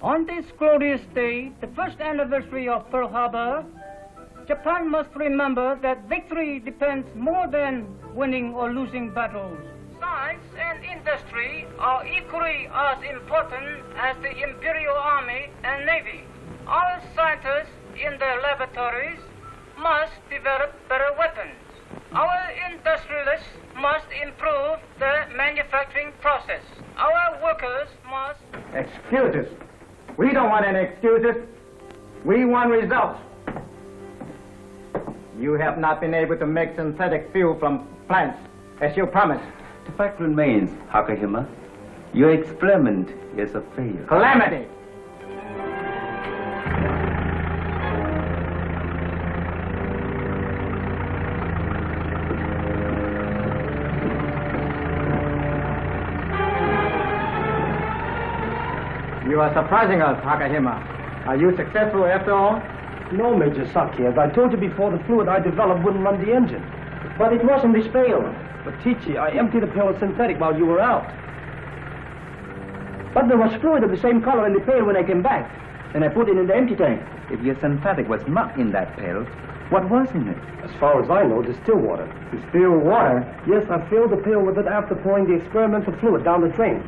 On this glorious day, the first anniversary of Pearl Harbor, Japan must remember that victory depends more than winning or losing battles. Science and industry are equally as important as the Imperial Army and Navy. Our scientists in their laboratories must develop better weapons. Our industrialists must improve the manufacturing process. Our workers must... Excuses. We don't want any excuses. We want results. You have not been able to make synthetic fuel from plants, as you promised. The fact remains, Hakahima, your experiment is a failure. Calamity! You are surprising us, Hakahima. Are you successful after all? No, Major Saki. As I told you before, the fluid I developed wouldn't run the engine. But it wasn't this pail. But, Tichi, I emptied the pail of synthetic while you were out. But there was fluid of the same color in the pail when I came back. And I put it in the empty tank. If your synthetic was not in that pail, what was in it? As far as I know, distilled water. Distilled water? Yes, I filled the pail with it after pouring the experimental fluid down the drain.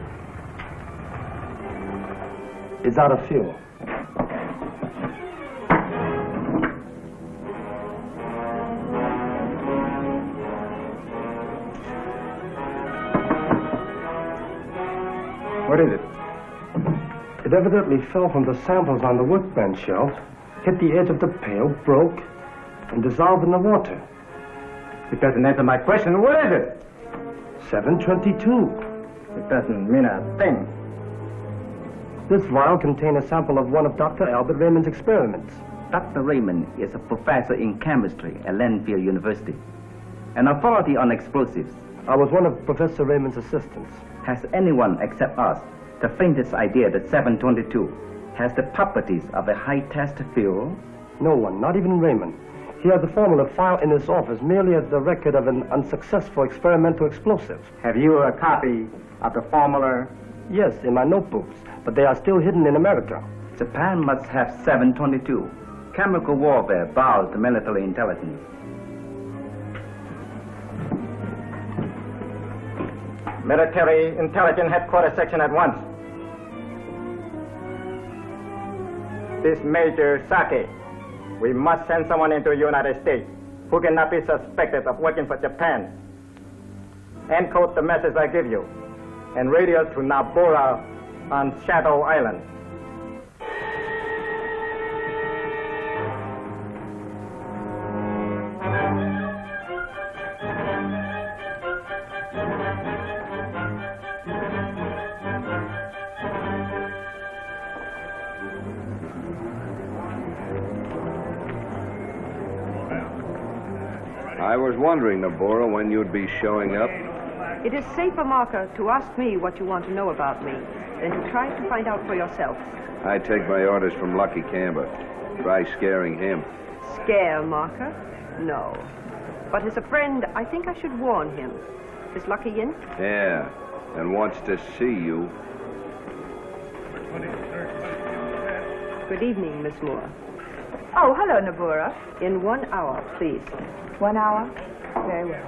It's out of fuel. What is it? It evidently fell from the samples on the workbench shelf, hit the edge of the pail, broke, and dissolved in the water. It doesn't answer my question. What is it? 722. It doesn't mean a thing. This vial contained a sample of one of Dr. Albert Raymond's experiments. Dr. Raymond is a professor in chemistry at Lanfield University, an authority on explosives. I was one of Professor Raymond's assistants. Has anyone except us the faintest idea that 722 has the properties of a high-test fuel? No one, not even Raymond. He had the formula filed in his office merely as the record of an unsuccessful experimental explosive. Have you a copy of the formula? Yes, in my notebooks, but they are still hidden in America. Japan must have 722. Chemical warfare bows to military intelligence. Military Intelligence Headquarters Section at once. This Major Saki, we must send someone into the United States who cannot be suspected of working for Japan. Encode the message I give you and radio to Nabora on Shadow Island. I was wondering, Nabora, when you'd be showing up. It is safer, Marker, to ask me what you want to know about me than to try to find out for yourself. I take my orders from Lucky Camber. Try scaring him. Scare, Marker? No. But as a friend, I think I should warn him. Is Lucky in? Yeah, and wants to see you. Good evening, Miss Moore. Oh, hello, Nabora. In 1 hour, please. 1 hour? Very well.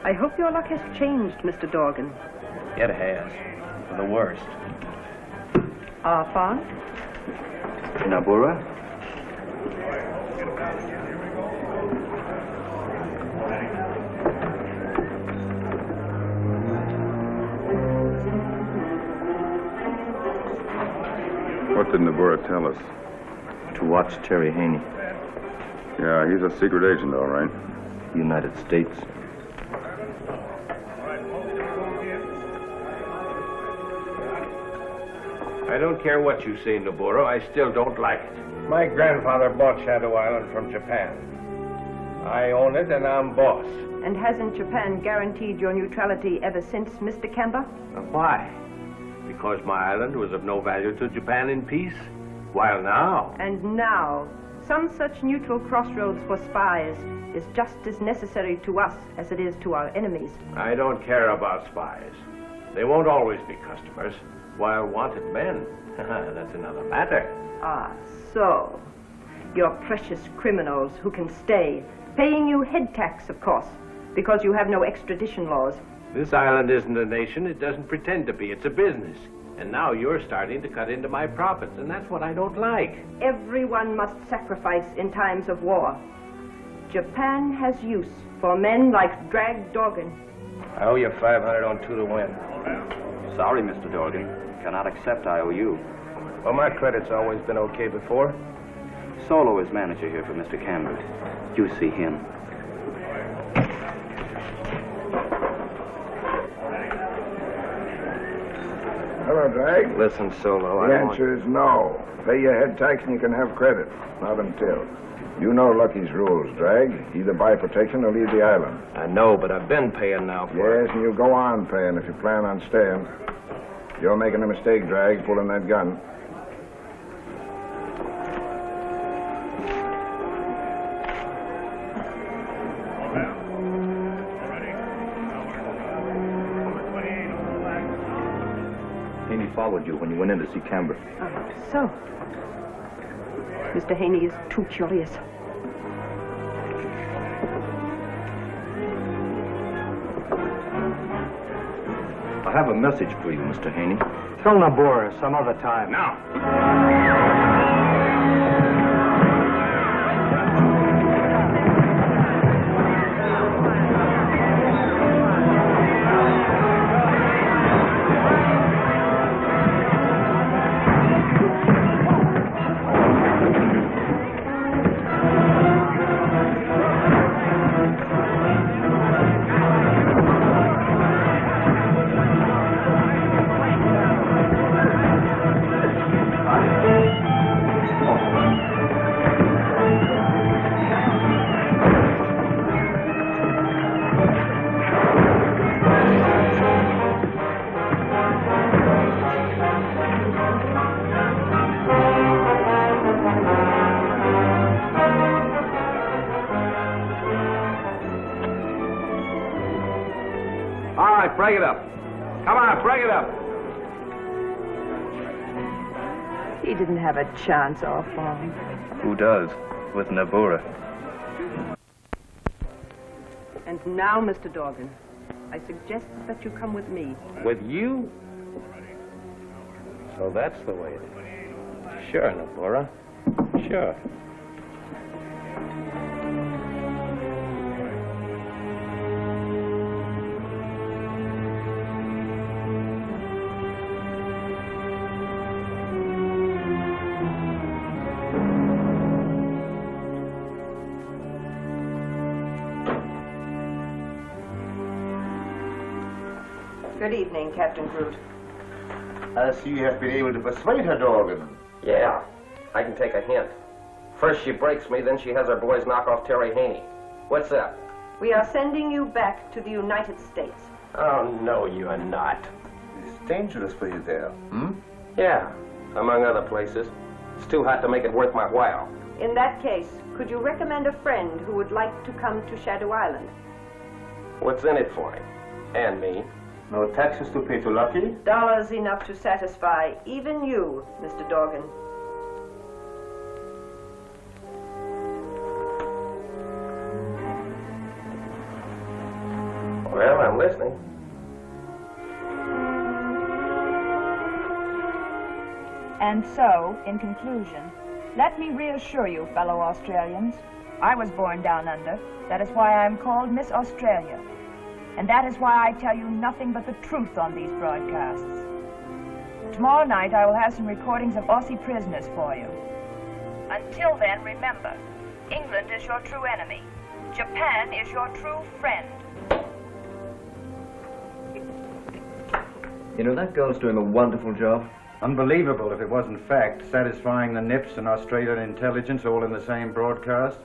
I hope your luck has changed, Mr. Dorgan. It has. For the worst. Arfan? Nabora? What did Nabora tell us? To watch Terry Haney, Yeah, he's a secret agent, all right. United States. I don't care what you say, Naboro. I still don't like it. My grandfather bought Shadow Island from Japan. I own it, and I'm boss. And hasn't Japan guaranteed your neutrality ever since, Mr. Kemba? Why? Because my island was of no value to Japan in peace? While now... And now, some such neutral crossroads for spies is just as necessary to us as it is to our enemies. I don't care about spies. They won't always be customers, while wanted men. That's another matter. Ah, so. You're precious criminals who can stay, paying you head tax, of course, because you have no extradition laws. This island isn't a nation. It doesn't pretend to be. It's a business. And now you're starting to cut into my profits, and that's what I don't like. Everyone must sacrifice in times of war. Japan has use for men like Drag Dorgan. I owe you 500 on 2 to win. Sorry, Mr. Dorgan. Cannot accept IOU. Well, my credit's always been okay before. Solo is manager here for Mr. Camber. You see him. Hello, Drag. Listen, Solo, The answer is no. Pay your head tax and you can have credit. Not until. You know Lucky's rules, Drag. Either buy protection or leave the island. I know, but I've been paying now for Yes, and you go on paying if you plan on staying. You're making a mistake, Drag, pulling that gun. Haney followed you when you went in to see Camber. Oh, so. Mr. Haney is too curious. I have a message for you, Mr. Haney. Tell Nabora some other time. Now. Break it up. Come on, break it up. He didn't have a chance off long. Who does? With Nabora. And now, Mr. Dorgan, I suggest that you come with me. With you? So that's the way it is. Sure, Nabora. Sure. Good evening, Captain Groot. I see you have been able to persuade her, Dorgan. Yeah, I can take a hint. First she breaks me, then she has her boys knock off Terry Haney. What's that? We are sending you back to the United States. Oh, no, you're not. It's dangerous for you there, hmm? Yeah, among other places. It's too hot to make it worth my while. In that case, could you recommend a friend who would like to come to Shadow Island? What's in it for him? And me? No taxes to pay to Lucky? Dollars enough to satisfy even you, Mr. Dorgan. Well, I'm listening. And so, in conclusion, let me reassure you, fellow Australians, I was born down under. That is why I am called Miss Australia. And that is why I tell you nothing but the truth on these broadcasts. Tomorrow night I will have some recordings of Aussie prisoners for you. Until then, remember, England is your true enemy. Japan is your true friend. You know, that girl's doing a wonderful job. Unbelievable if it wasn't fact, satisfying the Nips and Australian intelligence all in the same broadcast.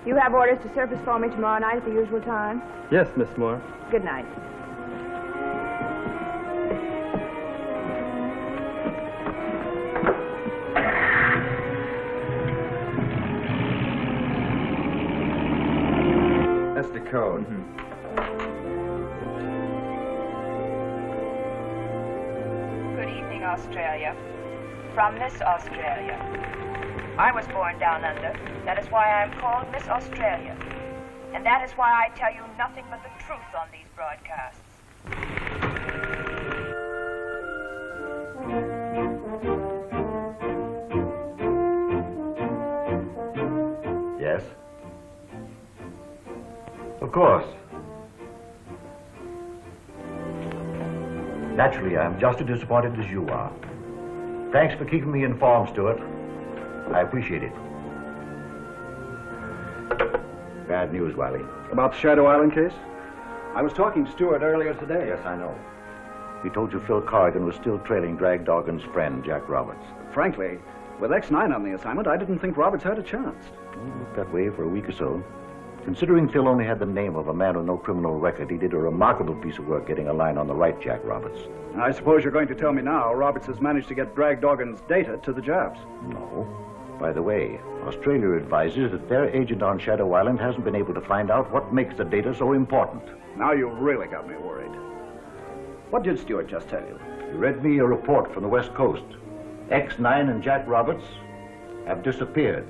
You have orders to surface for me tomorrow night at the usual time? Yes, Miss Moore. Good night. That's the code. Good evening, Australia. From Miss Australia. I was born down under. That is why I am called Miss Australia. And that is why I tell you nothing but the truth on these broadcasts. Yes? Of course. Naturally, I'm just as disappointed as you are. Thanks for keeping me informed, Stuart. I appreciate it. Bad news, Wiley. About the Shadow Island case? I was talking to Stewart earlier today. Yes, I know. He told you Phil Corrigan was still trailing Drag Doggin's friend, Jack Roberts. Frankly, with X-9 on the assignment, I didn't think Roberts had a chance. Well, it looked that way for a week or so. Considering Phil only had the name of a man with no criminal record, he did a remarkable piece of work getting a line on the right Jack Roberts. I suppose you're going to tell me now Roberts has managed to get Drag Doggin's data to the Japs. No. By the way, Australia advises that their agent on Shadow Island hasn't been able to find out what makes the data so important. Now you've really got me worried. What did Stewart just tell you? He read me a report from the West Coast. X-9 and Jack Roberts have disappeared.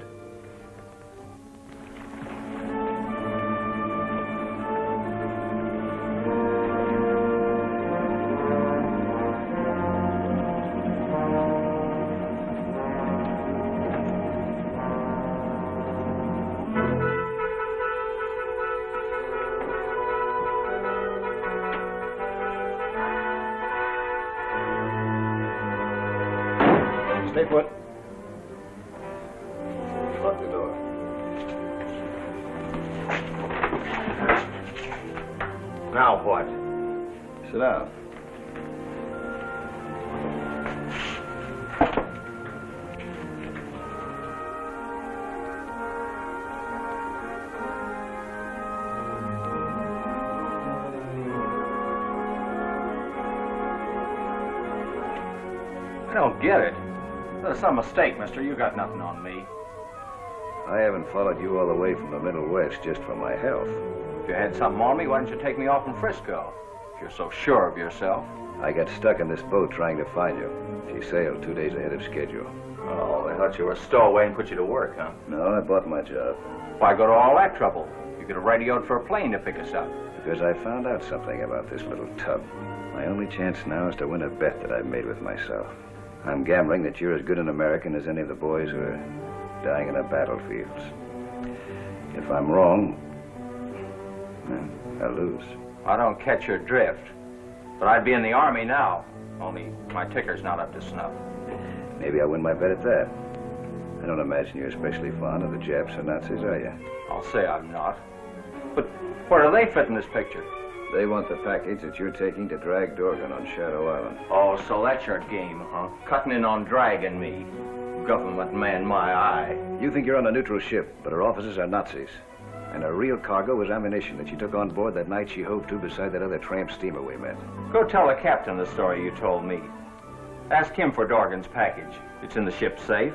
Stay put. Lock the door. Now what? Sit down. I don't get it. There's some mistake, mister. You got nothing on me. I haven't followed you all the way from the Middle West just for my health. If you had something on me, why didn't you take me off from Frisco? If you're so sure of yourself. I got stuck in this boat trying to find you. She sailed 2 days ahead of schedule. Oh, they thought you were a stowaway and put you to work, huh? No, I bought my job. Why go to all that trouble? You could have radioed for a plane to pick us up. Because I found out something about this little tub. My only chance now is to win a bet that I've made with myself. I'm gambling that you're as good an American as any of the boys who are dying in the battlefields. If I'm wrong, I'll lose. I don't catch your drift. But I'd be in the Army now. Only my ticker's not up to snuff. Maybe I'll win my bet at that. I don't imagine you're especially fond of the Japs or Nazis, are you? I'll say I'm not. But where do they fit in this picture? They want the package that you're taking to Drag Dorgan on Shadow Island. Oh, so that's your game, huh? Cutting in on Drag and me. Government man, my eye. You think you're on a neutral ship, but her officers are Nazis. And her real cargo was ammunition that she took on board that night she hove to beside that other tramp steamer we met. Go tell the captain the story you told me. Ask him for Dorgan's package. It's in the ship's safe.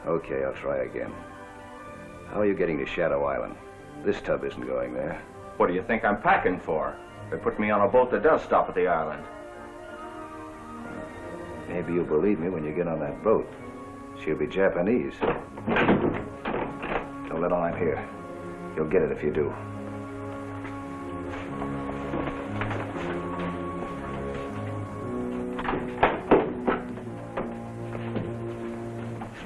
Okay, I'll try again. How are you getting to Shadow Island? This tub isn't going there. What do you think I'm packing for? They put me on a boat that does stop at the island. Maybe you'll believe me when you get on that boat. She'll be Japanese. Don't let on I'm here. You'll get it if you do.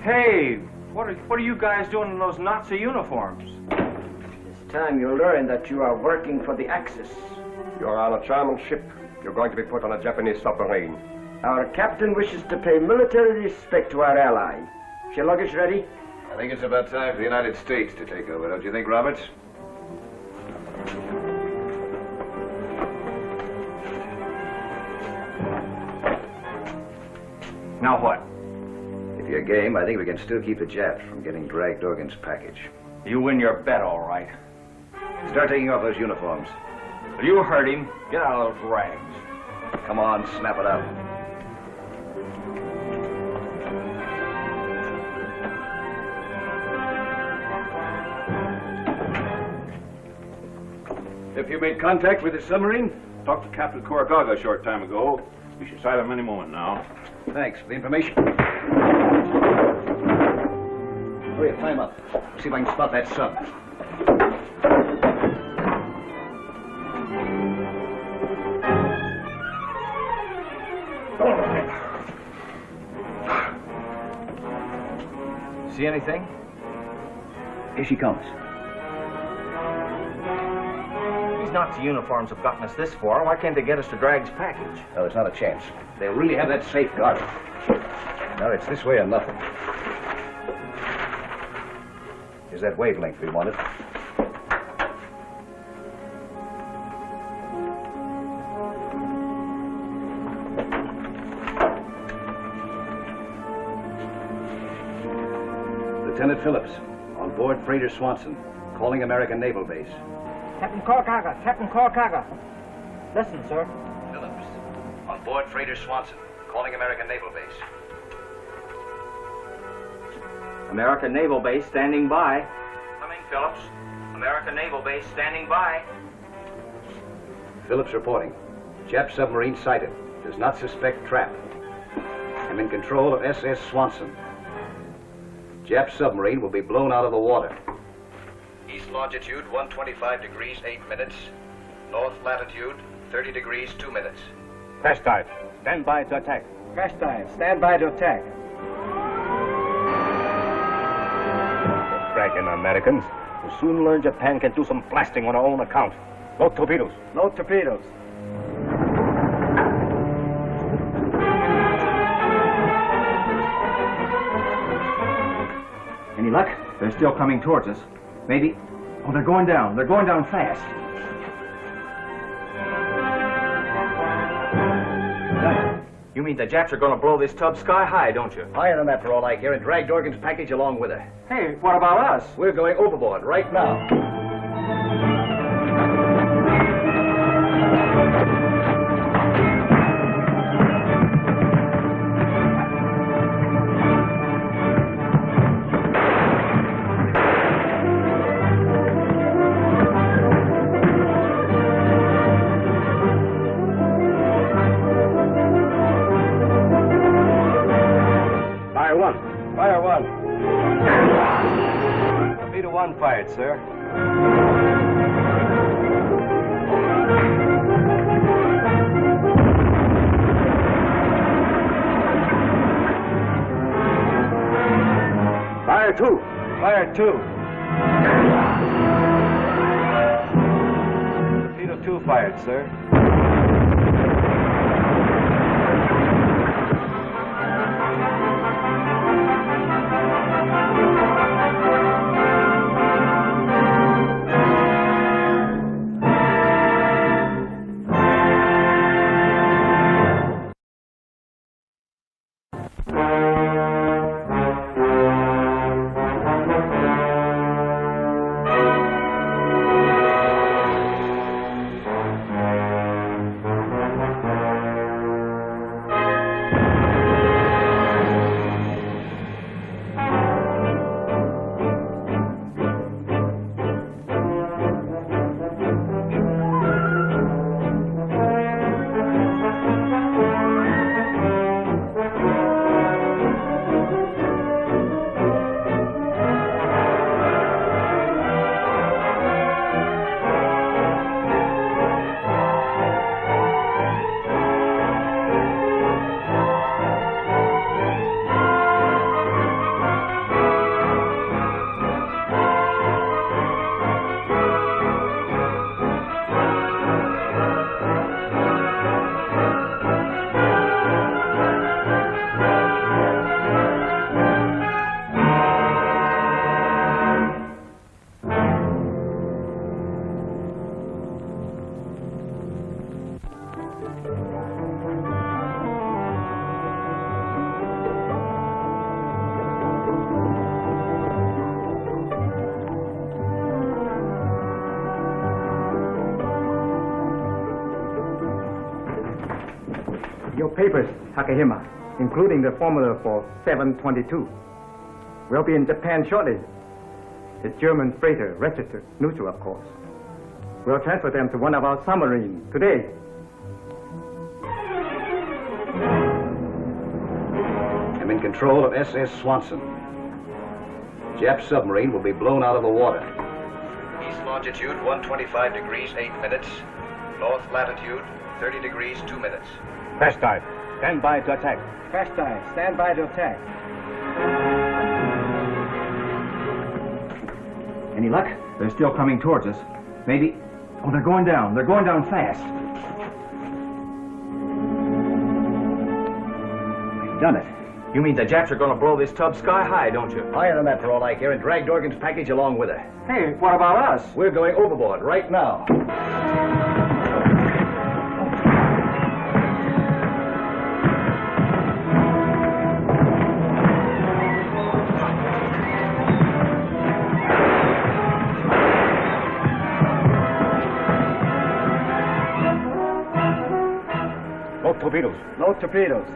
Hey, what are you guys doing in those Nazi uniforms? It's time you learn that you are working for the Axis. You're on a German ship. You're going to be put on a Japanese submarine. Our captain wishes to pay military respect to our ally. Is your luggage ready? I think it's about time for the United States to take over, don't you think, Roberts? Now what? If you're game, I think we can still keep the Japs from getting Drag Dorgan's package. You win your bet, all right. Start taking off those uniforms. You heard him. Get out of those rags. Come on, snap it up. If you made contact with the submarine, Talked to Captain Kuragaga a short time ago. We should sight him any moment now. Thanks for the information. Hurry up, climb up. See if I can spot that sub. See anything? Here she comes. These Nazi uniforms have gotten us this far. Why can't they get us to Dragg's package? No, there's not a chance. They really have that safe guarded. Now, it's this way or nothing. Here's that wavelength we wanted. Lieutenant Phillips, on board freighter Swanson, calling American Naval Base. Captain Kuragaga, Captain Kuragaga. Listen, sir. Phillips, on board freighter Swanson, calling American Naval Base. American Naval Base standing by. Coming, Phillips. American Naval Base standing by. Phillips reporting. Jap submarine sighted. Does not suspect trap. I'm in control of SS Swanson. Jap submarine will be blown out of the water. East longitude 125 degrees 8 minutes. North latitude 30 degrees 2 minutes. crash dive. Stand by to attack. Crash dive. Stand by to attack. Dragging Americans. We'll soon learn Japan can do some blasting on our own account. No torpedoes. No torpedoes. Any luck? They're still coming towards us. Maybe... Oh, they're going down. They're going down fast. You mean the Japs are going to blow this tub sky high, don't you? Higher than that for all I care, and drag Dorgan's package along with her. Hey, what about us? We're going overboard right now. Fire one. Torpedo one fired, sir. Fire two. Fire two. Torpedo two fired, sir. Your papers, Takehima, including the formula for 722. We'll be in Japan shortly. The German freighter registered neutral, of course. We'll transfer them to one of our submarines today. I'm in control of SS Swanson. Jap submarine will be blown out of the water. East longitude 125 degrees 8 minutes. North latitude 30 degrees 2 minutes. Crash dive. Stand by to attack. Crash dive. Stand by to attack. Any luck? They're still coming towards us. Maybe... Oh, they're going down. They're going down fast. We've done it. You mean the Japs are going to blow this tub sky high, don't you? Higher than that for all I care, and drag Dorgan's package along with her. Hey, what about us? We're going overboard right now. Load torpedoes. Load torpedoes.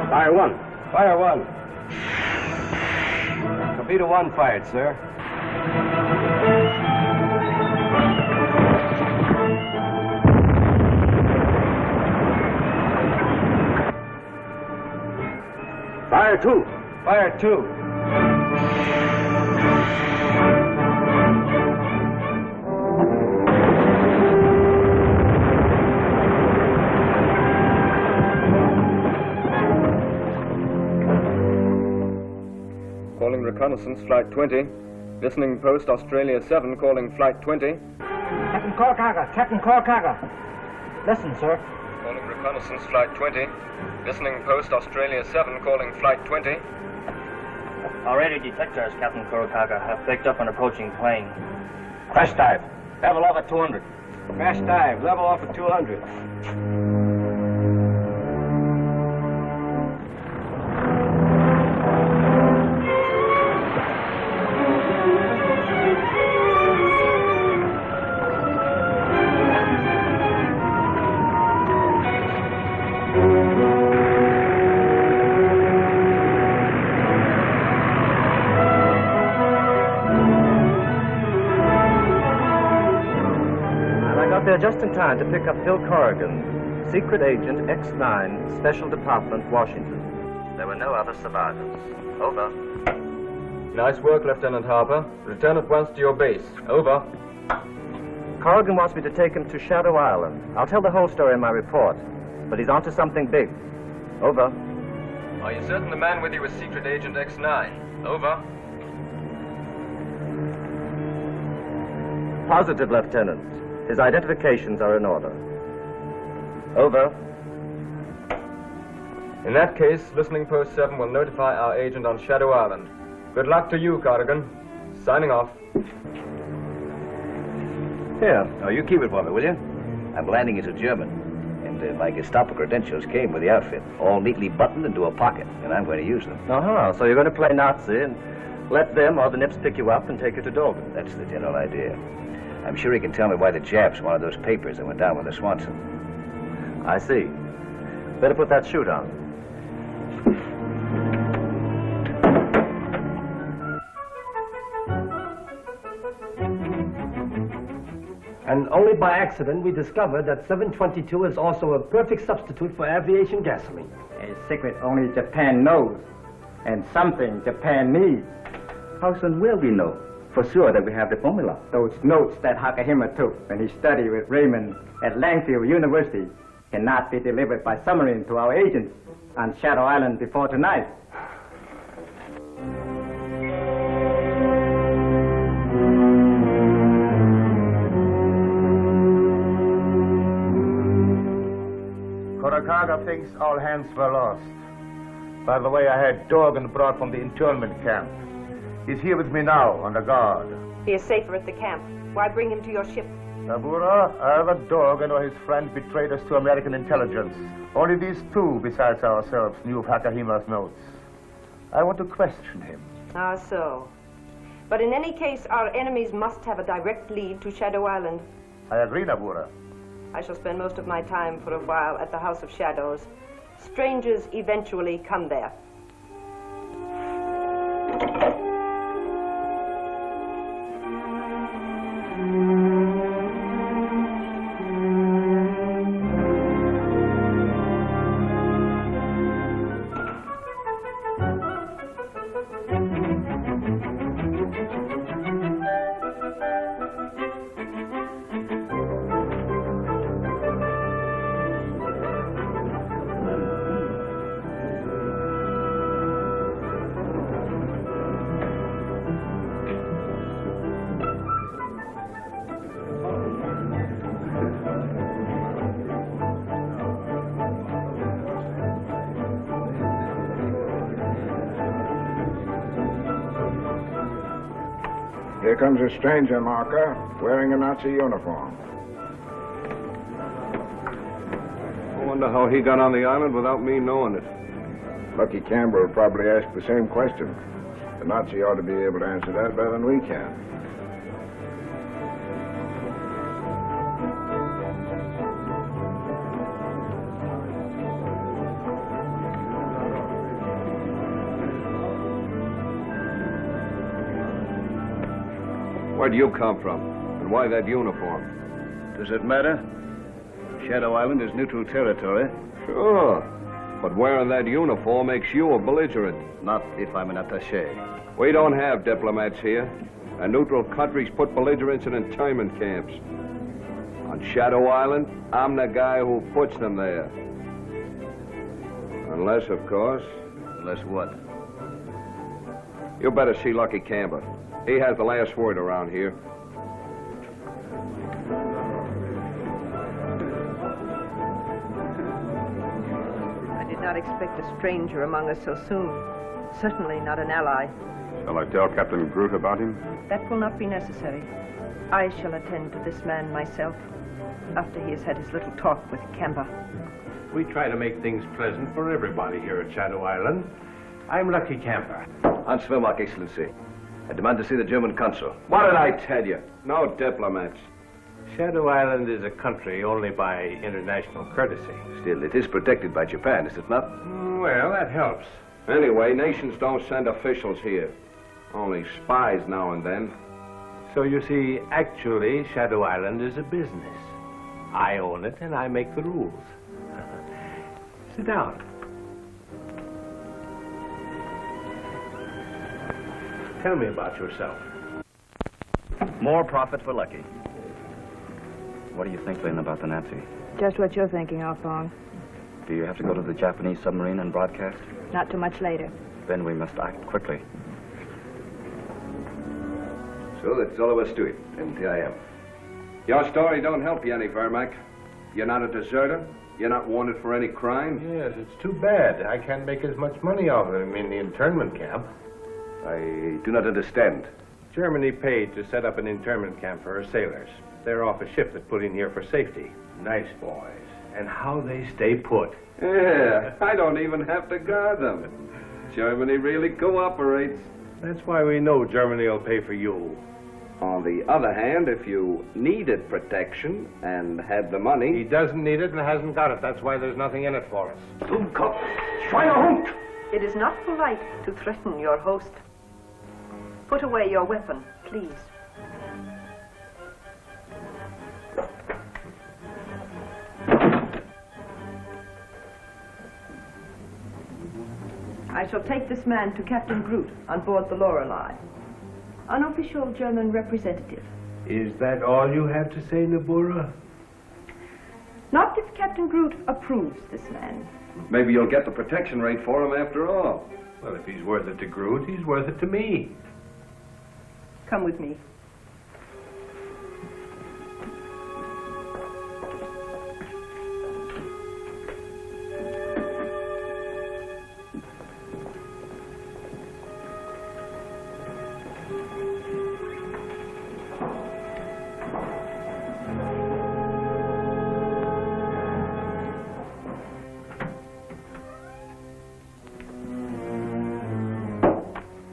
Fire one. Fire one. Torpedo one fired, sir. Fire two. Fire two. Calling reconnaissance, Flight 20. Listening post, Australia 7, calling Flight 20. Captain Korkaga. Captain Korkaga. Listen, sir. Calling reconnaissance, Flight 20. Listening post, Australia 7, calling Flight 20. Our radio detectors, Captain Kurokaga, have picked up an approaching plane. Crash dive. Level off at 200. Crash dive. Level off at 200. Just in time to pick up Phil Corrigan, Secret Agent X-9, Special Department, Washington. There were no other survivors. Over. Nice work, Lieutenant Harper. Return at once to your base. Over. Corrigan wants me to take him to Shadow Island. I'll tell the whole story in my report, but he's onto something big. Over. Are you certain the man with you is Secret Agent X-9? Over. Positive, Lieutenant. His identifications are in order. Over. In that case, Listening Post 7 will notify our agent on Shadow Island. Good luck to you, Corrigan. Signing off. Here, you keep it for me, will you? I'm landing as a German. And my Gestapo credentials came with the outfit, all neatly buttoned into a pocket, and I'm going to use them. Uh-huh, so you're going to play Nazi and let them or the Nips pick you up and take you to Dogan. That's the general idea. I'm sure he can tell me why the Japs wanted those papers that went down with the Swanson. I see. Better put that chute on. And only by accident we discovered that 722 is also a perfect substitute for aviation gasoline. A secret only Japan knows, and something Japan needs. How soon will we know? For sure that we have the formula. Those notes that Hakahima took when he studied with Raymond at Langfield University cannot be delivered by submarine to our agents on Shadow Island before tonight. Korakaga thinks all hands were lost. By the way, I had Dorgan brought from the internment camp. He's here with me now, on the guard. He is safer at the camp. Why bring him to your ship? Sabura, either Dorgan or his friend betrayed us to American intelligence. Only these two, besides ourselves, knew of Hakahima's notes. I want to question him. Ah, so. But in any case, our enemies must have a direct lead to Shadow Island. I agree, Nabura. I shall spend most of my time for a while at the House of Shadows. Strangers eventually come there. Here comes a stranger marker wearing a Nazi uniform. I wonder how he got on the island without me knowing it. Lucky Campbell will probably ask the same question. The Nazi ought to be able to answer that better than we can. Where'd you come from? And why that uniform? Does it matter? Shadow Island is neutral territory. Sure. But wearing that uniform makes you a belligerent. Not if I'm an attaché. We don't have diplomats here. And neutral countries put belligerents in internment camps. On Shadow Island, I'm the guy who puts them there. Unless, of course... Unless what? You better see Lucky Campbell. He has the last word around here. I did not expect a stranger among us so soon. Certainly not an ally. Shall I tell Captain Groot about him? That will not be necessary. I shall attend to this man myself, after he has had his little talk with Kemba. We try to make things pleasant for everybody here at Shadow Island. I'm Lucky Camper. Hans Vermark, Excellency. I demand to see the German consul. What did I tell you? No diplomats. Shadow Island is a country only by international courtesy. Still, it is protected by Japan, is it not? Well, that helps. Anyway, nations don't send officials here. Only spies now and then. So you see, actually, Shadow Island is a business. I own it and I make the rules. Sit down. Tell me about yourself. More profit for Lucky. What do you think, Lynn, about the Nazi? Just what you're thinking of, Bong. Do you have to go to the Japanese submarine and broadcast? Not too much later. Then we must act quickly. So that's all there was to it, and here I am. Your story don't help you any, Vermack. You're not a deserter. You're not wanted for any crime. Yes, it's too bad. I can't make as much money off of him in the internment camp. I do not understand. Germany paid to set up an internment camp for her sailors. They're off a ship that put in here for safety. Nice boys. And how they stay put. Yeah, I don't even have to guard them. Germany really cooperates. That's why we know Germany will pay for you. On the other hand, if you needed protection and had the money... He doesn't need it and hasn't got it. That's why there's nothing in it for us. Dummkopf! Schweinehund! It is not polite to threaten your host. Put away your weapon, please. I shall take this man to Captain Groot on board the Lorelei. Unofficial German representative. Is that all you have to say, Nabura? Not if Captain Groot approves this man. Maybe you'll get the protection rate for him after all. Well, if he's worth it to Groot, he's worth it to me. Come with me.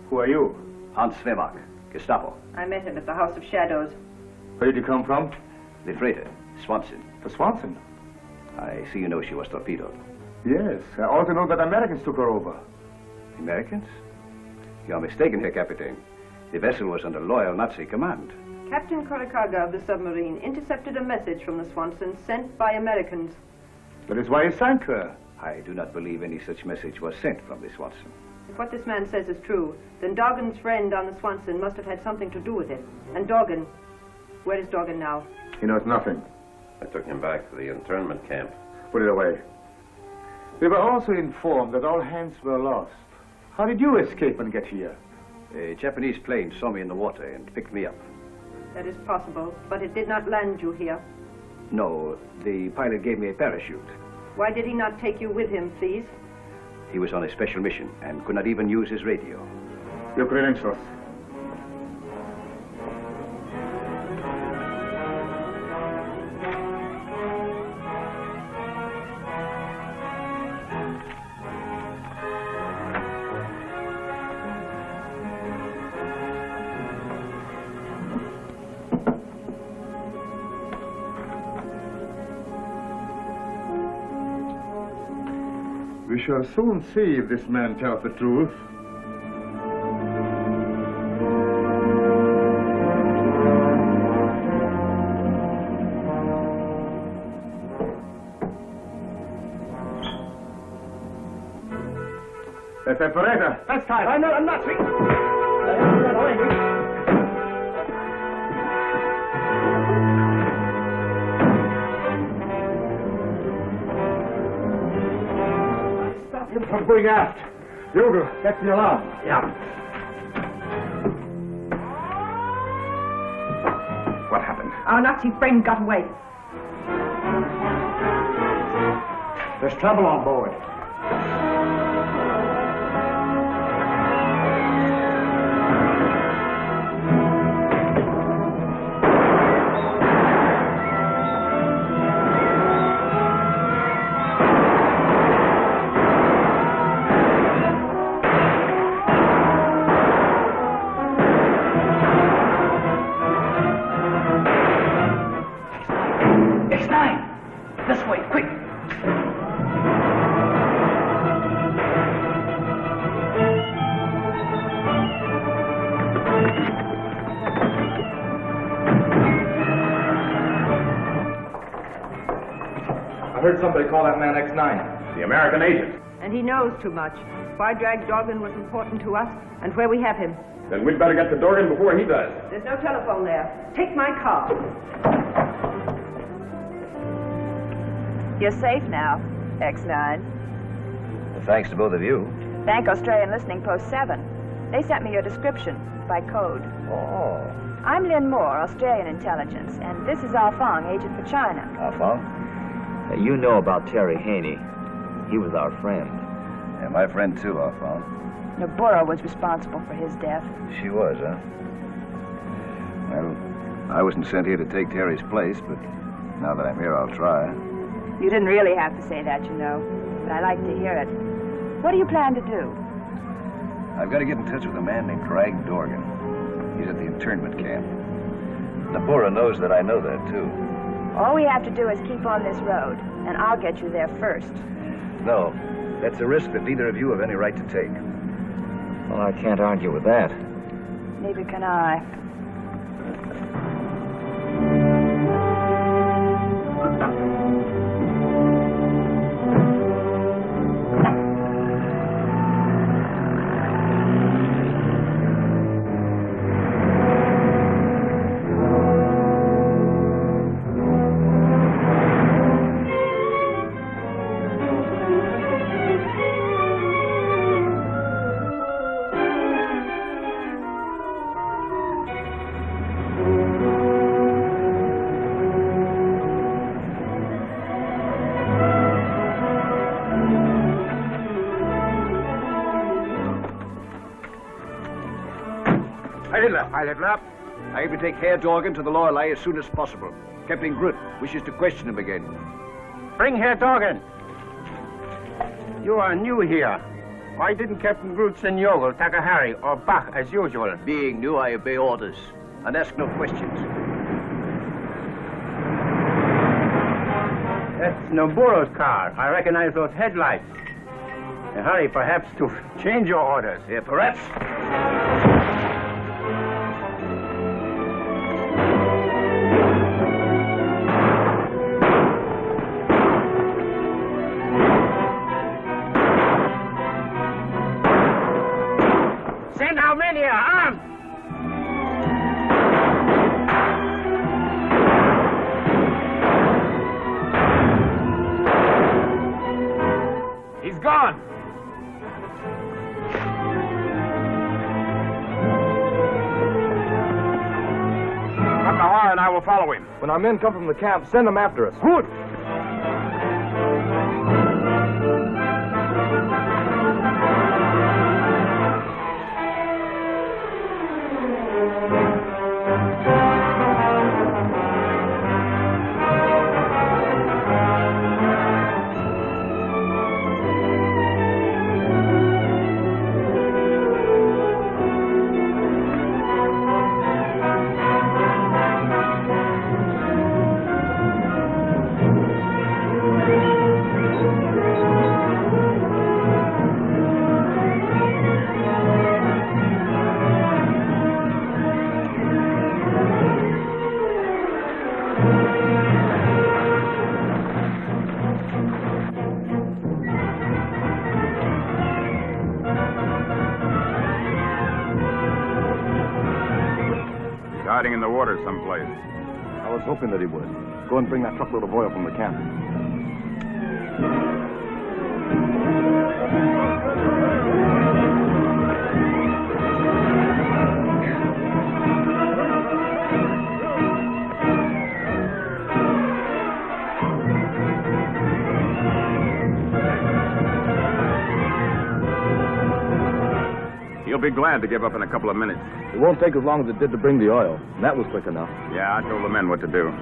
Who are you? Hans Vermark, Gestapo. I met him at the House of Shadows. Where did you come from? The freighter, Swanson. The Swanson? I see you know she was torpedoed. Yes. I also know that Americans took her over. Americans? You are mistaken, Herr Captain. The vessel was under loyal Nazi command. Captain Korikaga of the submarine intercepted a message from the Swanson sent by Americans. That is why he sank her. I do not believe any such message was sent from the Swanson. If what this man says is true, then Doggin's friend on the Swanson must have had something to do with it. And Doggin, where is Doggin now? He knows nothing. I took him back to the internment camp. Put it away. We were also informed that all hands were lost. How did you escape and get here? A Japanese plane saw me in the water and picked me up. That is possible, but it did not land you here. No, the pilot gave me a parachute. Why did he not take you with him, please? He was on a special mission and could not even use his radio. Your credentials. shall soon see if this man tells the truth. That's operator. That's tight. I'm not. Stop him from going aft. Yoga, that's the alarm. Yeah. What happened? Our Nazi friend got away. There's trouble on board. X-9! This way, quick! I heard somebody call that man X-9. The American agent. And he knows too much. Why Drag Dorgan was important to us, and where we have him. Then we'd better get to Dorgan before he does. There's no telephone there. Take my car. You're safe now, X-9. Well, thanks to both of you. Thank Australian Listening Post 7. They sent me your description by code. Oh. I'm Lynn Moore, Australian Intelligence, and this is Ah Fong, agent for China. Ah Fong? You know about Terry Haney. He was our friend. Yeah, my friend too, Ah Fong. Noburo was responsible for his death. She was, huh? Well, I wasn't sent here to take Terry's place, but now that I'm here, I'll try. You didn't really have to say that, you know, but I like to hear it. What do you plan to do? I've got to get in touch with a man named Drag Dorgan. He's at the internment camp. Nabura knows that I know that, too. All we have to do is keep on this road, and I'll get you there first. No, that's a risk that neither of you have any right to take. Well, I can't argue with that. Neither can I. Pilot Lap. I aim to take Herr Dorgan to the Lorelei as soon as possible. Captain Grutt wishes to question him again. Bring Herr Dorgan. You are new here. Why didn't Captain Groot send Yogel, Takahari, or Bach as usual? Being new, I obey orders and ask no questions. That's Noburo's car. I recognize those headlights. Hurry, perhaps, to change your orders. Yeah, perhaps. Send how many are armed? He's gone. Takahara and I will follow him. When our men come from the camp, send them after us. Good. hiding in the water someplace. I was hoping that he would. Go and bring that truckload of oil from the camp. He'll be glad to give up in a couple of minutes. It won't take as long as it did to bring the oil. And that was quick enough. Yeah, I told the men what to do.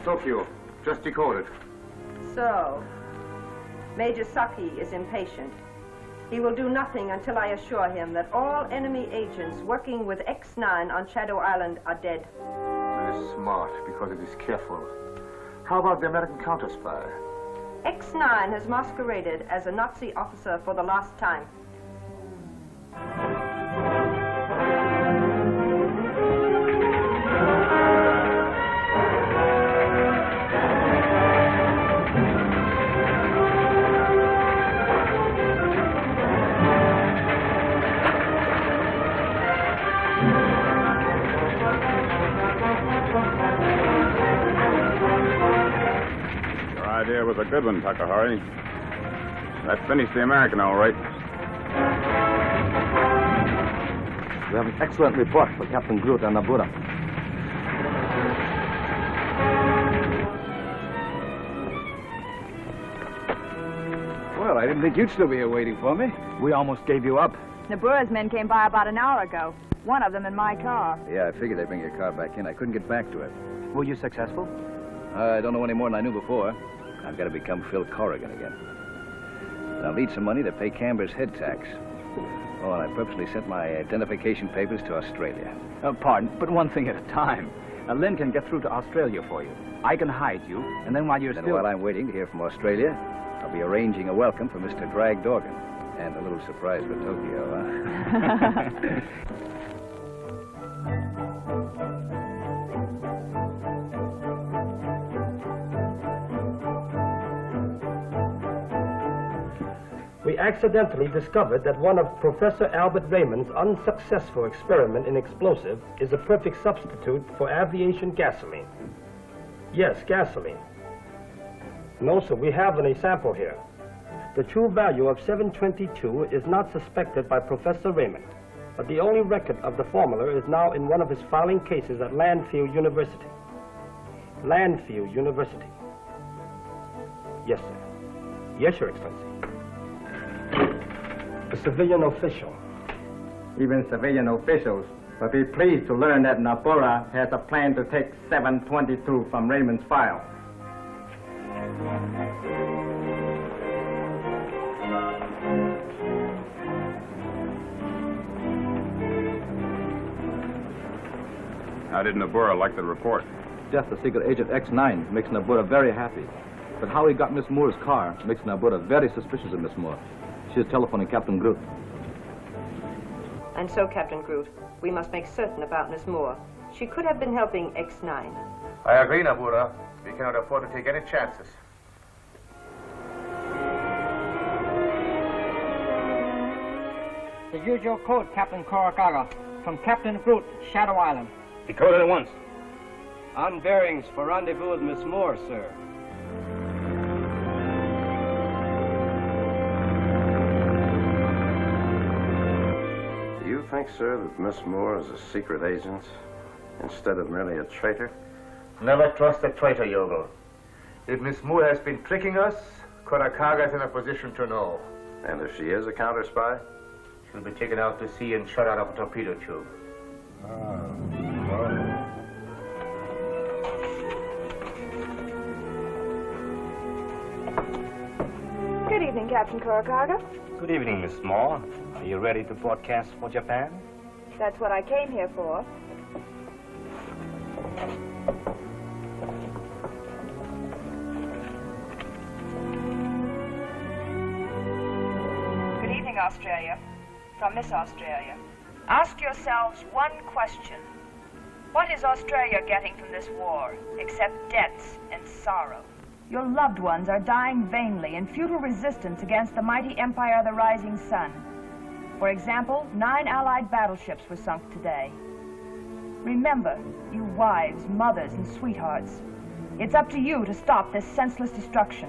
Tokyo, just decoded. So, Major Saki is impatient. He will do nothing until I assure him that all enemy agents working with X-9 on Shadow Island are dead. It is smart because it is careful. How about the American counter-spy? X-9 has masqueraded as a Nazi officer for the last time. Idea was a good one, Takahari. That finished the American, all right. We have an excellent report for Captain Groot and Nabura. Well, I didn't think you'd still be here waiting for me. We almost gave you up. Nabura's men came by about an hour ago. One of them in my car. Yeah, I figured they'd bring your car back in. I couldn't get back to it. Were you successful? I don't know any more than I knew before. I've got to become Phil Corrigan again. And I'll need some money to pay Camber's head tax. Oh, and I purposely sent my identification papers to Australia. Pardon, but one thing at a time. Lynn can get through to Australia for you. I can hide you, and then while you're still... while I'm waiting to hear from Australia, I'll be arranging a welcome for Mr. Drag Dorgan. And a little surprise for Tokyo, huh? We accidentally discovered that one of Professor Albert Raymond's unsuccessful experiment in explosive is a perfect substitute for aviation gasoline. Yes, gasoline. No, sir, we have a sample here. The true value of 722 is not suspected by Professor Raymond, but the only record of the formula is now in one of his filing cases at Landfield University. Landfield University. Yes, sir. Yes, Your Excellency. A civilian official. Even civilian officials will be pleased to learn that Nabora has a plan to take 722 from Raymond's file. How did Nabora like the report? Death of secret agent X-9 makes Nabora very happy. But how he got Miss Moore's car makes Nabora very suspicious of Miss Moore. She is telephoning Captain Groot. And so, Captain Groot, we must make certain about Miss Moore. She could have been helping X-9. I agree, Nabora. We cannot afford to take any chances. The usual code, Captain Korakaga, from Captain Groot, Shadow Island. Decoded at once. On bearings for rendezvous with Miss Moore, sir. Do you think, sir, that Miss Moore is a secret agent instead of merely a traitor? Never trust a traitor, Yogo. If Miss Moore has been tricking us, Korakaga is in a position to know. And if she is a counter spy? She'll be taken out to sea and shot out of a torpedo tube. Good evening, Captain Korakaga. Good evening, Miss Moore. Are you ready to broadcast for Japan? That's what I came here for. Good evening, Australia. From Miss Australia. Ask yourselves one question. What is Australia getting from this war, except debts and sorrow? Your loved ones are dying vainly in futile resistance against the mighty empire of the rising sun. For example, 9 Allied battleships were sunk today. Remember, you wives, mothers, and sweethearts, it's up to you to stop this senseless destruction.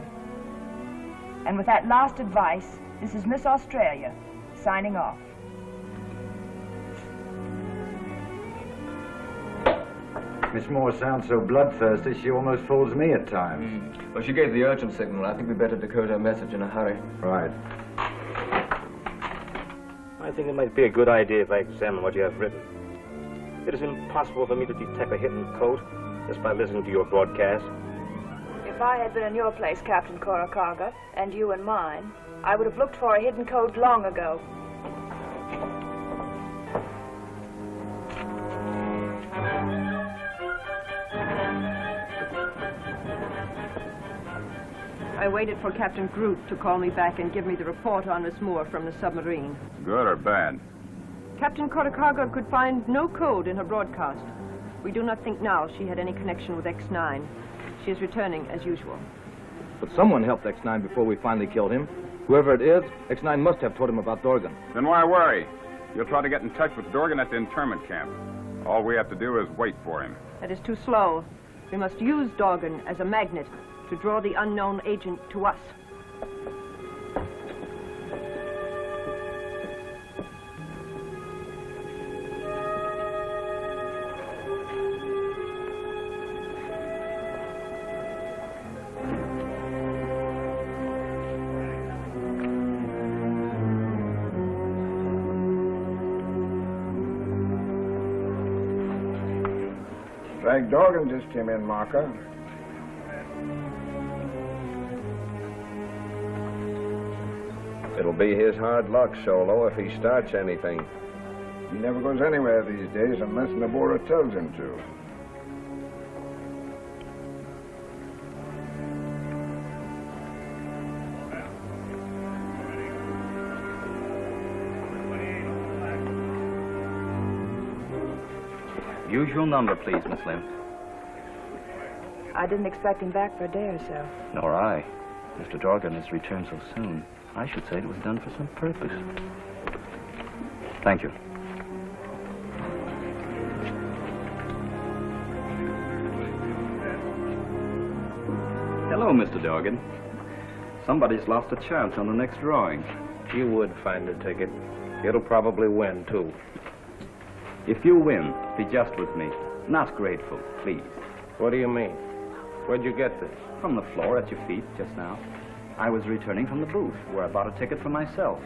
And with that last advice, this is Miss Australia, signing off. Miss Moore sounds so bloodthirsty, she almost fools me at times. Well, she gave the urgent signal. I think we'd better decode her message in a hurry. Right. I think it might be a good idea if I examine what you have written. It is impossible for me to detect a hidden code just by listening to your broadcast. If I had been in your place, Captain Korakaga, and you in mine, I would have looked for a hidden code long ago. I waited for Captain Groot to call me back and give me the report on Miss Moore from the submarine. Good or bad? Captain Korakaga could find no code in her broadcast. We do not think now she had any connection with X-9. She is returning as usual. But someone helped X-9 before we finally killed him. Whoever it is, X-9 must have told him about Dorgan. Then why worry? You'll try to get in touch with Dorgan at the internment camp. All we have to do is wait for him. That is too slow. We must use Dorgan as a magnet to draw the unknown agent to us. Frank Dorgan just came in, Marker. It'll be his hard luck, Solo, if he starts anything. He never goes anywhere these days unless Nabora tells him to. Usual number, please, Miss Lim. I didn't expect him back for a day or so. Nor I. Mr. Dorgan has returned so soon. I should say it was done for some purpose. Thank you. Hello, Mr. Dorgan. Somebody's lost a chance on the next drawing. You would find a ticket. It'll probably win, too. If you win, be just with me. Not grateful, please. What do you mean? Where'd you get this? From the floor at your feet just now. I was returning from the booth where I bought a ticket for myself.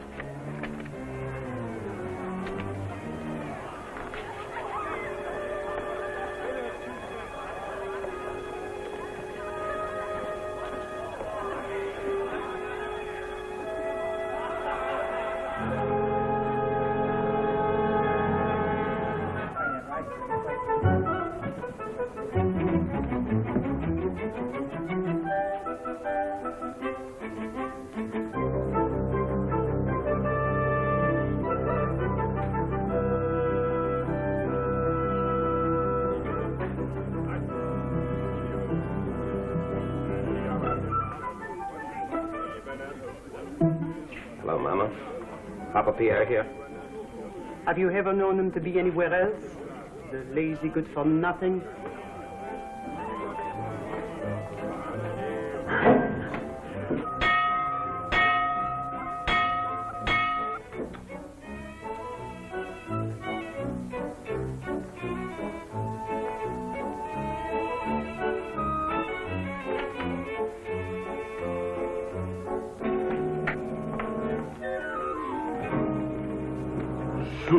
Hello, Mama. Papa Pierre here. Have you ever known him to be anywhere else? The lazy good-for-nothing? So,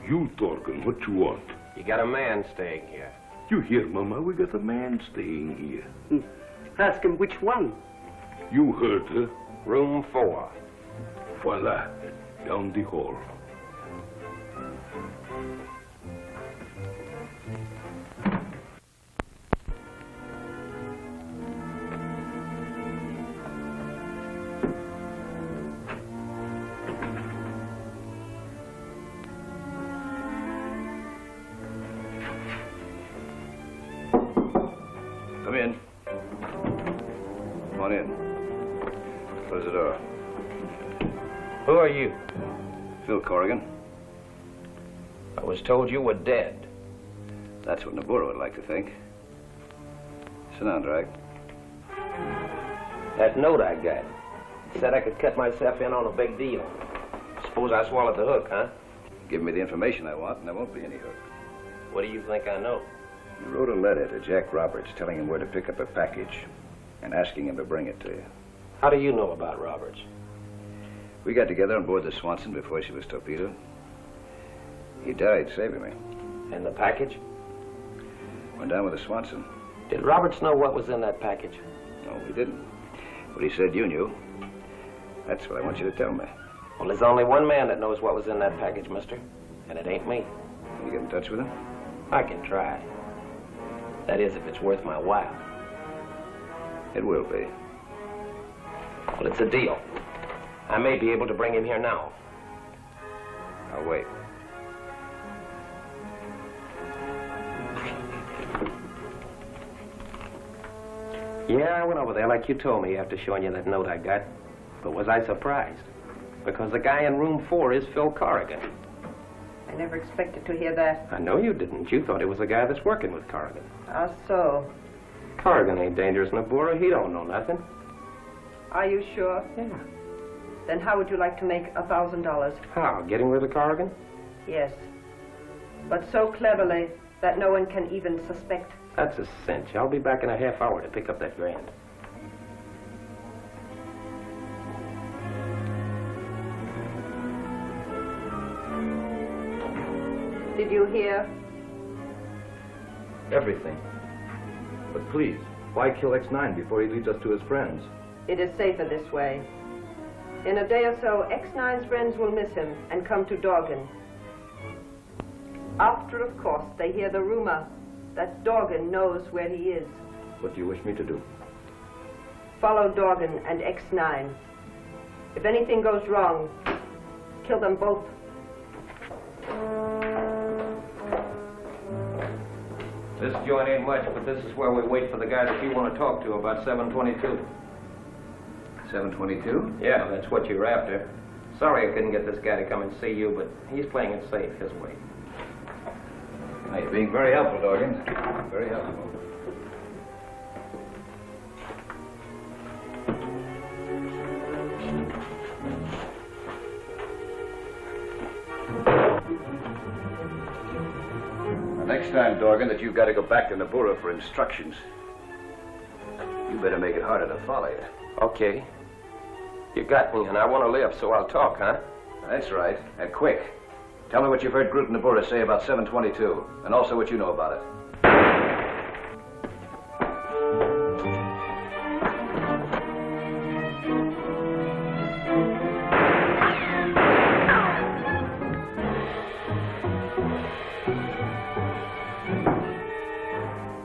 you, Torgen, what you want? You got a man staying here. You hear, Mama, we got a man staying here. Ask him which one. You heard her. Room 4. Voila, down the hall. Come in. Come on in. Close the door. Who are you? Phil Corrigan. I was told you were dead. That's what Naburro would like to think. Sit down, Drag. That note I got said I could cut myself in on a big deal. Suppose I swallowed the hook, huh? Give me the information I want, and there won't be any hook. What do you think I know? You wrote a letter to Jack Roberts telling him where to pick up a package and asking him to bring it to you. How do you know about Roberts? We got together on board the Swanson before she was torpedoed. He died saving me. And the package? Went down with the Swanson. Did Roberts know what was in that package? No, he didn't. But he said you knew. That's what I want you to tell me. Well, there's only one man that knows what was in that package, mister. And it ain't me. Can you get in touch with him? I can try. That is, if it's worth my while. It will be. Well, it's a deal. I may be able to bring him here now. I'll wait. Yeah, I went over there like you told me after showing you that note I got. But was I surprised? Because the guy in room 4 is Phil Corrigan. I never expected to hear that. I know you didn't. You thought it was the guy that's working with Corrigan. How so? Corrigan ain't dangerous, Nabura. He don't know nothing. Are you sure? Yeah. Then how would you like to make $1,000? How? Getting rid of Corrigan? Yes. But so cleverly that no one can even suspect. That's a cinch. I'll be back in a half hour to pick up that grand. Did you hear? Everything. But please, why kill X-9 before he leads us to his friends? It is safer this way. In a day or so, X-9's friends will miss him and come to Dorgan. After, of course, they hear the rumor that Dorgan knows where he is. What do you wish me to do? Follow Dorgan and X-9. If anything goes wrong, kill them both. This joint ain't much, but this is where we wait for the guy that you want to talk to about 722. 722? Yeah, that's what you're after. Sorry I couldn't get this guy to come and see you, but he's playing it safe his way. You're being very helpful, Dorgan. Very helpful. next time, Dorgan, that you've got to go back to Nabura for instructions, you better make it harder to follow you. Okay. You got me, and I want to live, so I'll talk, huh? That's right, and quick. Tell me what you've heard Groot and Nabura say about 722, and also what you know about it.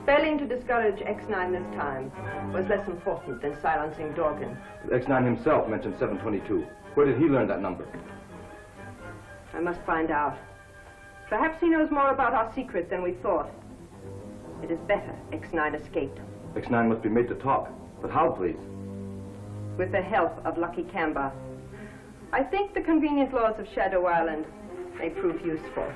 Failing to discourage X-9 this time was less important than silencing Dorgan. X-9 himself mentioned 722. Where did he learn that number? I must find out. Perhaps he knows more about our secret than we thought. It is better X-9 escaped. X-9 must be made to talk. But how, please? With the help of Lucky Kamba. I think the convenient laws of Shadow Island may prove useful.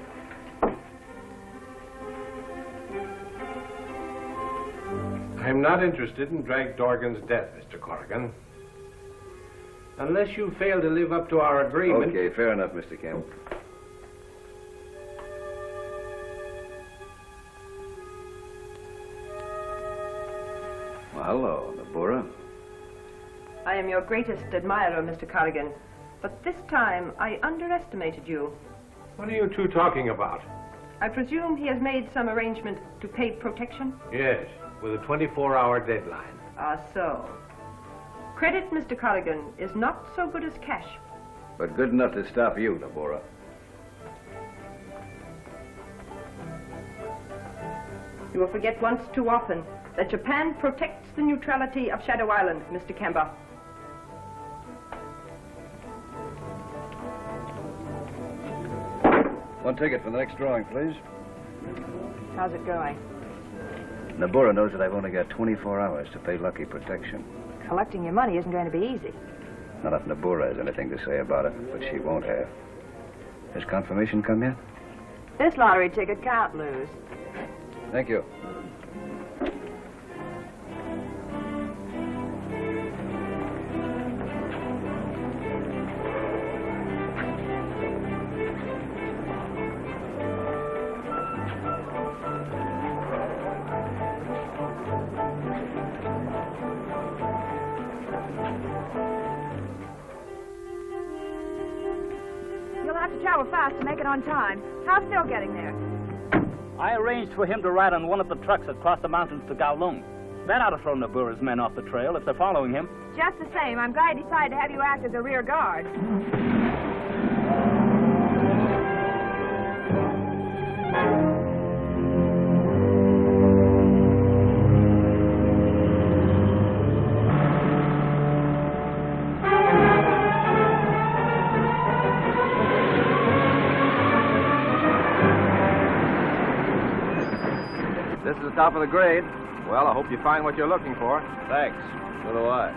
I'm not interested in Drag Dorgan's death, Mr. Corrigan. Unless you fail to live up to our agreement... Okay, fair enough, Mr. Campbell. Well, hello, Nabura. I am your greatest admirer, Mr. Corrigan, but this time I underestimated you. What are you two talking about? I presume he has made some arrangement to pay protection? Yes, with a 24-hour deadline. Ah, so. Credit, Mr. Corrigan, is not so good as cash. But good enough to stop you, Nabura. You will forget once too often that Japan protects the neutrality of Shadow Island, Mr. Kemba. One ticket for the next drawing, please. How's it going? Nabura knows that I've only got 24 hours to pay Lucky protection. Collecting your money isn't going to be easy. Not if Nabura has anything to say about it, but she won't have. Has confirmation come yet? This lottery ticket can't lose. Thank you. You'll have to travel fast to make it on time. How's Phil getting there? I arranged for him to ride on one of the trucks that crossed the mountains to Kowloon. That ought to throw Nabura's men off the trail if they're following him. Just the same, I'm glad he decided to have you act as a rear guard. This is the top of the grade. Well, I hope you find what you're looking for. Thanks. So do I.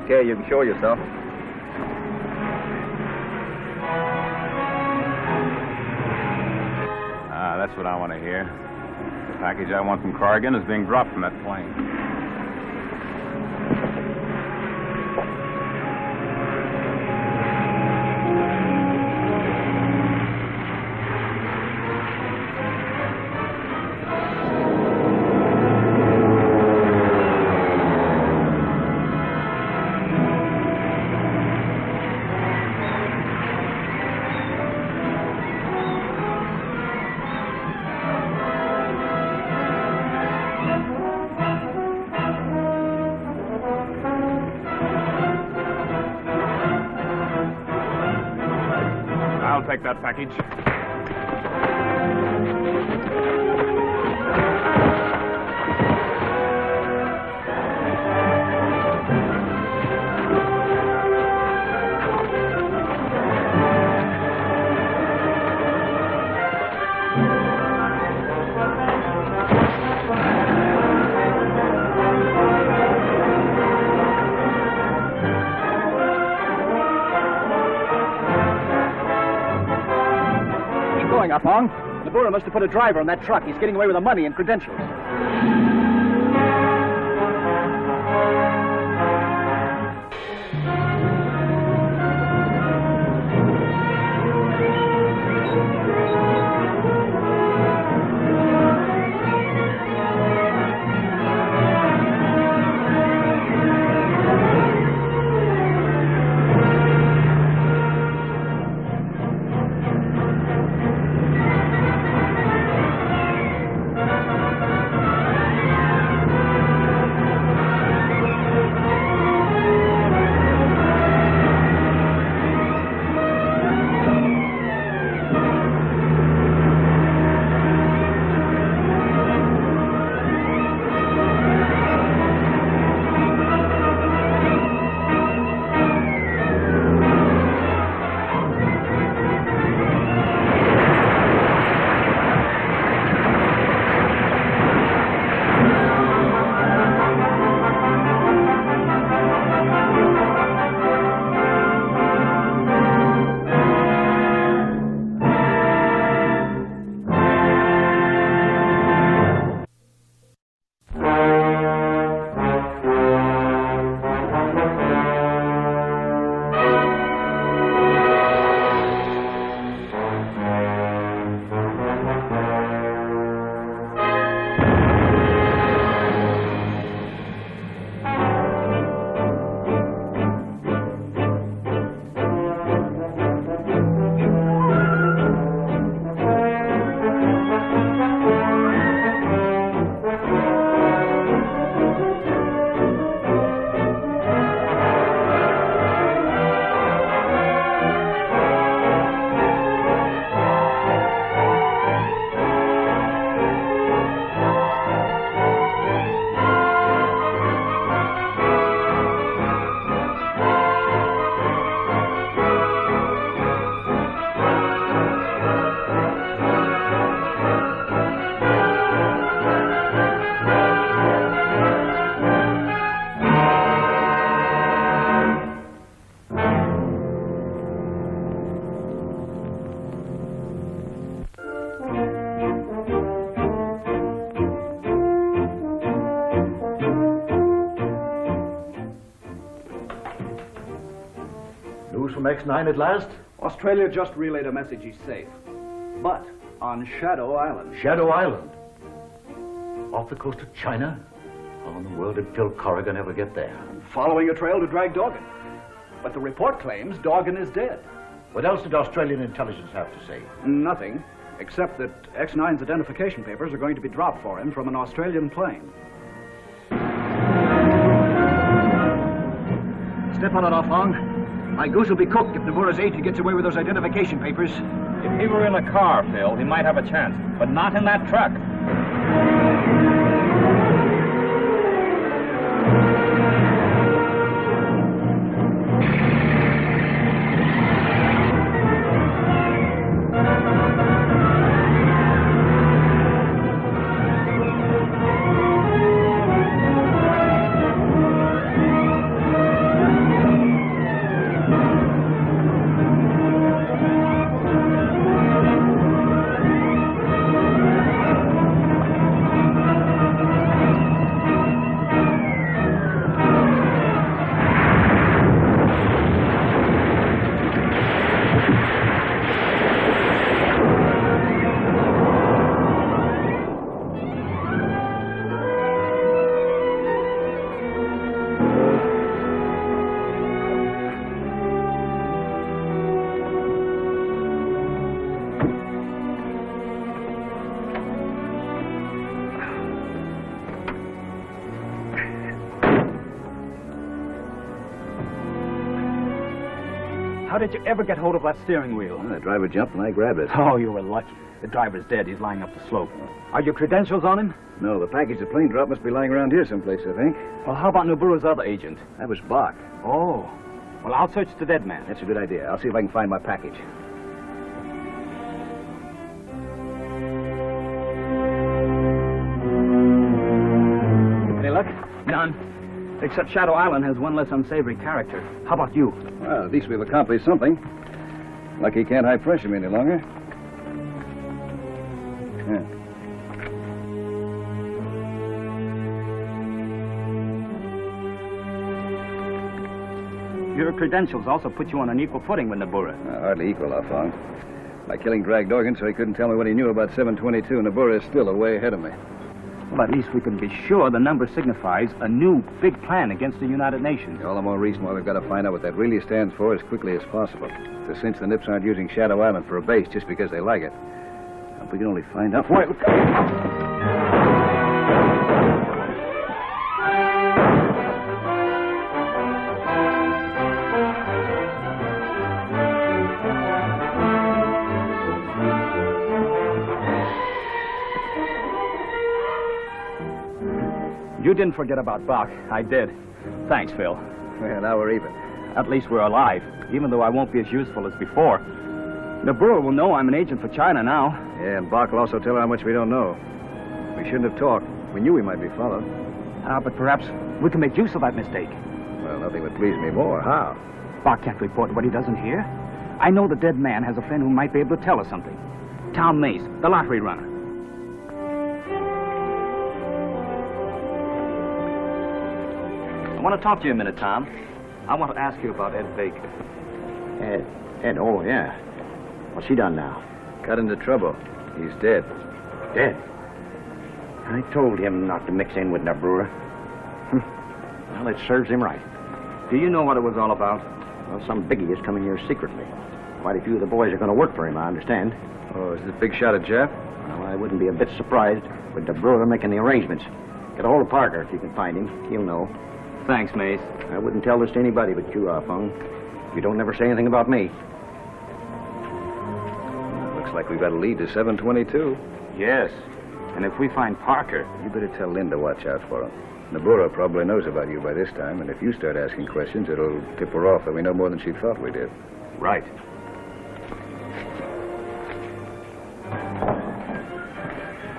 Okay, you can show yourself. Ah, that's what I want to hear. The package I want from Corrigan is being dropped from that plane. I'll take that package. enough, Hong. Nabura must have put a driver on that truck. He's getting away with the money and credentials. News from X-9 at last? Australia just relayed a message he's safe. But on Shadow Island. Shadow Island? Off the coast of China? How in the world did Phil Corrigan ever get there? Following a trail to drag Dorgan. But the report claims Dorgan is dead. What else did Australian intelligence have to say? Nothing, except that X-9's identification papers are going to be dropped for him from an Australian plane. Step on it off, Hong. My goose will be cooked if Nabura's agent gets away with those identification papers. If he were in a car, Phil, he might have a chance. But not in that truck. How did you ever get hold of that steering wheel? Well, the driver jumped and I grabbed it. Oh, you were lucky. The driver's dead. He's lying up the slope. Are your credentials on him? No, the package the plane dropped must be lying around here someplace, I think. Well, how about Nabura's other agent? That was Bach. Oh. Well, I'll search the dead man. That's a good idea. I'll see if I can find my package. Any luck? None. Except Shadow Island has one less unsavory character. How about you? Well, at least we've accomplished something. Lucky he can't high pressure me any longer. Yeah. Your credentials also put you on an equal footing with Nabura. Hardly equal, Afong. My killing dragged Dorgan so he couldn't tell me what he knew about 722, and Nabura is still a way ahead of me. Well, at least we can be sure the number signifies a new big plan against the United Nations. All the more reason why we've got to find out what that really stands for as quickly as possible. To cinch the Nips aren't using Shadow Island for a base just because they like it. If we can only find out why... You didn't forget about Bach. I did. Thanks, Phil. Well, now we're even. At least we're alive, even though I won't be as useful as before. Nabura will know I'm an agent for China now. Yeah, and Bach will also tell her how much we don't know. We shouldn't have talked. We knew we might be followed. But perhaps we can make use of that mistake. Well, nothing would please me more. How? Bach can't report what he doesn't hear. I know the dead man has a friend who might be able to tell us something. Tom Mace, the lottery runner. I want to talk to you a minute, Tom. I want to ask you about Ed Baker. Ed, oh, yeah. What's he done now? Got into trouble. He's dead. Dead? I told him not to mix in with Nabura. Well, it serves him right. Do you know what it was all about? Well, some biggie is coming here secretly. Quite a few of the boys are going to work for him, I understand. Oh, is this a big shot at Jeff? Well, I wouldn't be a bit surprised with Nabura making the arrangements. Get a hold of Parker if you can find him. He'll know. Thanks, Mace. I wouldn't tell this to anybody but you, Afung. You don't never say anything about me. Looks like we've got a lead to 722. Yes. And if we find Parker... You better tell Lynn to watch out for him. Nabura probably knows about you by this time, and if you start asking questions, it'll tip her off that we know more than she thought we did. Right.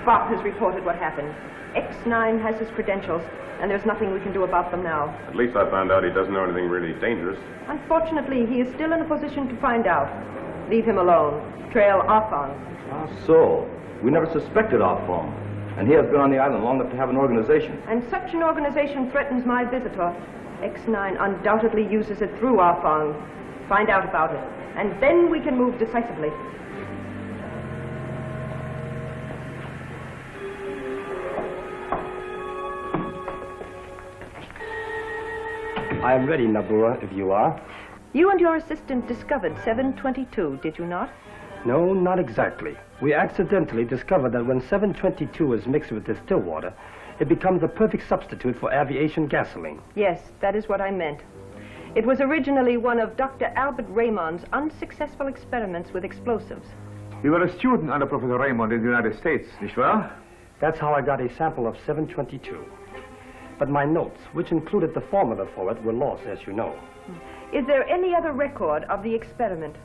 Bach has reported what happened. X-9 has his credentials, and there's nothing we can do about them now. At least I found out he doesn't know anything really dangerous. Unfortunately, he is still in a position to find out. Leave him alone. Trail Afong. So, we never suspected Afong. And he has been on the island long enough to have an organization. And such an organization threatens my visitor. X-9 undoubtedly uses it through Afong. Find out about it, and then we can move decisively. I am ready, Nabura, if you are. You and your assistant discovered 722, did you not? No, not exactly. We accidentally discovered that when 722 is mixed with distilled water, it becomes a perfect substitute for aviation gasoline. Yes, that is what I meant. It was originally one of Dr. Albert Raymond's unsuccessful experiments with explosives. You were a student under Professor Raymond in the United States, nicht wahr? That's how I got a sample of 722. But my notes, which included the formula for it, were lost, as you know. Is there any other record of the experiment?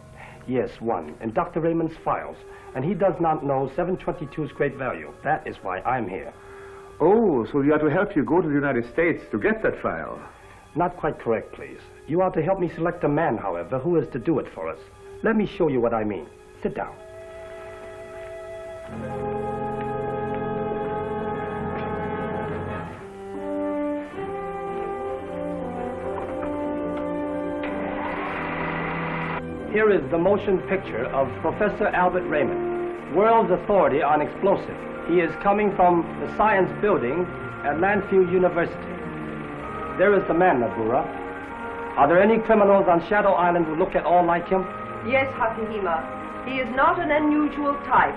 Yes, one, in Dr. Raymond's files. And he does not know 722's great value. That is why I'm here. Oh, so we are to help you go to the United States to get that file. Not quite correct, please. You are to help me select a man, however, who is to do it for us. Let me show you what I mean. Sit down. Here is the motion picture of Professor Albert Raymond, world's authority on explosive. He is coming from the science building at Landfield University. There is the man, Nabura. Are there any criminals on Shadow Island who look at all like him? Yes, Hakahima. He is not an unusual type.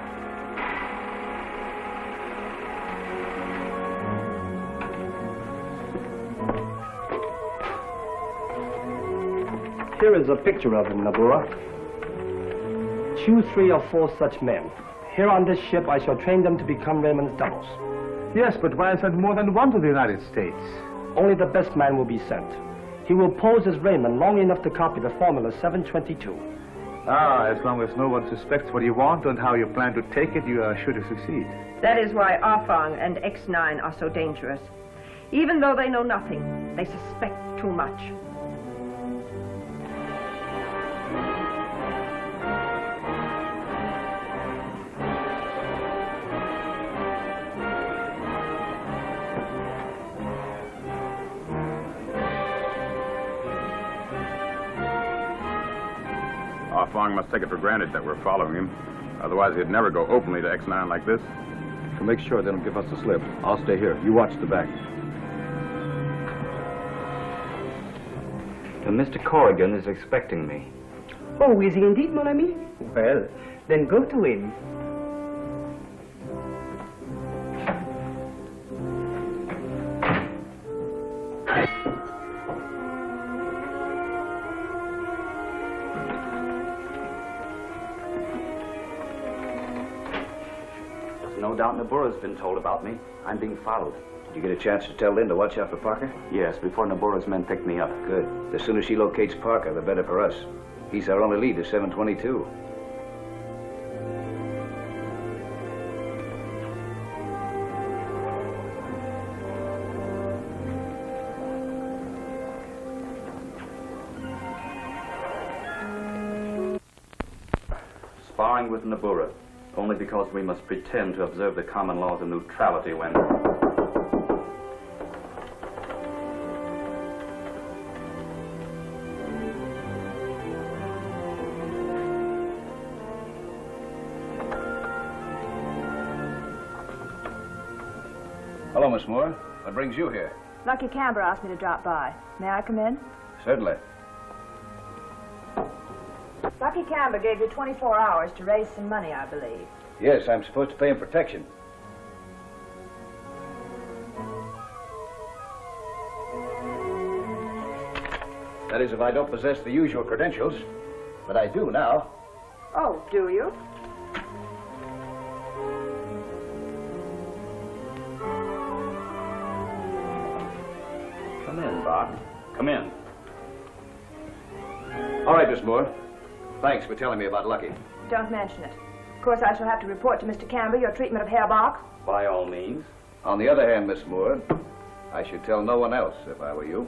Here is a picture of him, Nabura. Choose 3 or 4 such men. Here on this ship, I shall train them to become Raymond's doubles. Yes, but why send more than one to the United States? Only the best man will be sent. He will pose as Raymond long enough to copy the formula 722. Ah, as long as no one suspects what you want and how you plan to take it, you are sure to succeed. That is why Afong and X-9 are so dangerous. Even though they know nothing, they suspect too much. Ah Fong must take it for granted that we're following him. Otherwise, he'd never go openly to X-9 like this. To make sure they don't give us the slip, I'll stay here. You watch the back. Mr. Corrigan is expecting me. Oh, is he indeed, mon ami? Well, then go to him. There's no doubt Nabura's been told about me. I'm being followed. Did you get a chance to tell Lynn to watch out for Parker? Yes, before Nabura's men pick me up. Good. The sooner she locates Parker, the better for us. He's our only lead to 722. Sparring with Nabura, only because we must pretend to observe the common laws of neutrality when... Hello, Miss Moore. What brings you here? Lucky Camber asked me to drop by. May I come in? Certainly. Lucky Camber gave you 24 hours to raise some money, I believe. Yes, I'm supposed to pay him protection. That is, if I don't possess the usual credentials. But I do now. Oh, do you? Come in, Bob. Come in. All right, Miss Moore. Thanks for telling me about Lucky. Don't mention it. Of course, I shall have to report to Mr. Camber your treatment of Herr Bach. By all means. On the other hand, Miss Moore, I should tell no one else if I were you.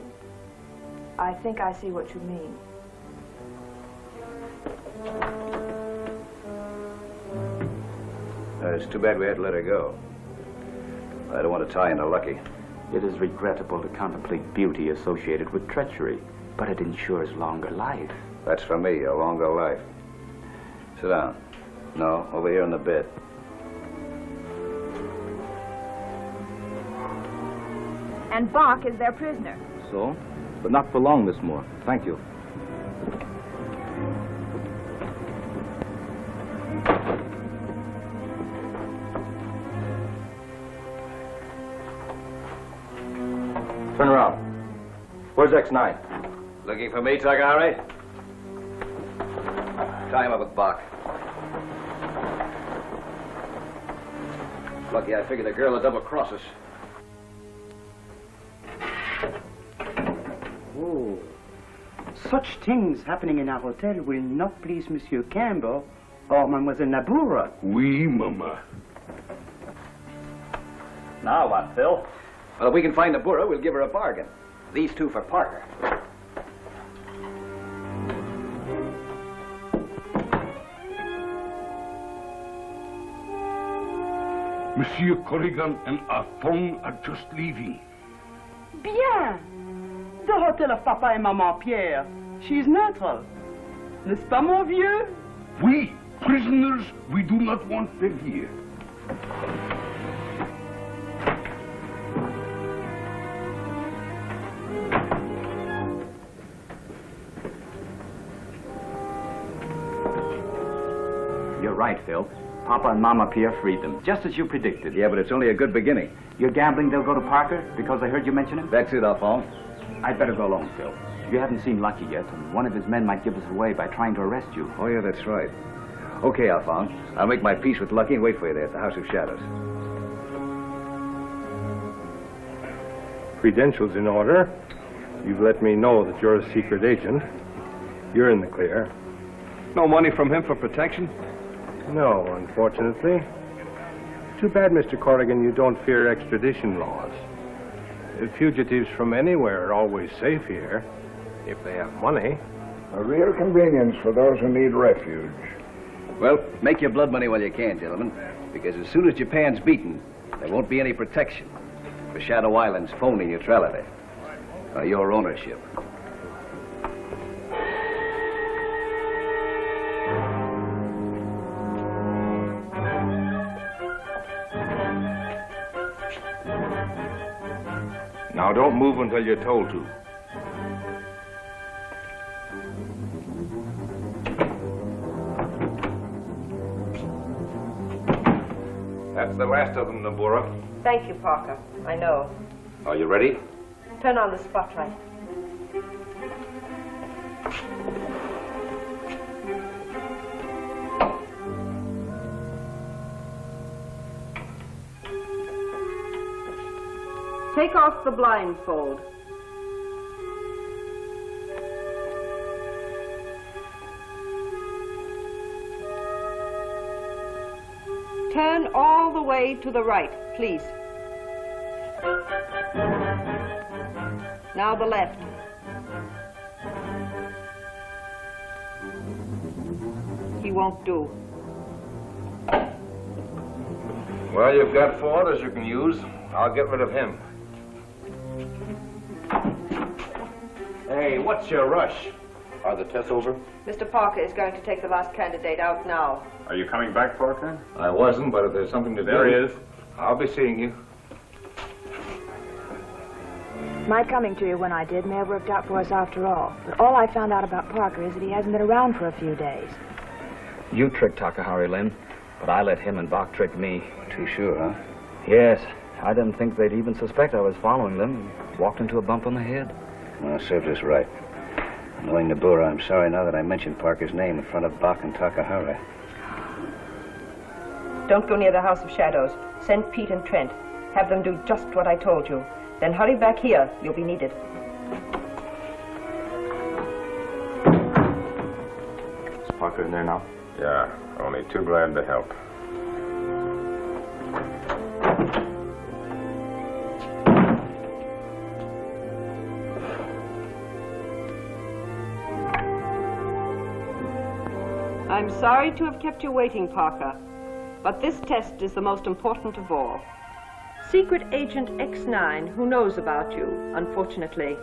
I think I see what you mean. It's too bad we had to let her go. I don't want to tie into Lucky. It is regrettable to contemplate beauty associated with treachery, but it ensures longer life. That's for me, a longer life. Sit down. No, over here in the bed. And Bach is their prisoner. So? But not for long, Miss Moore. Thank you. Turn around. Where's X-9? Looking for me, Tagari? Tie him up with Bach. Lucky I figured the girl would double-cross us. Oh, such things happening in our hotel will not please Monsieur Camber or Mademoiselle Nabura. Oui, Mama. Now what, Phil? Well, if we can find Nabura, we'll give her a bargain. These two for Parker. Monsieur Corrigan and Arfong are just leaving. Bien! The hotel of Papa and Maman Pierre. She's neutral. N'est-ce pas, mon vieux? We, prisoners, we do not want them here. You're right, Phil. Papa and Mama Pierre freed them, just as you predicted. Yeah, but it's only a good beginning. You're gambling they'll go to Parker because I heard you mention him? That's it, Alphonse. I'd better go alone, Phil. You haven't seen Lucky yet, and one of his men might give us away by trying to arrest you. Oh, yeah, that's right. Okay, Alphonse. I'll make my peace with Lucky and wait for you there at the House of Shadows. Credentials in order. You've let me know that you're a secret agent. You're in the clear. No money from him for protection? No, unfortunately. Too bad, Mr. Corrigan, you don't fear extradition laws. Fugitives from anywhere are always safe here, if they have money. A real convenience for those who need refuge. Well, make your blood money while you can, gentlemen, because as soon as Japan's beaten, there won't be any protection for Shadow Island's phony neutrality or your ownership. don't move until you're told to. That's the last of them, Nabura. Thank you, Parker. I know. Are you ready? Turn on the spotlight. Take off the blindfold. Turn all the way to the right, please. Now the left. He won't do. Well, you've got 4 others you can use. I'll get rid of him. Hey, what's your rush? Are the tests over? Mr. Parker is going to take the last candidate out now. Are you coming back, Parker? I wasn't, but if there's something to do... There he is. I'll be seeing you. My coming to you when I did may have worked out for us after all. But all I found out about Parker is that he hasn't been around for a few days. You tricked Takahari, Lynn, but I let him and Bach trick me. Too sure, huh? Yes. I didn't think they'd even suspect I was following them. Walked into a bump on the head. Well, served us right. Knowing Nabura, I'm sorry now that I mentioned Parker's name in front of Bach and Takahara. Don't go near the House of Shadows. Send Pete and Trent. Have them do just what I told you. Then hurry back here. You'll be needed. Is Parker in there now? Yeah, only too glad to help. I'm sorry to have kept you waiting, Parker, but this test is the most important of all. Secret Agent X-9, who knows about you, unfortunately,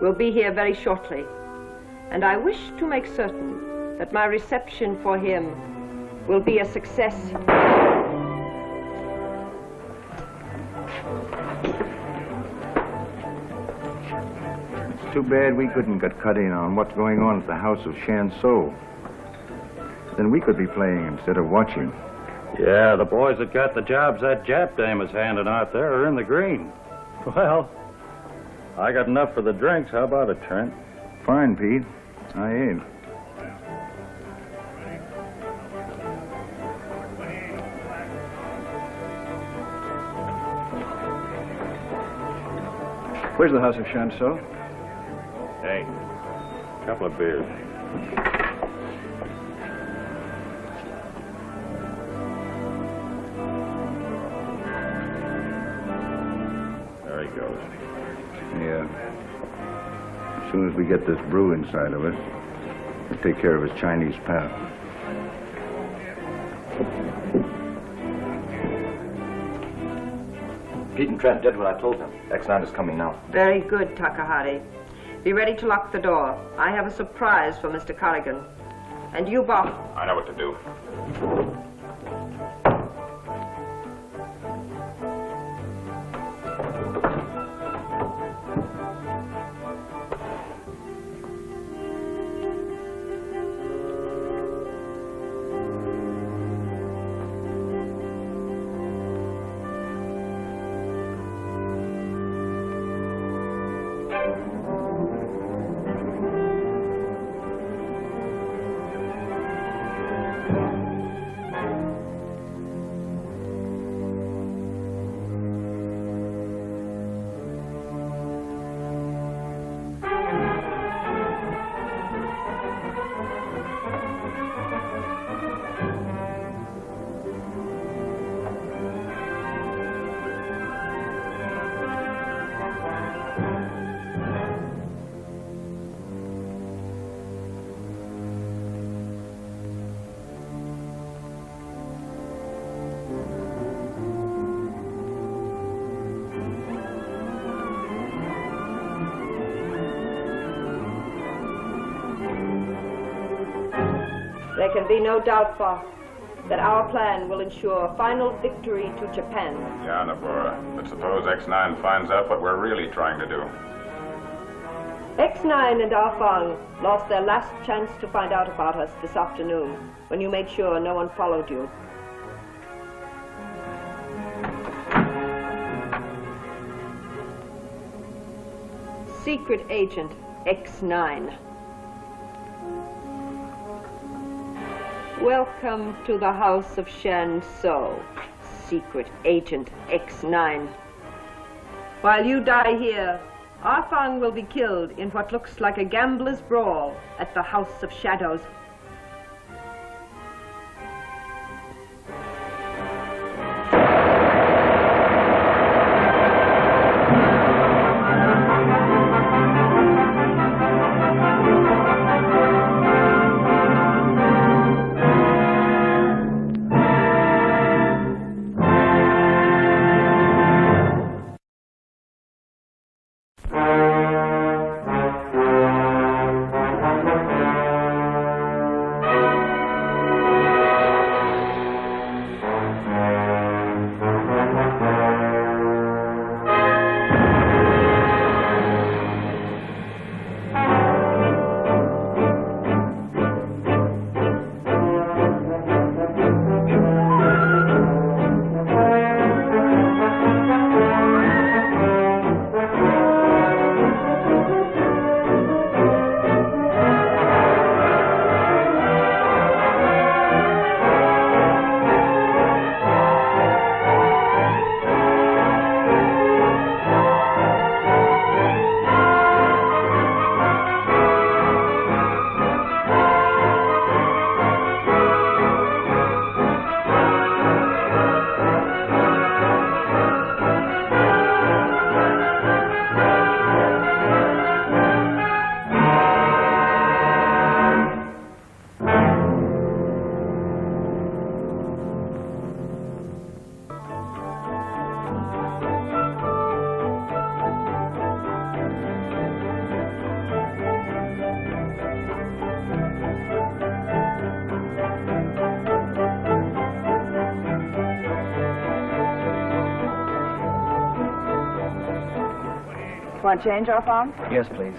will be here very shortly, and I wish to make certain that my reception for him will be a success. It's too bad we couldn't get cut in on what's going on at the House of Shanso. Then we could be playing instead of watching. Yeah, the boys that got the jobs that Jap dame is handing out there are in the green. Well, I got enough for the drinks. How about it, Trent? Fine, Pete. I ain't. Where's the House of Shanso? Hey, a couple of beers. Yeah. As soon as we get this brew inside of us, we'll take care of his Chinese pal. Pete and Trent did what I told them. X-9 is coming now. Very good, Takahari. Be ready to lock the door. I have a surprise for Mr. Corrigan. And you, Bach. I know what to do. There can be no doubt, Bach. that our plan will ensure final victory to Japan. Yeah, Nabora. But suppose X-9 finds out what we're really trying to do. X-9 and Arfang lost their last chance to find out about us this afternoon, when you made sure no one followed you. Secret Agent X-9. Welcome to the House of Shan-So, Secret Agent X-9. While you die here, Arfang will be killed in what looks like a gambler's brawl at the House of Shadows. Want change, Arfang? Yes, please.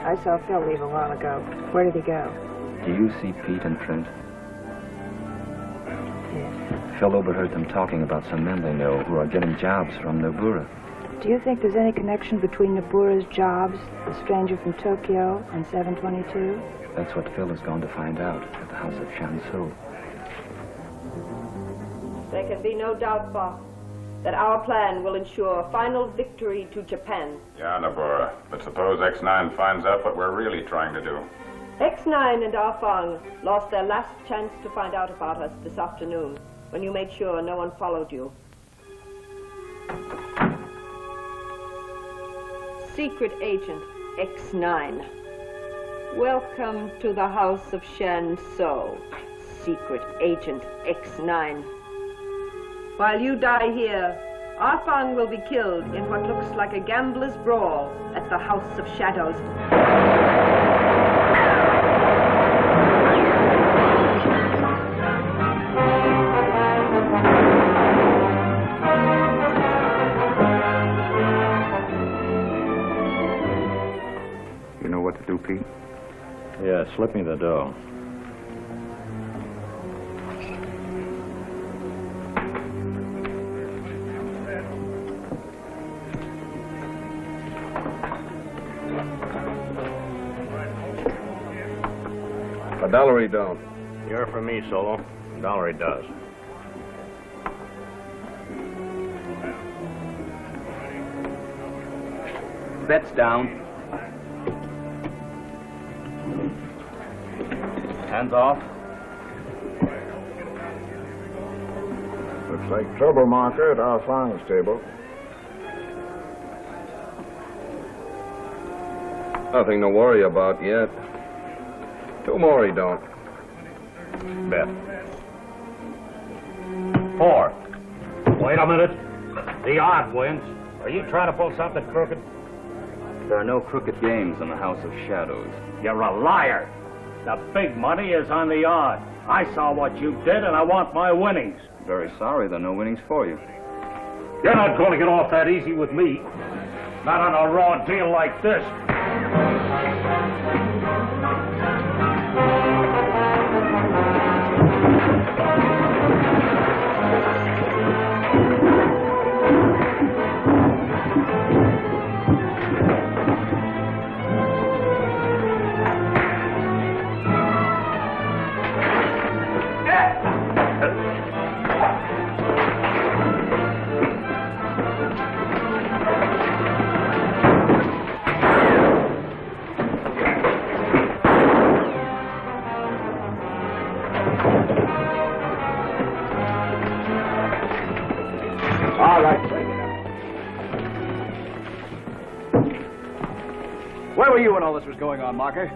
I saw Phil leave a while ago. Where did he go? Do you see Pete and Trent? Yes. Phil overheard them talking about some men they know who are getting jobs from Nobura. Do you think there's any connection between Nobura's jobs, the stranger from Tokyo, and 722? That's what Phil is going to find out at the House of Shan-So. There can be no doubt, Boss, that our plan will ensure final victory to Japan. Yeah, Nabora. But suppose X-9 finds out what we're really trying to do. X-9 and Arfang lost their last chance to find out about us this afternoon, when you made sure no one followed you. Secret Agent X-9. Welcome to the House of Shan-So, Secret Agent X-9. While you die here, Arfang will be killed in what looks like a gambler's brawl at the House of Shadows. You know what to do, Pete? Yeah, slip me the dough. $1 he don't. You're for me, Solo. $1 he does. Bets down. Hands off. Looks like trouble marker at our farm's table. Nothing to worry about yet. 2 more he don't. Bet. 4. Wait a minute. The odd wins. Are you trying to pull something crooked? There are no crooked games in the House of Shadows. You're a liar. The big money is on the odd. I saw what you did, and I want my winnings. Very sorry, there are no winnings for you. You're not going to get off that easy with me. Not on a raw deal like this. All right, bring it up. Where were you when all this was going on, Marker?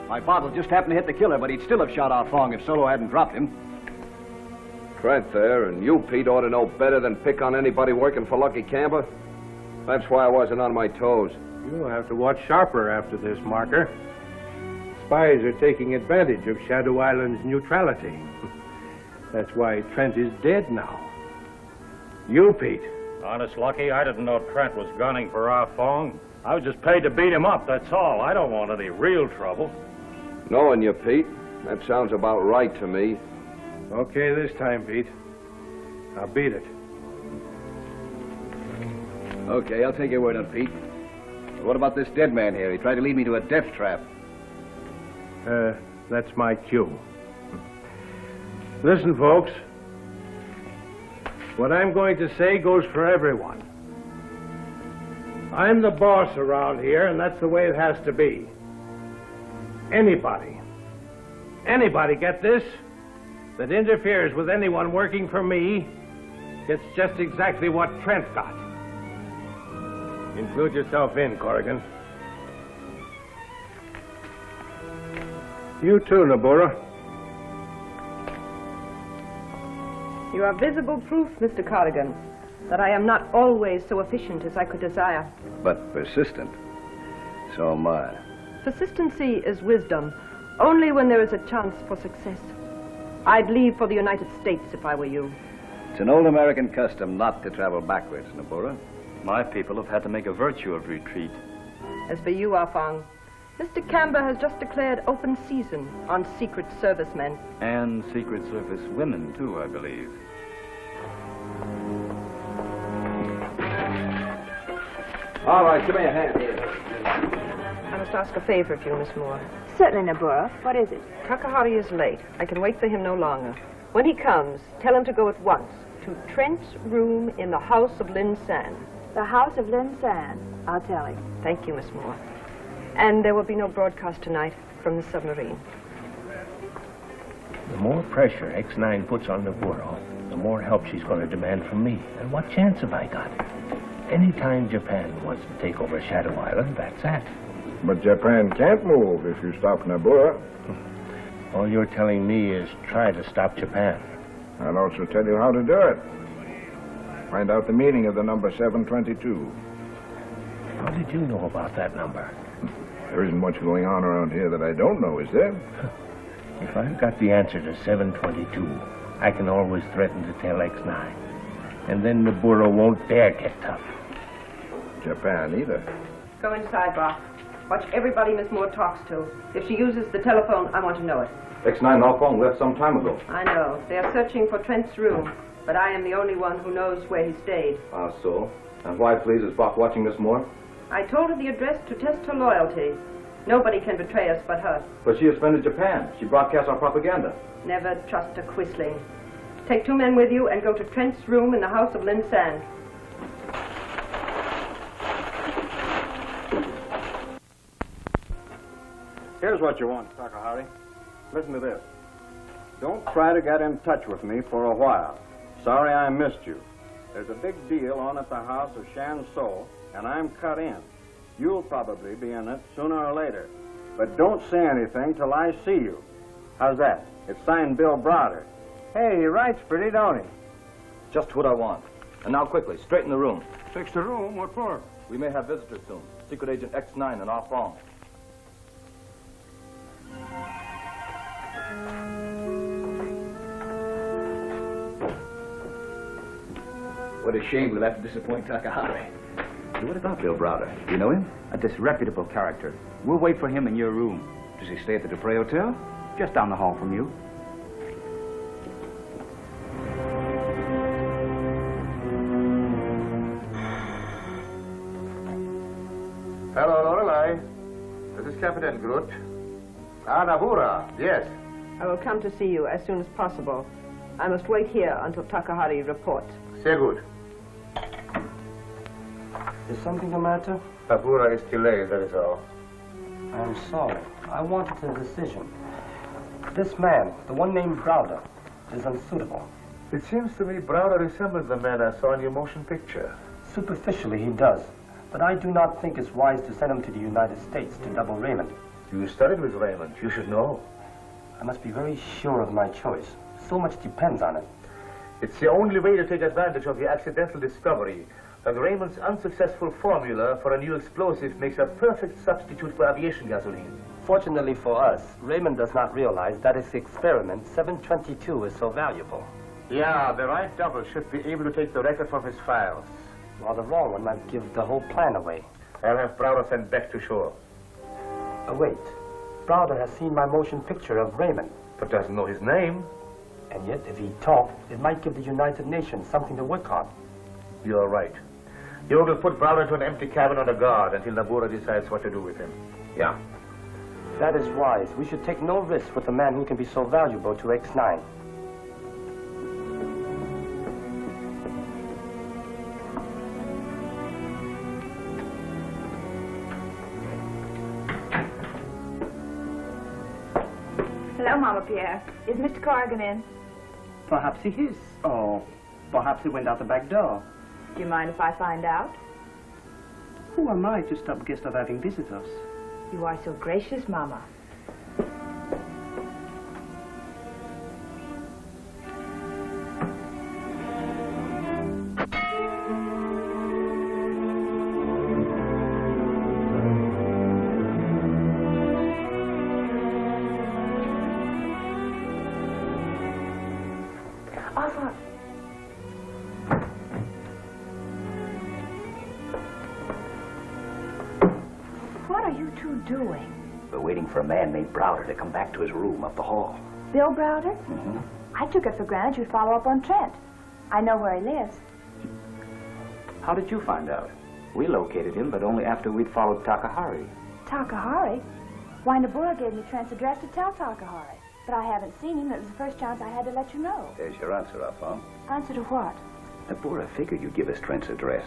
My bottle just happened to hit the killer, but he'd still have shot out Fong if Solo hadn't dropped him. Trent there, and you, Pete, ought to know better than pick on anybody working for Lucky Camber. That's why I wasn't on my toes. You'll have to watch sharper after this, Marker. Spies are taking advantage of Shadow Island's neutrality. That's why Trent is dead now. You, Pete. Honest, Lucky, I didn't know Trent was gunning for Ah Fong. I was just paid to beat him up, that's all. I don't want any real trouble. Knowing you, Pete, that sounds about right to me. Okay, this time, Pete. I'll beat it. Okay, I'll take your word on Pete. But what about this dead man here? He tried to lead me to a death trap. That's my cue. Listen, folks. What I'm going to say goes for everyone. I'm the boss around here, and that's the way it has to be. Anybody, get this, that interferes with anyone working for me gets just exactly what Trent got. Include yourself in, Corrigan. You too, Nabura. You are visible proof, Mr. Corrigan, that I am not always so efficient as I could desire. But persistent. So am I. Persistency is wisdom, only when there is a chance for success. I'd leave for the United States if I were you. It's an old American custom not to travel backwards, Nabura. My people have had to make a virtue of retreat. As for you, Ah Fong, Mr. Camber has just declared open season on Secret Service men. And Secret Service women, too, I believe. All right, give me a hand here. I must ask a favor of you, Miss Moore. Certainly, Nabura. What is it? Takahari is late. I can wait for him no longer. When he comes, tell him to go at once to Trent's room in the house of Lin San. The house of Lin San. I'll tell him. Thank you, Miss Moore. And there will be no broadcast tonight from the submarine. The more pressure X-9 puts on Naburo, the more help she's going to demand from me. And what chance have I got? Anytime Japan wants to take over Shadow Island, that's that. But Japan can't move if you stop Nabura. All you're telling me is try to stop Japan. I'll also tell you how to do it. Find out the meaning of the number 722. How did you know about that number? There isn't much going on around here that I don't know, is there? If I've got the answer to 722, I can always threaten to tell X-9. And then Naburo won't dare get tough. Japan either. Go inside, Brock. Watch everybody Miss Moore talks to. If she uses the telephone, I want to know it. X-9 and Ah Fong left some time ago. I know. They are searching for Trent's room, but I am the only one who knows where he stayed. Ah, so? And why, please, is Brock watching Miss Moore? I told her the address to test her loyalty. Nobody can betray us but her. But she has been to Japan. She broadcasts our propaganda. Never trust a quisling. Take 2 men with you and go to Trent's room in the house of Lin San. Here's what you want, Takahari. Listen to this. Don't try to get in touch with me for a while. Sorry I missed you. There's a big deal on at the house of Shan So, and I'm cut in. You'll probably be in it sooner or later. But don't say anything till I see you. How's that? It's signed Bill Browder. Hey, he writes pretty, don't he? Just what I want. And now quickly, straighten the room. Fix the room? What for? We may have visitors soon. Secret Agent X-9 and Ah Fong. but ashamed we'll have to disappoint Takahari. What about Bill Browder? Do you know him? A disreputable character. We'll wait for him in your room. Does he stay at the Dupre Hotel? Just down the hall from you. Hello, Lorelei. This is Captain Groot. Nabura, yes. I will come to see you as soon as possible. I must wait here until Takahari reports. Sehr gut. Is something the matter? Nabura is delayed, that is all. I'm sorry. I wanted a decision. This man, the one named Browder, is unsuitable. It seems to me Browder resembles the man I saw in your motion picture. Superficially, he does. But I do not think it's wise to send him to the United States to double Raymond. You studied with Raymond. You should know. I must be very sure of my choice. So much depends on it. It's the only way to take advantage of the accidental discovery that Raymond's unsuccessful formula for a new explosive makes a perfect substitute for aviation gasoline. Fortunately for us, Raymond does not realize that his experiment 722 is so valuable. Yeah, the right double should be able to take the record from his files. While the wrong one might give the whole plan away. I'll have Browder sent back to shore. Wait. Browder has seen my motion picture of Raymond. But doesn't know his name. And yet, if he talked, it might give the United Nations something to work on. You're right. You will put Browder into an empty cabin on a guard until Nabura decides what to do with him. Yeah. That is wise. We should take no risk with a man who can be so valuable to X-9. Hello, Mama Pierre. Is Mr. Corrigan in? Perhaps he is. Oh, perhaps he went out the back door. Do you mind if I find out? Who am I to stop guests of having visitors? You are so gracious, Mama. What are you two doing? We're waiting for a man named Browder to come back to his room up the hall. Bill Browder? Mm-hmm. I took it for granted you'd follow up on Trent. I know where he lives. How did you find out? We located him, but only after we'd followed Takahari. Takahari? Why, Nabura gave me Trent's address to tell Takahari. But I haven't seen him. It was the first chance I had to let you know. There's your answer, Alphonse. Answer to what? Nabura figured you'd give us Trent's address.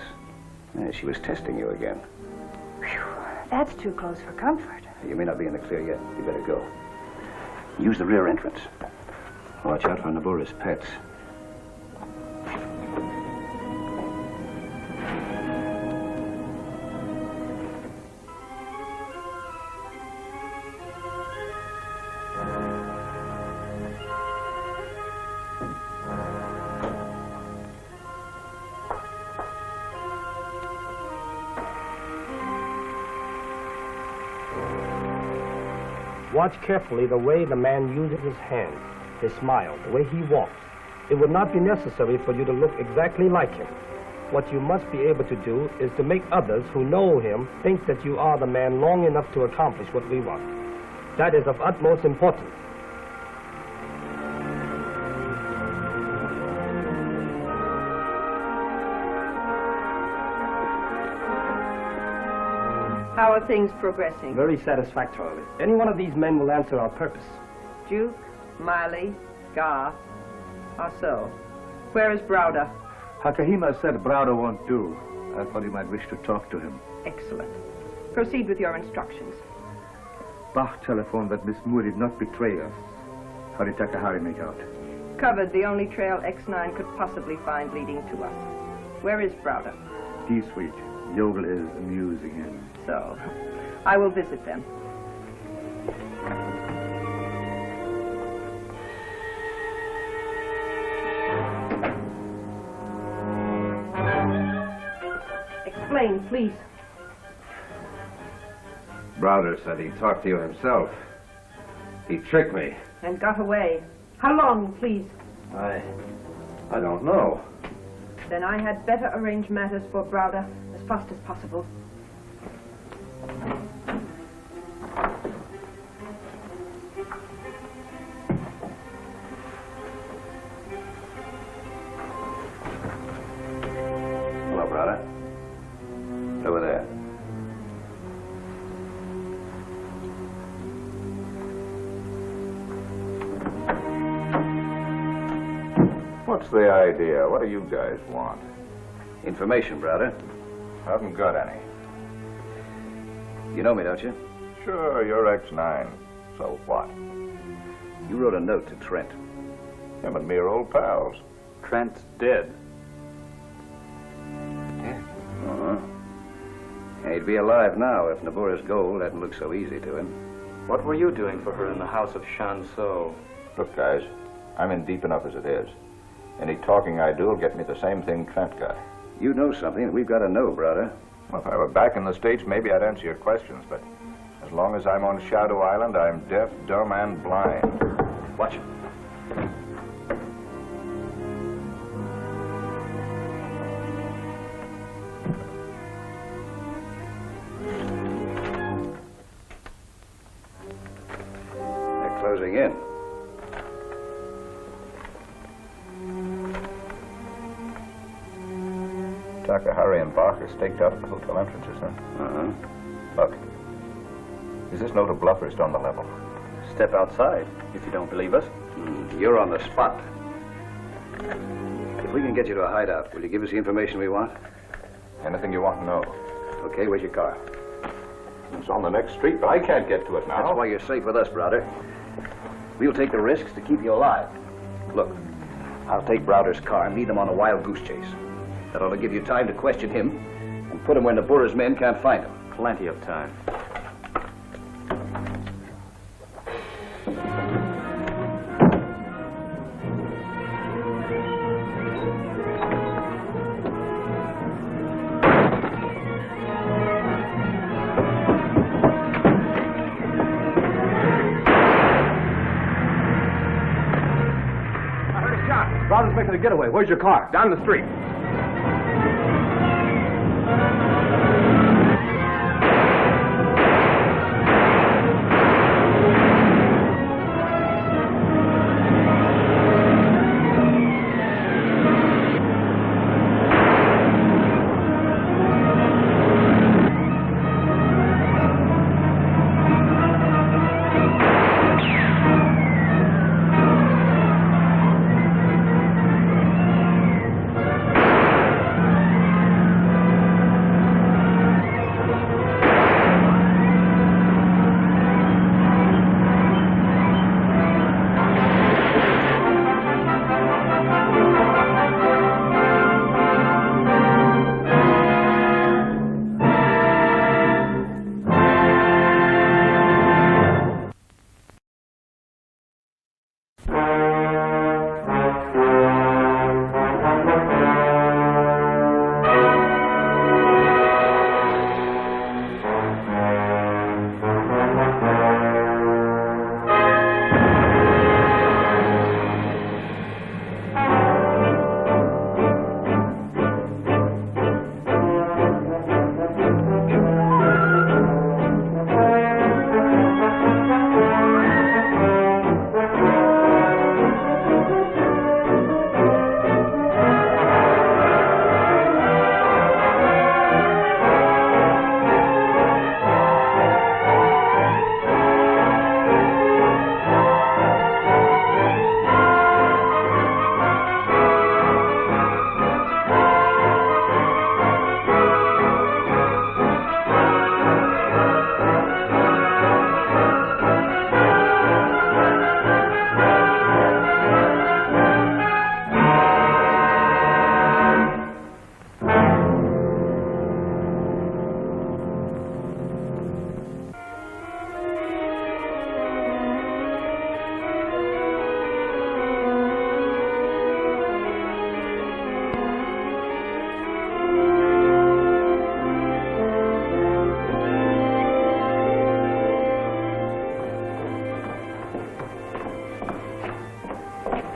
She was testing you again. Whew, that's too close for comfort. You may not be in the clear yet. You better go. Use the rear entrance. Watch out for Nabura's pets. Watch carefully the way the man uses his hands, his smile, the way he walks. It would not be necessary for you to look exactly like him. What you must be able to do is to make others who know him think that you are the man long enough to accomplish what we want. That is of utmost importance. How are things progressing? Very satisfactorily. Any one of these men will answer our purpose. Duke, Miley, Gar. How so? Where is Browder? Hakahima said Browder won't do. I thought he might wish to talk to him. Excellent. Proceed with your instructions. Bach telephoned that Miss Moore did not betray us. How did Takahari make out? Covered the only trail X-9 could possibly find leading to us. Where is Browder? D-Suite. Yogel is amusing him. So, I will visit them. Explain, please. Browder said he talked to you himself. He tricked me. And got away. How long, please? I don't know. Then I had better arrange matters for Browder as fast as possible. Hello, Browder. Over there. What's the idea? What do you guys want? Information, Browder. Haven't got any. You know me, don't you? Sure, you're X-9. So what? You wrote a note to Trent. Him and me are old pals. Trent's dead. Uh-huh. He'd be alive now if Nabura's gold hadn't looked so easy to him. What were you doing for her in the house of Shanso? Look, guys, I'm in deep enough as it is. Any talking I do will get me the same thing Trent got. You know something that we've got to know, Browder. Well, if I were back in the States, maybe I'd answer your questions, but as long as I'm on Shadow Island, I'm deaf, dumb, and blind. Watch it. They're closing in. Takahari and Bach are staked out at the hotel entrances, huh? Uh-huh. Look, is this note a bluff or is it on the level? Step outside, if you don't believe us. You're on the spot. If we can get you to a hideout, will you give us the information we want? Anything you want to know. Okay, where's your car? It's on the next street, but I can't get to it now. That's why you're safe with us, Browder. We'll take the risks to keep you alive. Look, I'll take Browder's car and lead them on a wild goose chase. That ought to give you time to question him and put him where Nabura's men can't find him. Plenty of time. Browder's making a getaway. Where's your car? Down the street.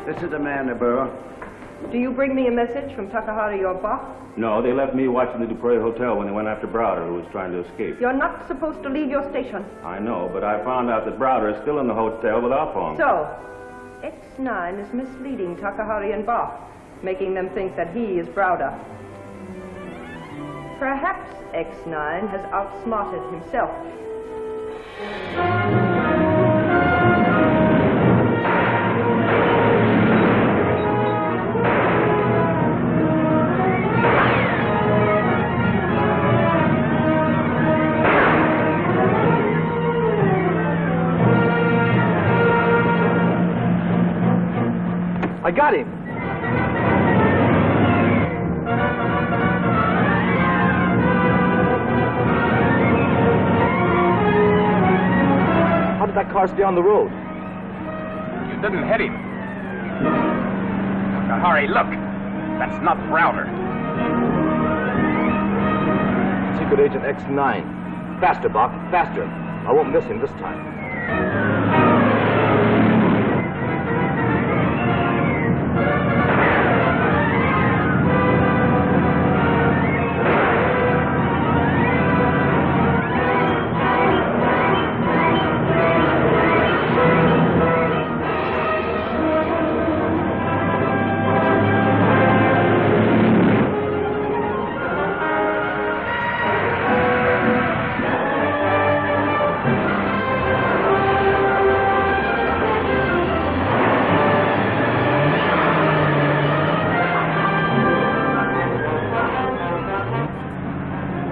This is the man, Nabura. Do you bring me a message from Takahari or Bach? No, they left me watching the Dupree Hotel when they went after Browder, who was trying to escape. You're not supposed to leave your station. I know, but I found out that Browder is still in the hotel with Afong. So, X-9 is misleading Takahari and Bach, making them think that he is Browder. Perhaps X-9 has outsmarted himself. I got him! How did that car stay on the road? You didn't hit him. Takahari, look. That's not Browder. Secret Agent X-9. Faster, Bach, faster. I won't miss him this time.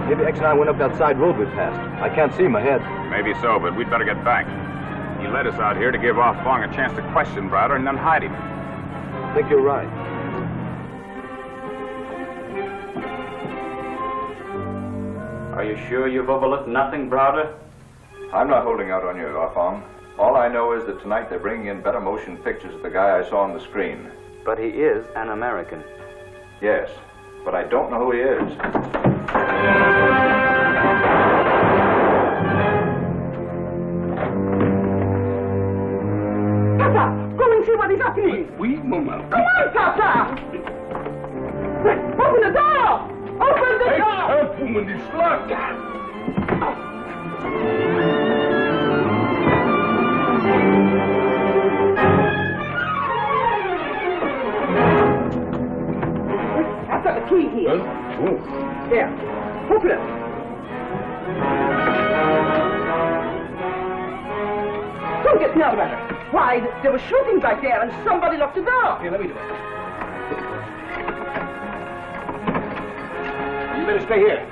Maybe X-9 went up that side road we passed. I can't see him ahead. Maybe so, but we'd better get back. He led us out here to give Fong a chance to question Browder and then hide him. I think you're right. Are you sure you've overlooked nothing, Browder? I'm not holding out on you, Afong. All I know is that tonight they're bringing in better motion pictures of the guy I saw on the screen. But he is an American. Yes, but I don't know who he is. Papa, go and see what is happening. Oui, Mama. Come on, Papa! Open the door! Open the door! I can't, woman. It's locked. I've got the key here. Huh? Oh. There. Open it. Don't get nervous. Why, there was shooting back there and somebody locked the door. Here, let me do it. You better stay here.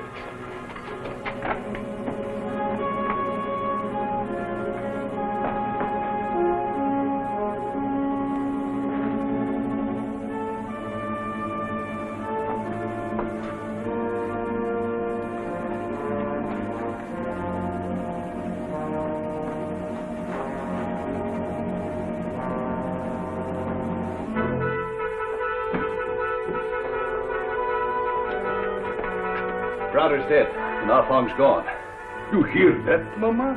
Browder's dead, and Afong's gone. You hear that, Mama?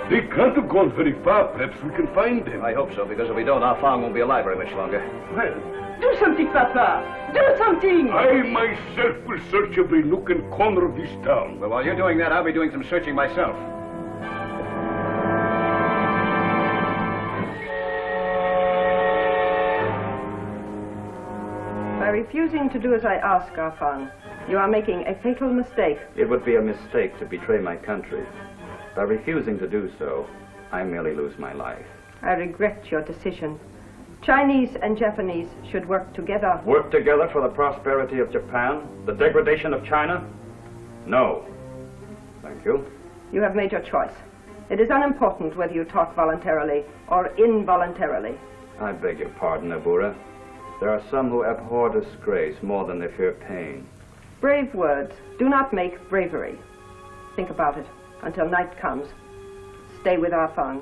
They can't have gone very far. Perhaps we can find them. I hope so, because if we don't, Afong won't be alive very much longer. Well, Do something, Papa. Do something. I myself will search every nook and corner of this town. Well, while you're doing that, I'll be doing some searching myself. By refusing to do as I ask, Afong, you are making a fatal mistake. It would be a mistake to betray my country. By refusing to do so, I merely lose my life. I regret your decision. Chinese and Japanese should work together. Work together for the prosperity of Japan? The degradation of China? No. Thank you. You have made your choice. It is unimportant whether you talk voluntarily or involuntarily. I beg your pardon, Abura. There are some who abhor disgrace more than they fear pain. Brave words do not make bravery. Think about it until night comes. Stay with Afong.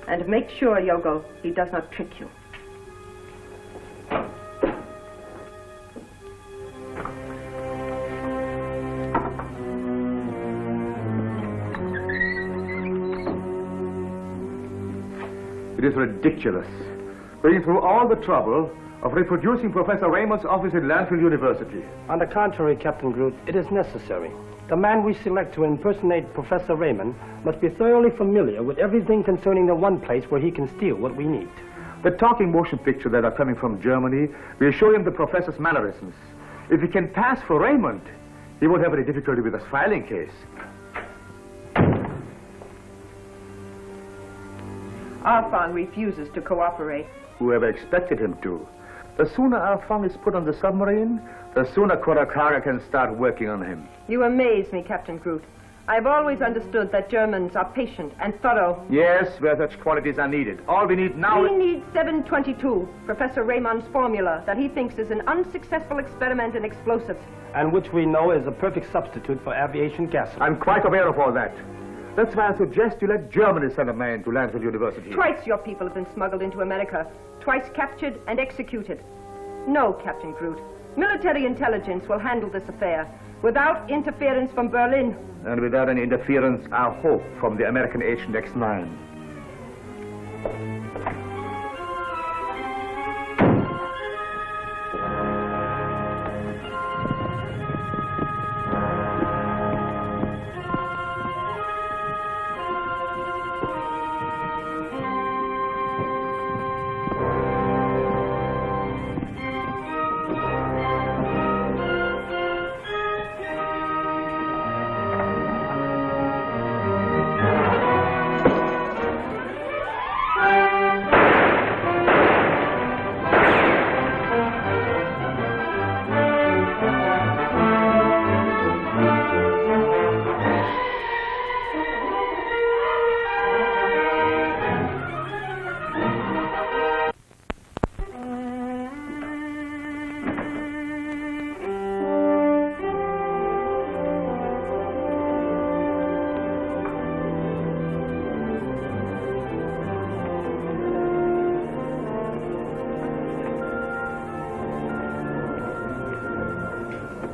And make sure, Yogo, he does not trick you. It is ridiculous. Going through all the trouble of reproducing Professor Raymond's office in Landfill University. On the contrary, Captain Groot, it is necessary. The man we select to impersonate Professor Raymond must be thoroughly familiar with everything concerning the one place where he can steal what we need. The talking motion picture that are coming from Germany will show him the professor's mannerisms. If he can pass for Raymond, he won't have any difficulty with his filing case. Arfang refuses to cooperate. Whoever expected him to. The sooner Arfang is put on the submarine, the sooner Korakara can start working on him. You amaze me, Captain Groot. I've always understood that Germans are patient and thorough. Yes, where such qualities are needed. All we need now We need 722, Professor Raymond's formula that he thinks is an unsuccessful experiment in explosives. And which we know is a perfect substitute for aviation gasoline. I'm quite aware of all that. That's why I suggest you let Germany send a man to Landfill University. Twice your people have been smuggled into America, twice captured and executed. No, Captain Groot. Military intelligence will handle this affair without interference from Berlin. And without any interference, I hope, from the American agent X-9.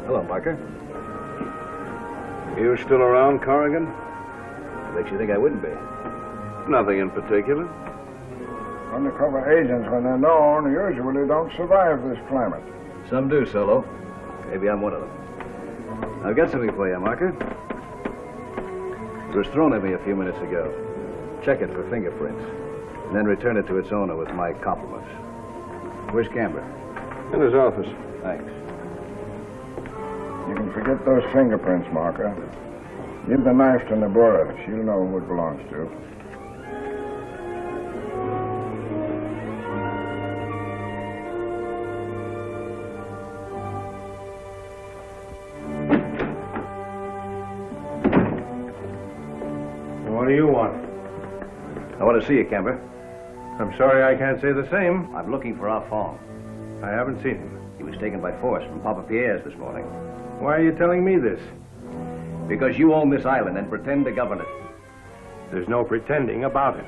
Hello, Parker. You still around, Corrigan? Makes you think I wouldn't be. Nothing in particular. Undercover agents, when they're known, usually don't survive this climate. Some do, Solo. Maybe I'm one of them. I've got something for you, Marker. It was thrown at me a few minutes ago. Check it for fingerprints, and then return it to its owner with my compliments. Where's Camber? In his office. Thanks. You can forget those fingerprints, Marker. Give the knife to Nabora. She'll know who it belongs to. What do you want? I want to see you, Camber. I'm sorry I can't say the same. I'm looking for Ah Fong. I haven't seen him. He was taken by force from Papa Pierre's this morning. Why are you telling me this? Because you own this island and pretend to govern it. There's no pretending about it.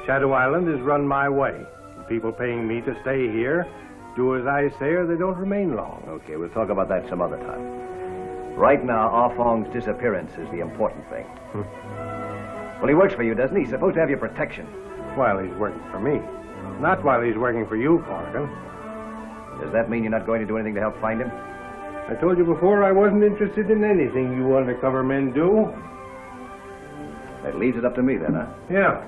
Shadow Island is run my way. People paying me to stay here do as I say or they don't remain long. Okay, we'll talk about that some other time. Right now, Ah Fong's disappearance is the important thing. Well, he works for you, doesn't he? He's supposed to have your protection. While he's working for me. Not while he's working for you, Corrigan. Does that mean you're not going to do anything to help find him? I told you before I wasn't interested in anything you undercover men do. That leaves it up to me then, huh? Yeah.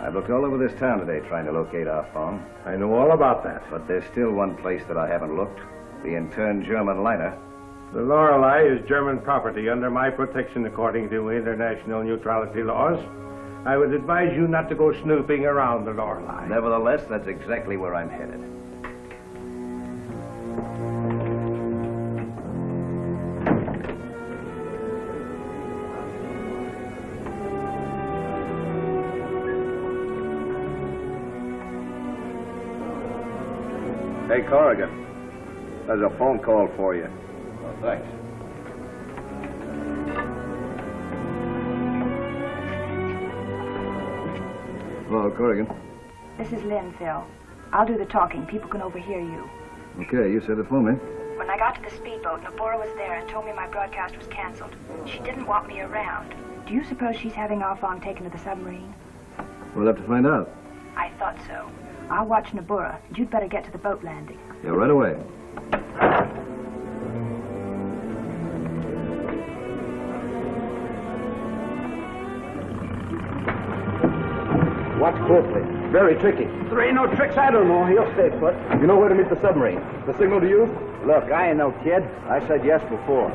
I've looked all over this town today trying to locate Ah Fong. I know all about that. But there's still one place that I haven't looked. The interned German liner. The Lorelei is German property under my protection according to international neutrality laws. I would advise you not to go snooping around the Lorelei. Nevertheless, that's exactly where I'm headed. Hey, Corrigan. There's a phone call for you. Oh, thanks. Hello, Corrigan. This is Lynn, Phil. I'll do the talking. People can overhear you. Okay, you said it for me. When I got to the speedboat, Nabora was there and told me my broadcast was canceled. She didn't want me around. Do you suppose she's having Ah Fong taken to the submarine? We'll have to find out. I thought so. I'll watch Nabura. You'd better get to the boat landing. Yeah, right away. Watch closely. Very tricky. There ain't no tricks I don't know. He'll stay put. You know where to meet the submarine. The signal to use? Look, I ain't no kid. I said yes before.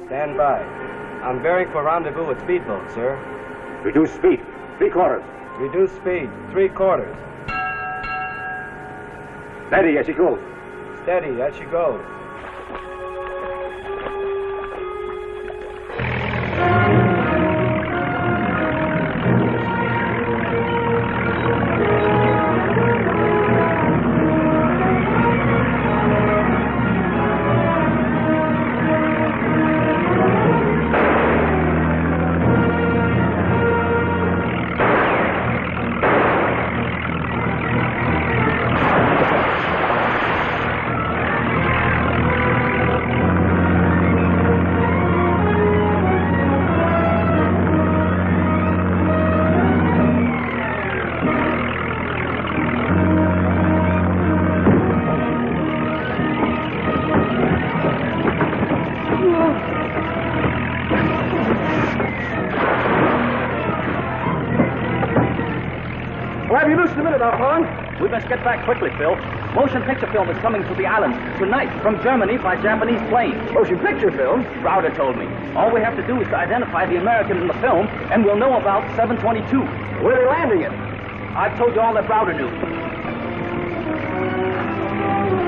Stand by. I'm bearing for rendezvous with speedboat, sir. Reduce speed. 3/4. Reduce speed. 3/4. Steady as she goes. Steady as she goes. We must get back quickly, Phil. Motion picture film is coming to the island tonight from Germany by Japanese plane. Motion picture film? Browder told me. All we have to do is to identify the American in the film, and we'll know about 722. Where are they landing it? I've told you all that Browder knew.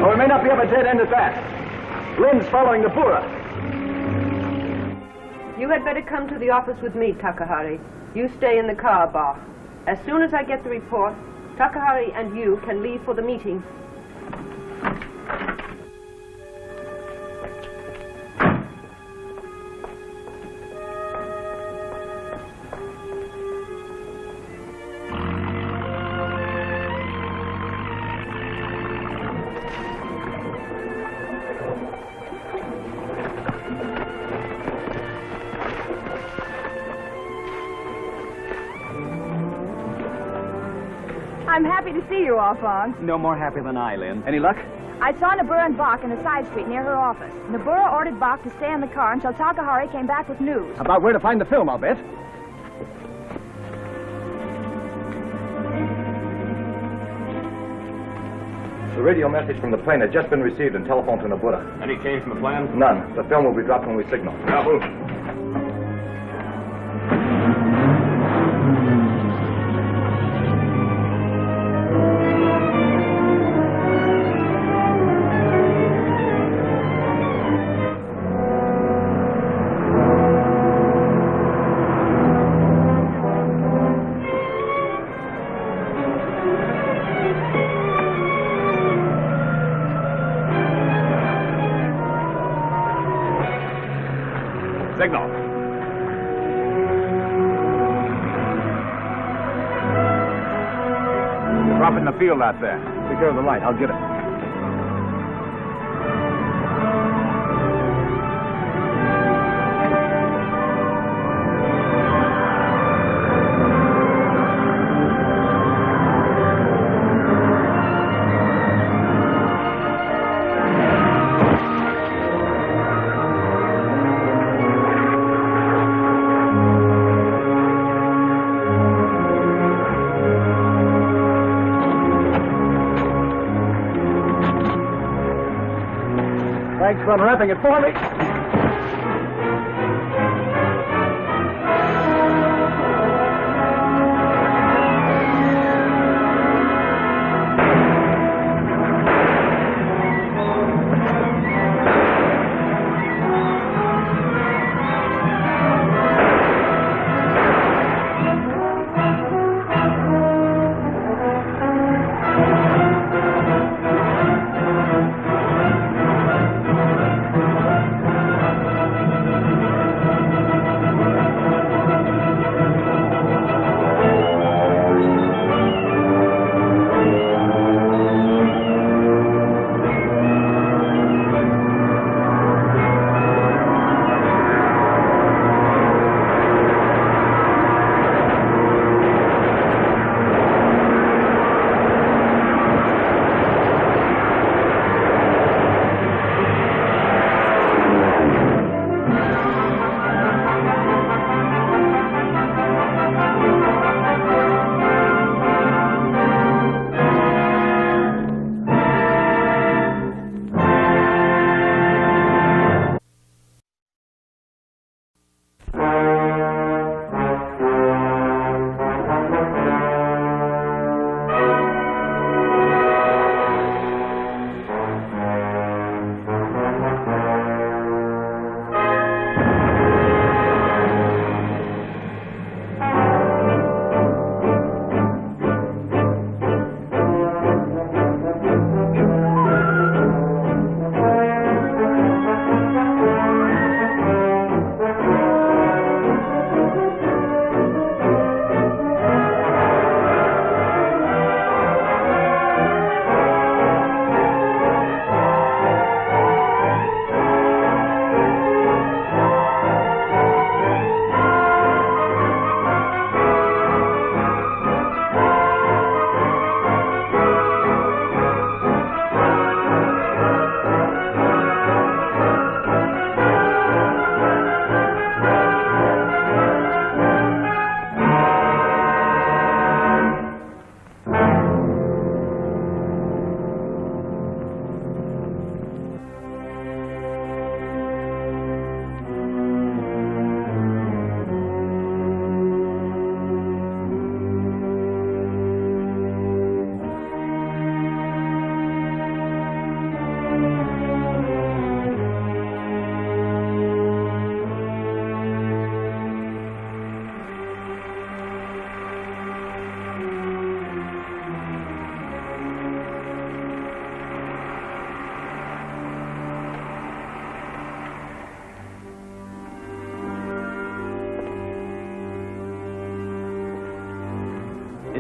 Well, we may not be up a dead end at that. Lynn's following the Bura. You had better come to the office with me, Takahari. You stay in the car, Bach. As soon as I get the report, Takahari and you can leave for the meeting. I'm happy to see you all, Fong. No more happy than I, Lynn. Any luck? I saw Nabura and Bach in a side street near her office. Nabura ordered Bach to stay in the car until Takahari came back with news. About where to find the film, I'll bet. The radio message from the plane has just been received and telephoned to Nabura. Any change from the plan? None. The film will be dropped when we signal. Now move. Signal. Drop in the field out there. Take care of the light. I'll get it. Thanks for unwrapping it for me.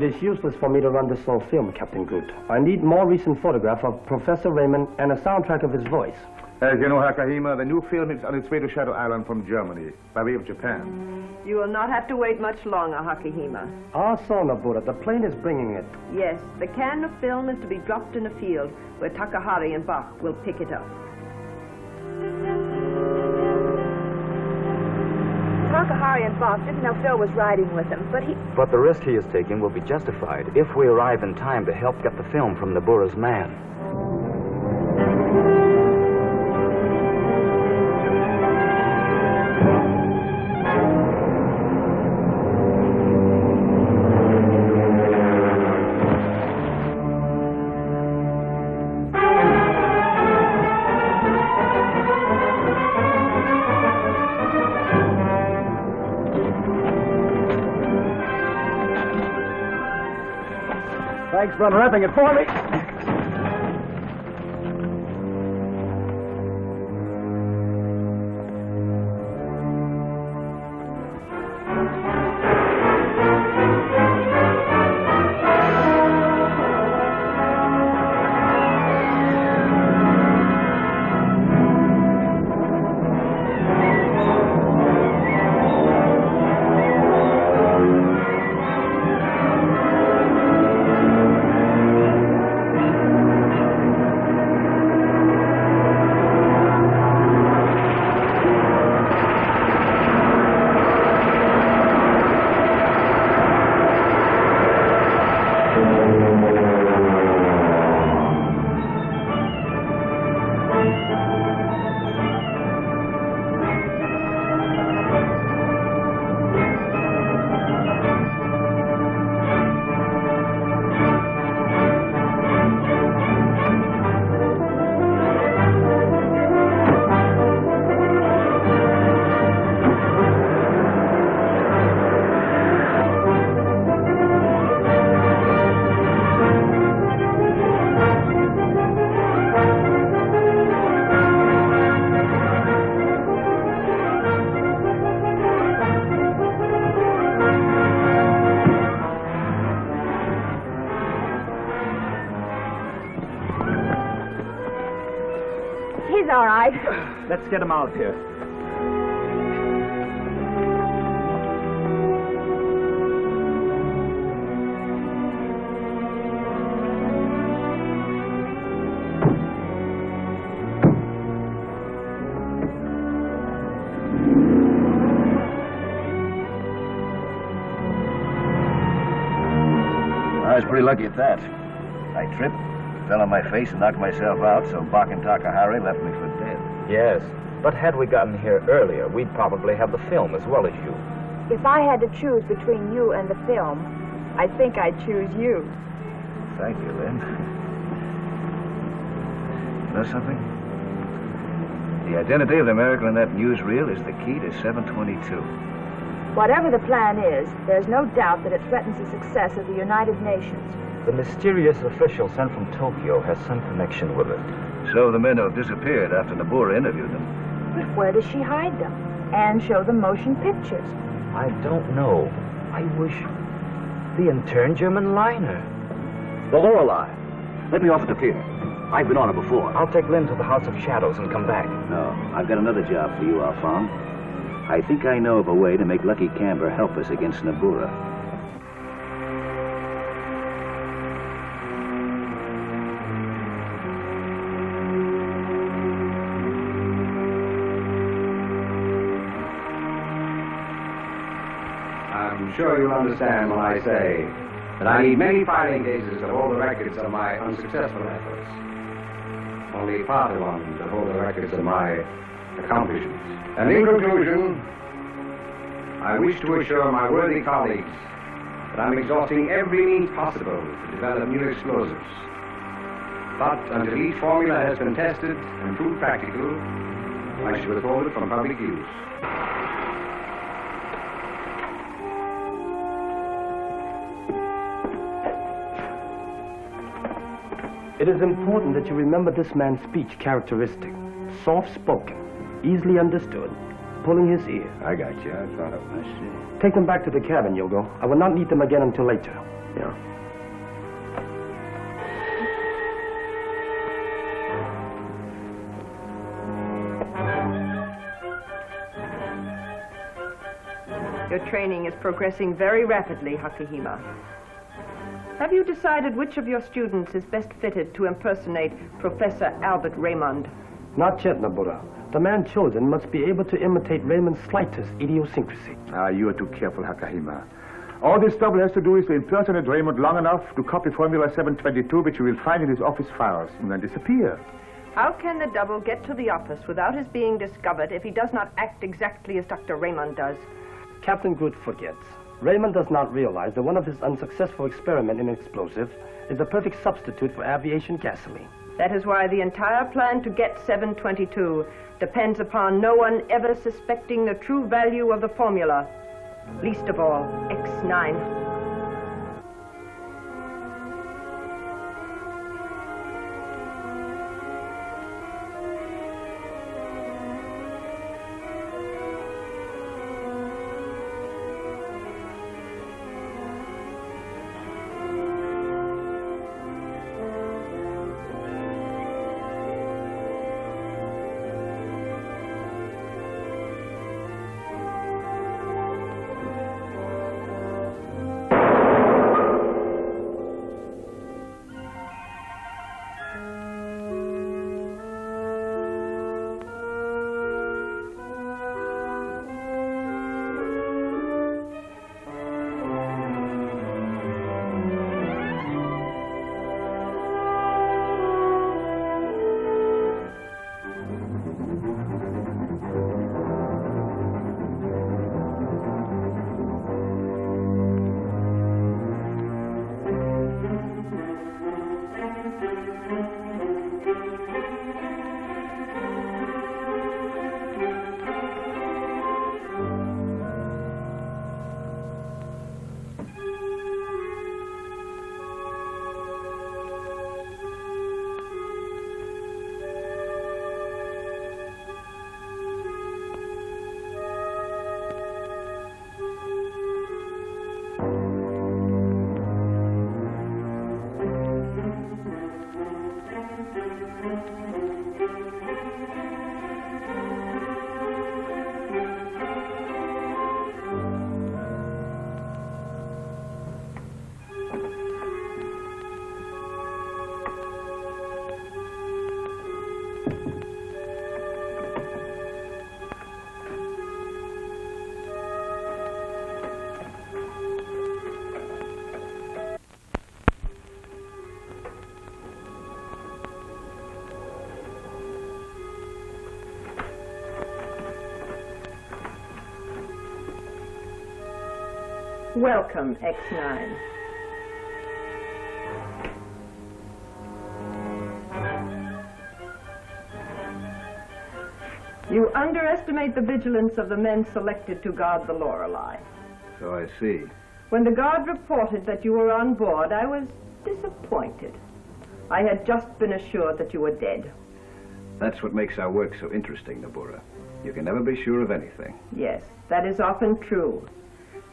It is useless for me to run this old film, Captain Groot. I need more recent photograph of Professor Raymond and a soundtrack of his voice. As you know, Hakahima, the new film is on its way to Shadow Island from Germany, by way of Japan. You will not have to wait much longer, Hakahima. So, Nabura, the plane is bringing it. Yes, the can of film is to be dropped in a field where Takahari and Bach will pick it up. Takahari and Bach didn't know Phil was riding with him, but he... But the risk he is taking will be justified if we arrive in time to help get the film from Nabura's man. Thanks for unwrapping it for me. He's all right. Let's get him out of here. I was pretty lucky at that. I tripped, fell on my face and knocked myself out, so Bach and Takahari left me for dead. Yes, but had we gotten here earlier, we'd probably have the film as well as you. If I had to choose between you and the film, I think I'd choose you. Thank you, Lynn. You know something? The identity of the miracle in that newsreel is the key to 722. Whatever the plan is, there's no doubt that it threatens the success of the United Nations. The mysterious official sent from Tokyo has some connection with it. So the men who have disappeared after Nabura interviewed them. But where does she hide them? And show them motion pictures? I don't know. I wish... The intern German liner. The Lorelei. Let me off at the pier. I've been on it before. I'll take Lynn to the House of Shadows and come back. No, I've got another job for you, Alphonse. I think I know of a way to make Lucky Camber help us against Nabura. I'm sure you'll understand when I say that I need many filing cases to hold the records of my unsuccessful efforts. Only part of one to hold the records of my accomplishments. And in conclusion, I wish to assure my worthy colleagues that I'm exhausting every means possible to develop new explosives. But until each formula has been tested and proved practical, I shall withhold it from public use. It is important that you remember this man's speech characteristic. Soft-spoken, easily understood, pulling his ear. I got you. I thought of it. I see. Take them back to the cabin, Yogo. I will not need them again until later. Yeah. Your training is progressing very rapidly, Hakahima. Have you decided which of your students is best fitted to impersonate Professor Albert Raymond? Not yet, Nabura. The man chosen must be able to imitate Raymond's slightest idiosyncrasy. Ah, you are too careful, Hakahima. All this double has to do is to impersonate Raymond long enough to copy Formula 722, which you will find in his office files, and then disappear. How can the double get to the office without his being discovered if he does not act exactly as Dr. Raymond does? Captain Good forgets. Raymond does not realize that one of his unsuccessful experiments in explosive is the perfect substitute for aviation gasoline. That is why the entire plan to get 722 depends upon no one ever suspecting the true value of the formula, least of all X-9. Welcome, X-9. You underestimate the vigilance of the men selected to guard the Lorelei. So I see. When the guard reported that you were on board, I was disappointed. I had just been assured that you were dead. That's what makes our work so interesting, Nabura. You can never be sure of anything. Yes, that is often true.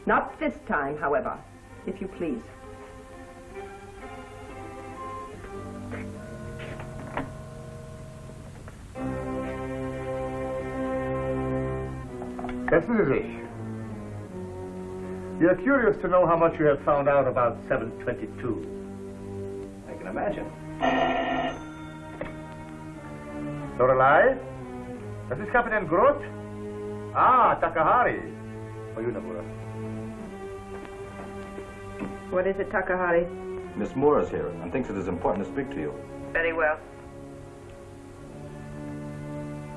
Not this time, however, if you please. Wissen Sie sich? You're curious to know how much you have found out about 722. I can imagine. Lorelei? Das ist Kapitän Groth? Ah, Takahari. For you, Nabura. What is it, Takahari? Miss Moore is here and thinks it is important to speak to you. Very well.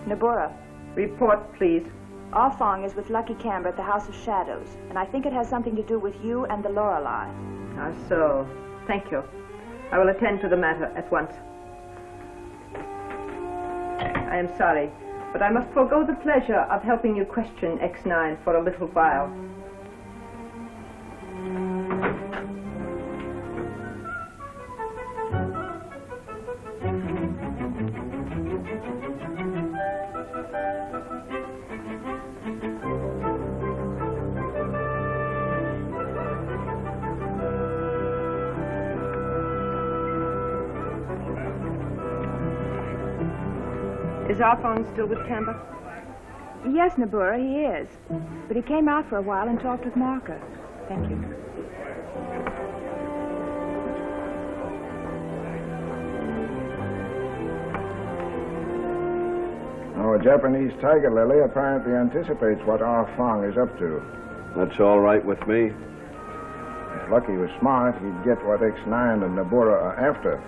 Nabura. Report, please. Fong is with Lucky Camber at the House of Shadows, and I think it has something to do with you and the Lorelei. Ah, so. Thank you. I will attend to the matter at once. I am sorry, but I must forego the pleasure of helping you question X-9 for a little while. Is Arfong still with Camber? Yes, Nabura, he is. But he came out for a while and talked with Marker. Thank you. Oh, a Japanese tiger lily apparently anticipates what Ah Fong is up to. That's all right with me. If Lucky was smart, he'd get what X-9 and Nabura are after,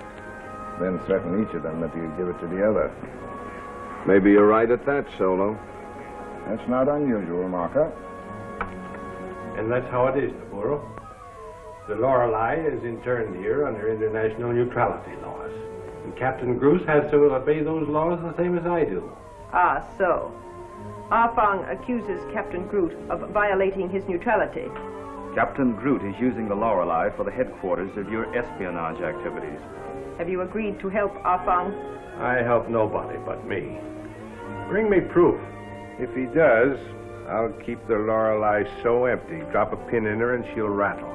then threaten each of them that he'd give it to the other. Maybe you're right at that, Solo. That's not unusual, Marker. And that's how it is, Naburo. The Lorelei is interned here under international neutrality laws. And Captain Gruce has to obey those laws the same as I do. Ah, so. Arfong accuses Captain Groot of violating his neutrality. Captain Groot is using the Lorelei for the headquarters of your espionage activities. Have you agreed to help Arfong? I help nobody but me. Bring me proof. If he does, I'll keep the Lorelei so empty. Drop a pin in her and she'll rattle.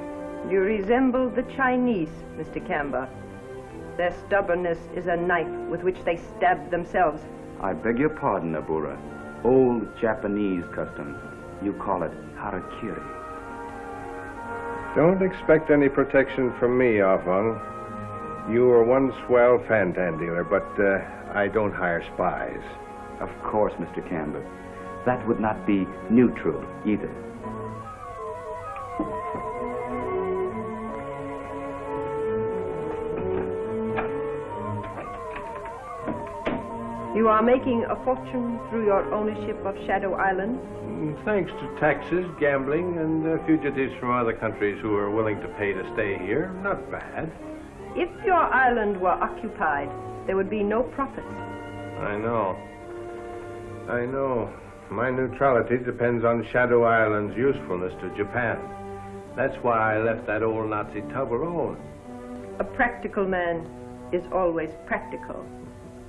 You resemble the Chinese, Mr. Camber. Their stubbornness is a knife with which they stab themselves. I beg your pardon, Nabura. Old Japanese custom. You call it harakiri. Don't expect any protection from me, Arfong. You were one swell Fantan dealer, but I don't hire spies. Of course, Mr. Camber. That would not be neutral either. You are making a fortune through your ownership of Shadow Island? Thanks to taxes, gambling, and fugitives from other countries who are willing to pay to stay here. Not bad. If your island were occupied, there would be no profits. I know. My neutrality depends on Shadow Island's usefulness to Japan. That's why I left that old Nazi tub alone. A practical man is always practical.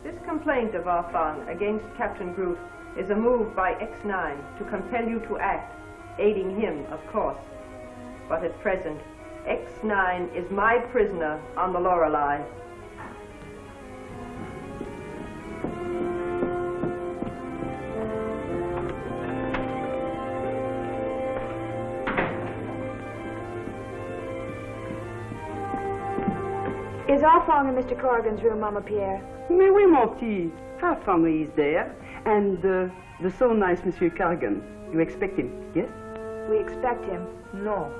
This complaint of Arfong against Captain Groot is a move by X-9 to compel you to act, aiding him, of course. But at present, X-9 is my prisoner on the Lorelei. Is Arfong in Mr. Corrigan's room, Mama Pierre? Mais oui, mon petit. Our family is there. And the so nice Monsieur Corrigan. You expect him, yes? We expect him. No.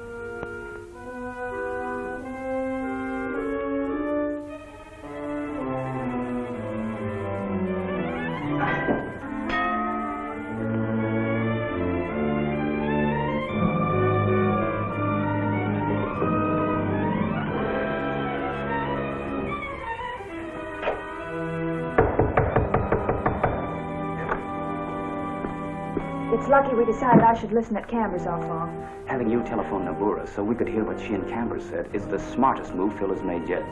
It's lucky we decided I should listen at Camber's, Arfong. Having you telephone Nabura so we could hear what she and Camber said is the smartest move Phil has made yet.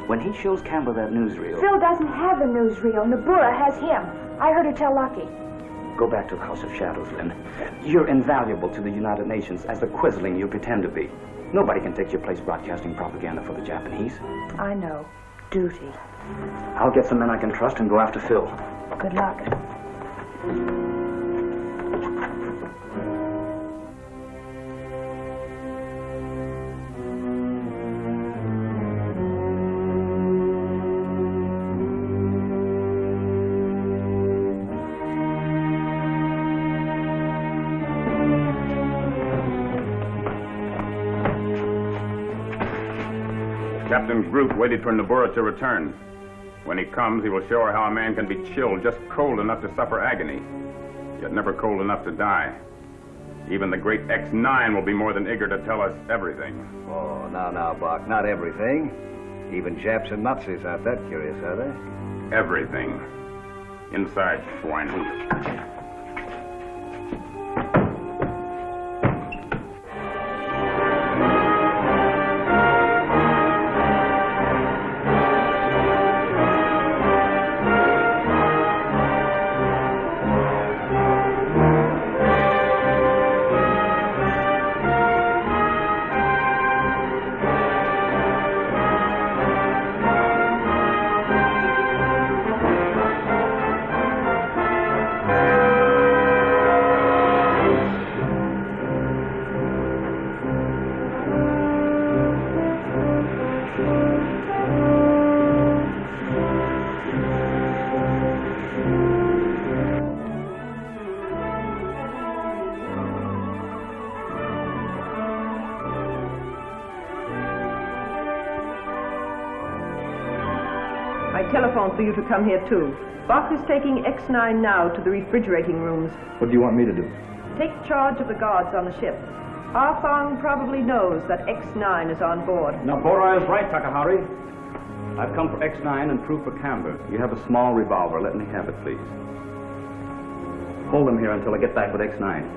When he shows Camber that newsreel... Phil doesn't have the newsreel. Nabura has him. I heard her tell Lucky. Go back to the House of Shadows, Lynn. You're invaluable to the United Nations as the quisling you pretend to be. Nobody can take your place broadcasting propaganda for the Japanese. I know. Duty. I'll get some men I can trust and go after Phil. Good luck. Captain Groot waited for Nabura to return. When he comes, he will show her how a man can be chilled, just cold enough to suffer agony, yet never cold enough to die. Even the great X-9 will be more than eager to tell us everything. Oh, now, Bach, not everything. Even Japs and Nazis aren't that curious, are they? Everything. Inside, swine. telephoned for you to come here, too. Bach is taking X-9 now to the refrigerating rooms. What do you want me to do? Take charge of the guards on the ship. Arfang probably knows that X-9 is on board. Nabora is right, Takahari. I've come for X-9 and proof for Camber. You have a small revolver. Let me have it, please. Hold them here until I get back with X-9.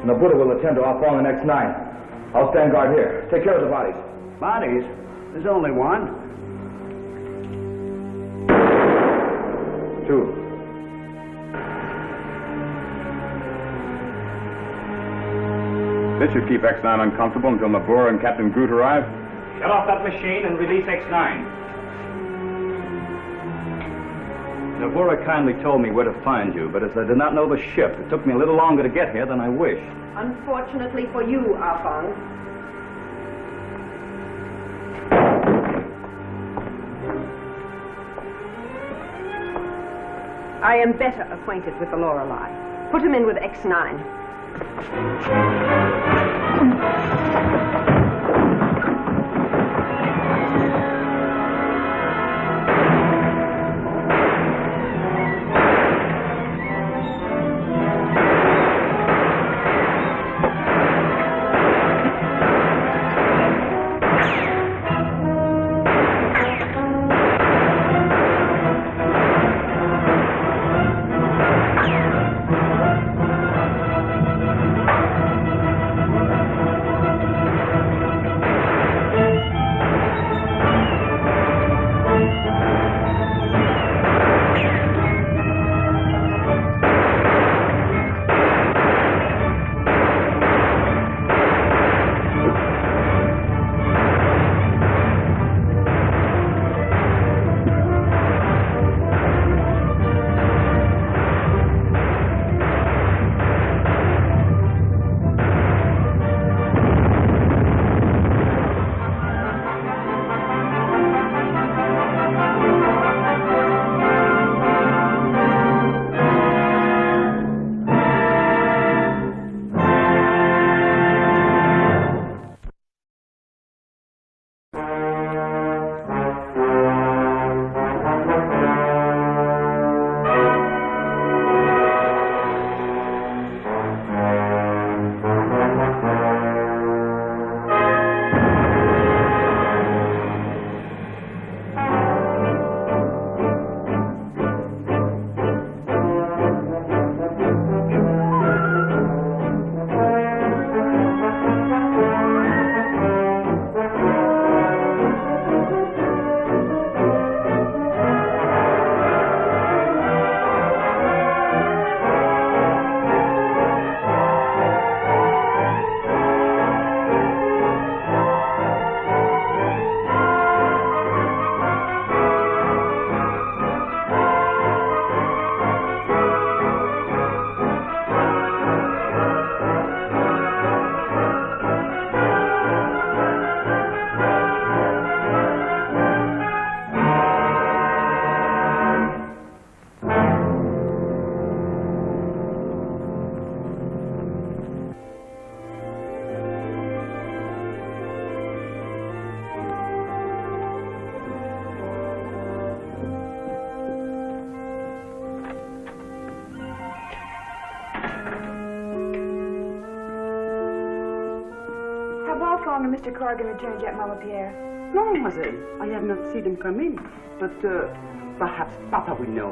Nabuda will attend to Arfang and X-9. I'll stand guard here. Take care of the bodies. Bodies? There's only one. 2. This should keep X-9 uncomfortable until Nabora and Captain Groot arrive. Shut off that machine and release X-9. Nabora kindly told me where to find you, but as I did not know the ship, it took me a little longer to get here than I wished. Unfortunately for you, Arfang. I am better acquainted with the Lorelei. Put him in with X-9. And Mr. Corrigan returned yet, Mama Pierre? No, mademoiselle. I have not seen them come in. But perhaps Papa will know.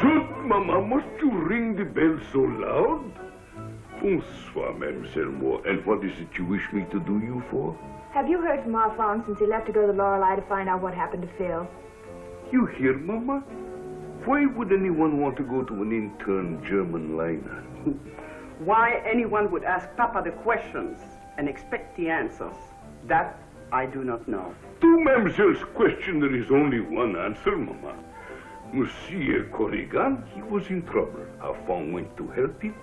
Shoot, Mama, must you ring the bell so loud? Bonsoir, Mademoiselle Moore. And what is it you wish me to do you for? Have you heard from Arfang since he left to go to the Lorelei to find out what happened to Phil? You hear, Mama? Why would anyone want to go to an intern German liner? Why anyone would ask Papa the questions and expect the answers, that I do not know. To Mademoiselle's question, there is only one answer, Mama. Monsieur Corrigan, he was in trouble. Afon went to help him.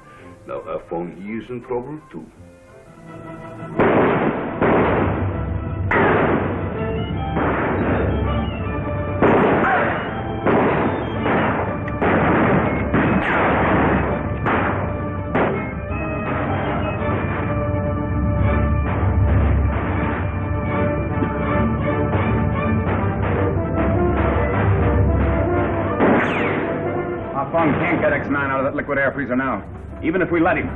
Now Afon, he is in trouble too. Fong can't get X-9 out of that liquid air freezer now, even if we let him.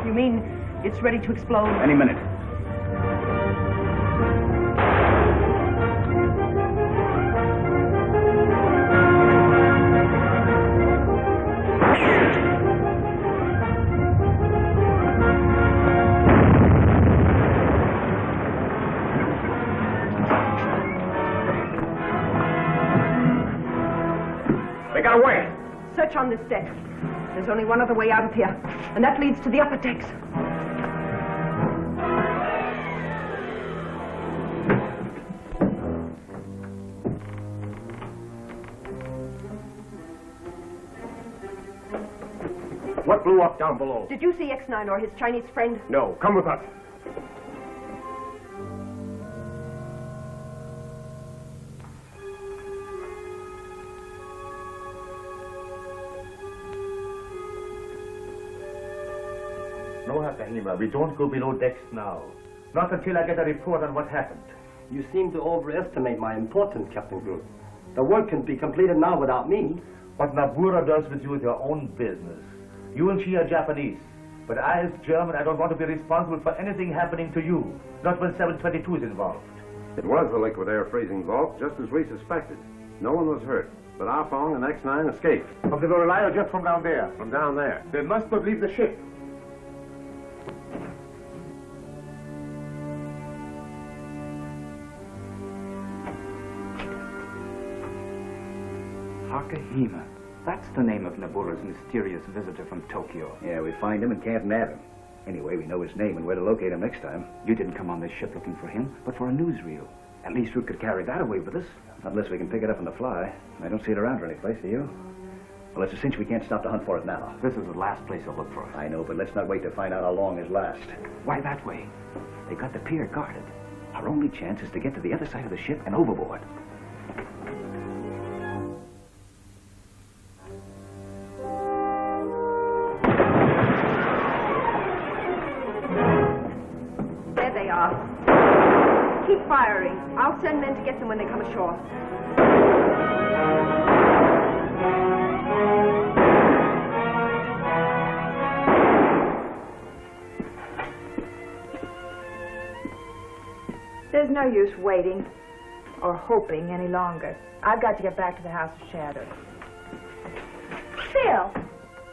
You mean it's ready to explode? Any minute. They got away. Search on this deck. There's only one other way out of here, and that leads to the upper decks. What blew up down below? Did you see X-9 or his Chinese friend? No. Come with us. No, Hakahima, we don't go below decks now. Not until I get a report on what happened. You seem to overestimate my importance, Captain Groot. The work can be completed now without me. What Nabura does with you is your own business. You and she are Japanese. But I, as German, I don't want to be responsible for anything happening to you. Not when 722 is involved. It was the liquid air freezing vault, just as we suspected. No one was hurt, but Afong and X-9 escaped. From the liner just from down there? From down there. They must not leave the ship. Hakahima. That's the name of Nabura's mysterious visitor from Tokyo. Yeah, we find him and can't nab him. Anyway, we know his name and where to locate him next time. You didn't come on this ship looking for him, but for a newsreel. At least we could carry that away with us. Unless we can pick it up on the fly. I don't see it around any place, do you? Well, it's a cinch we can't stop to hunt for it now. This is the last place I'll look for us. I know, but let's not wait to find out how long his last. Why that way? They got the pier guarded. Our only chance is to get to the other side of the ship and overboard. There they are. Keep firing. I'll send men to get them when they come ashore. There's no use waiting or hoping any longer. I've got to get back to the House of Shadows. Phil,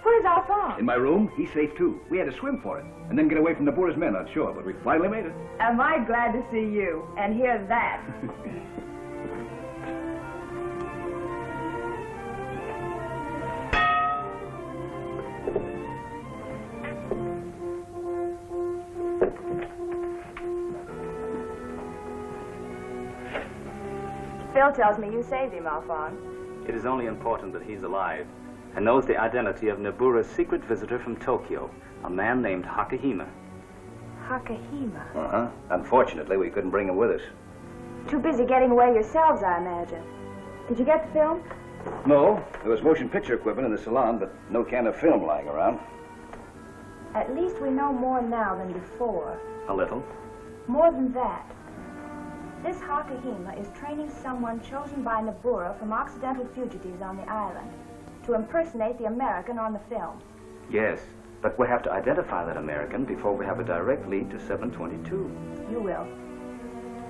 where's our phone? In my room, he's safe too. We had to swim for it, and then get away from the Boer's men on shore, but we finally made it. Am I glad to see you and hear that? Phil tells me you saved him, Alphonse. It is only important that he's alive and knows the identity of Nabura's secret visitor from Tokyo, a man named Hakahima. Hakahima. Uh-huh. Unfortunately, we couldn't bring him with us. Too busy getting away yourselves, I imagine. Did you get the film? No, there was motion picture equipment in the salon, but no can of film lying around. At least we know more now than before. A little. More than that. This Hakahima is training someone chosen by Nabura from Occidental fugitives on the island to impersonate the American on the film. Yes, but we'll have to identify that American before we have a direct lead to 722. You will.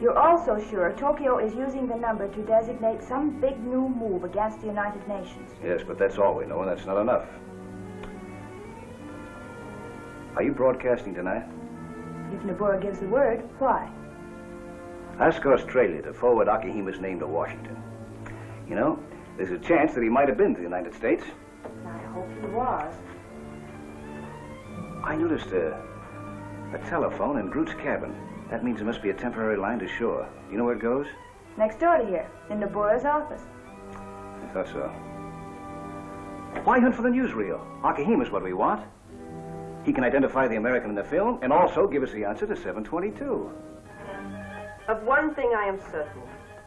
You're also sure Tokyo is using the number to designate some big new move against the United Nations. Yes, but that's all we know, and that's not enough. Are you broadcasting tonight? If Nabura gives the word, why? Ask Australia to forward Akihima's name to Washington. You know, There's a chance that he might have been to the United States. I hope he was. I noticed a telephone in Groot's cabin. That means there must be a temporary line to shore. You know where it goes? Next door to here, in Nabura's office. I thought so. Why hunt for the newsreel? Akahima's what we want. He can identify the American in the film and also give us the answer to 722. Of one thing I am certain.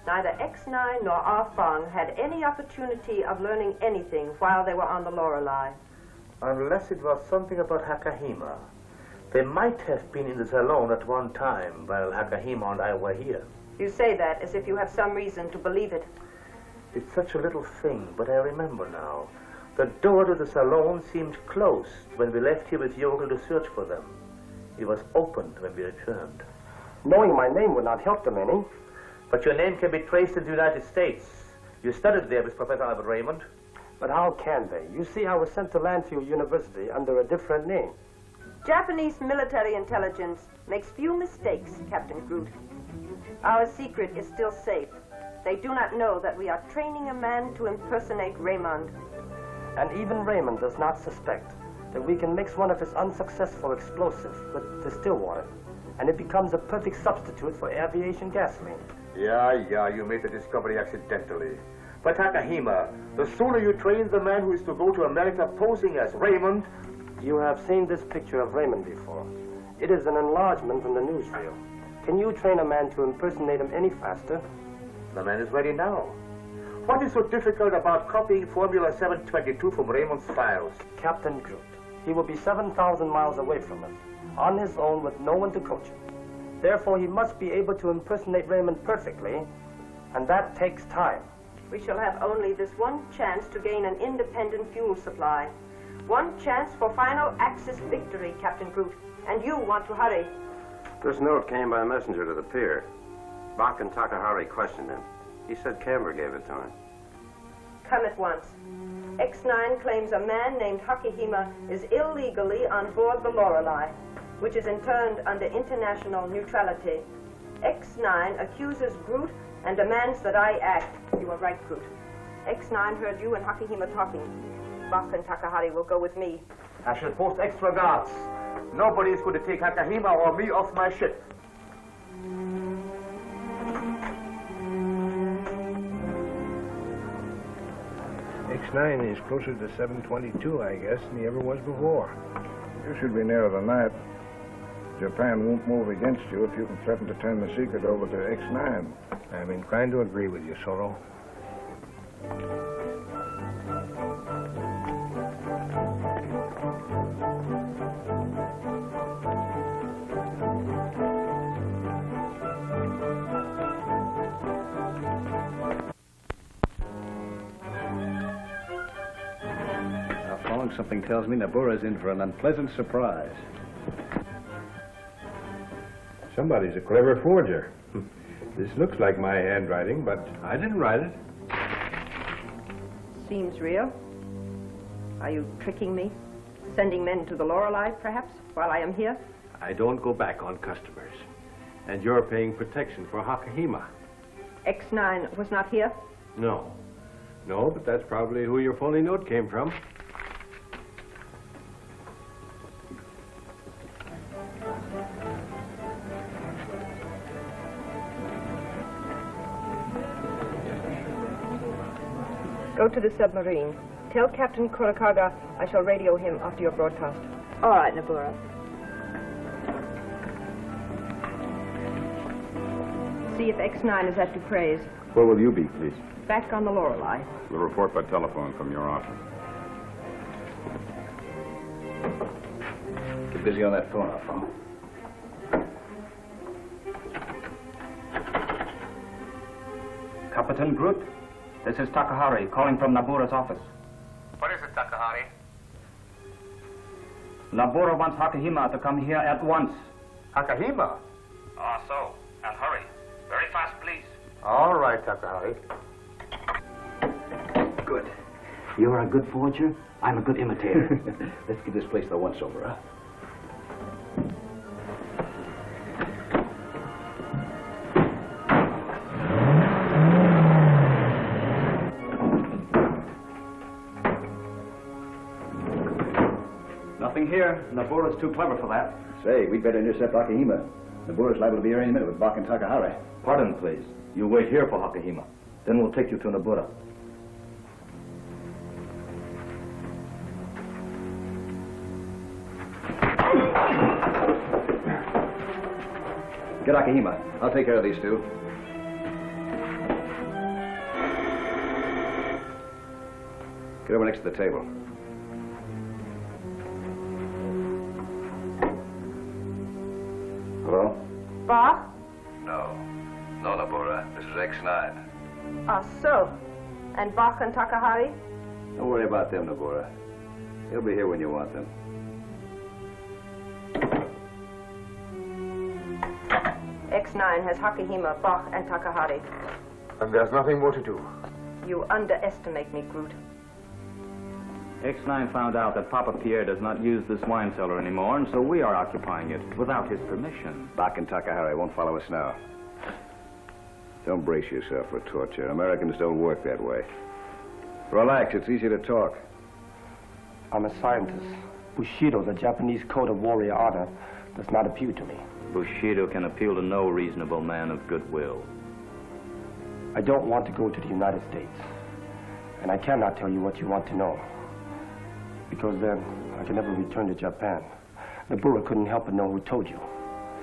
Neither X-9 nor Ah Fong had any opportunity of learning anything while they were on the Lorelei. Unless it was something about Hakahima. They might have been in the salon at one time while Hakahima and I were here. You say that as if you have some reason to believe it. It's such a little thing, but I remember now. The door to the salon seemed closed when we left here with Yogel to search for them. It was opened when we returned. Knowing my name would not help them any. But your name can be traced in the United States. You studied there with Professor Albert Raymond. But how can they? You see, I was sent to Landfield University under a different name. Japanese military intelligence makes few mistakes, Captain Groot. Our secret is still safe. They do not know that we are training a man to impersonate Raymond. And even Raymond does not suspect that we can mix one of his unsuccessful explosives with distilled water, and it becomes a perfect substitute for aviation gasoline. Yeah, you made the discovery accidentally. But Hakahima, the sooner you train the man who is to go to America posing as Raymond... You have seen this picture of Raymond before. It is an enlargement from the newsreel. Can you train a man to impersonate him any faster? The man is ready now. What is so difficult about copying Formula 722 from Raymond's files? Captain Groot. He will be 7,000 miles away from us, on his own with no one to coach him. Therefore, he must be able to impersonate Raymond perfectly, and that takes time. We shall have only this one chance to gain an independent fuel supply. One chance for final Axis victory, Captain Groot. And you want to hurry. This note came by messenger to the pier. Bach and Takahari questioned him. He said Camber gave it to him. Come at once. X-9 claims a man named Hakahima is illegally on board the Lorelei, which is interned under international neutrality. X-9 accuses Groot and demands that I act. You are right, Groot. X-9 heard you and Hakahima talking. Bach and Takahari will go with me. I shall post extra guards. Nobody is going to take Hakahima or me off my ship. X-9 is closer to 722, I guess, than he ever was before. You should be nearer than that. Japan won't move against you if you can threaten to turn the secret over to X-9. I'm inclined to agree with you, Solo. Something tells me Nabura's in for an unpleasant surprise. Somebody's a clever forger. This looks like my handwriting, but I didn't write it. Seems real. Are you tricking me? Sending men to the Lorelei, perhaps, while I am here? I don't go back on customers. And you're paying protection for Hakahima. X-9 was not here? No. No, but that's probably who your phony note came from. Go to the submarine. Tell Captain Kurakaga I shall radio him after your broadcast. All right, Nabura. See if X-9 is at Dupre's. Where will you be, please? Back on the Lorelei. We'll report by telephone from your office. Get busy on that phone, Alphonse. Captain Groot, this is Takahari calling from Nabura's office. What is it, Takahari? Nabura wants Hakahima to come here at once. Hakahima? So. And hurry. Very fast, please. All right, Takahari. Good. You're a good forger. I'm a good imitator. Let's give this place the once-over, huh? Nothing here. Nabura's too clever for that. Say, we'd better intercept Akihima. Nabura's liable to be here any minute with Bach and Takahari. Pardon, please. You wait here for Hakahima. Then we'll take you to Nabura. Get Akihima. I'll take care of these two. Get over next to the table. Hello? Bach? No. No, Nabura. This is X-9. So. And Bach and Takahari? Don't worry about them, Nabura. They'll be here when you want them. X-9 has Hakahima, Bach, and Takahari. And there's nothing more to do. You underestimate me, Groot. X-9 found out that Papa Pierre does not use this wine cellar anymore, and so we are occupying it without his permission. Bach and Takahari won't follow us now. Don't brace yourself for torture. Americans don't work that way. Relax, it's easy to talk. I'm a scientist. Bushido, the Japanese code of warrior honor, does not appeal to me. Bushido can appeal to no reasonable man of goodwill. I don't want to go to the United States. And I cannot tell you what you want to know. Because then I can never return to Japan. Nabura couldn't help but know who told you.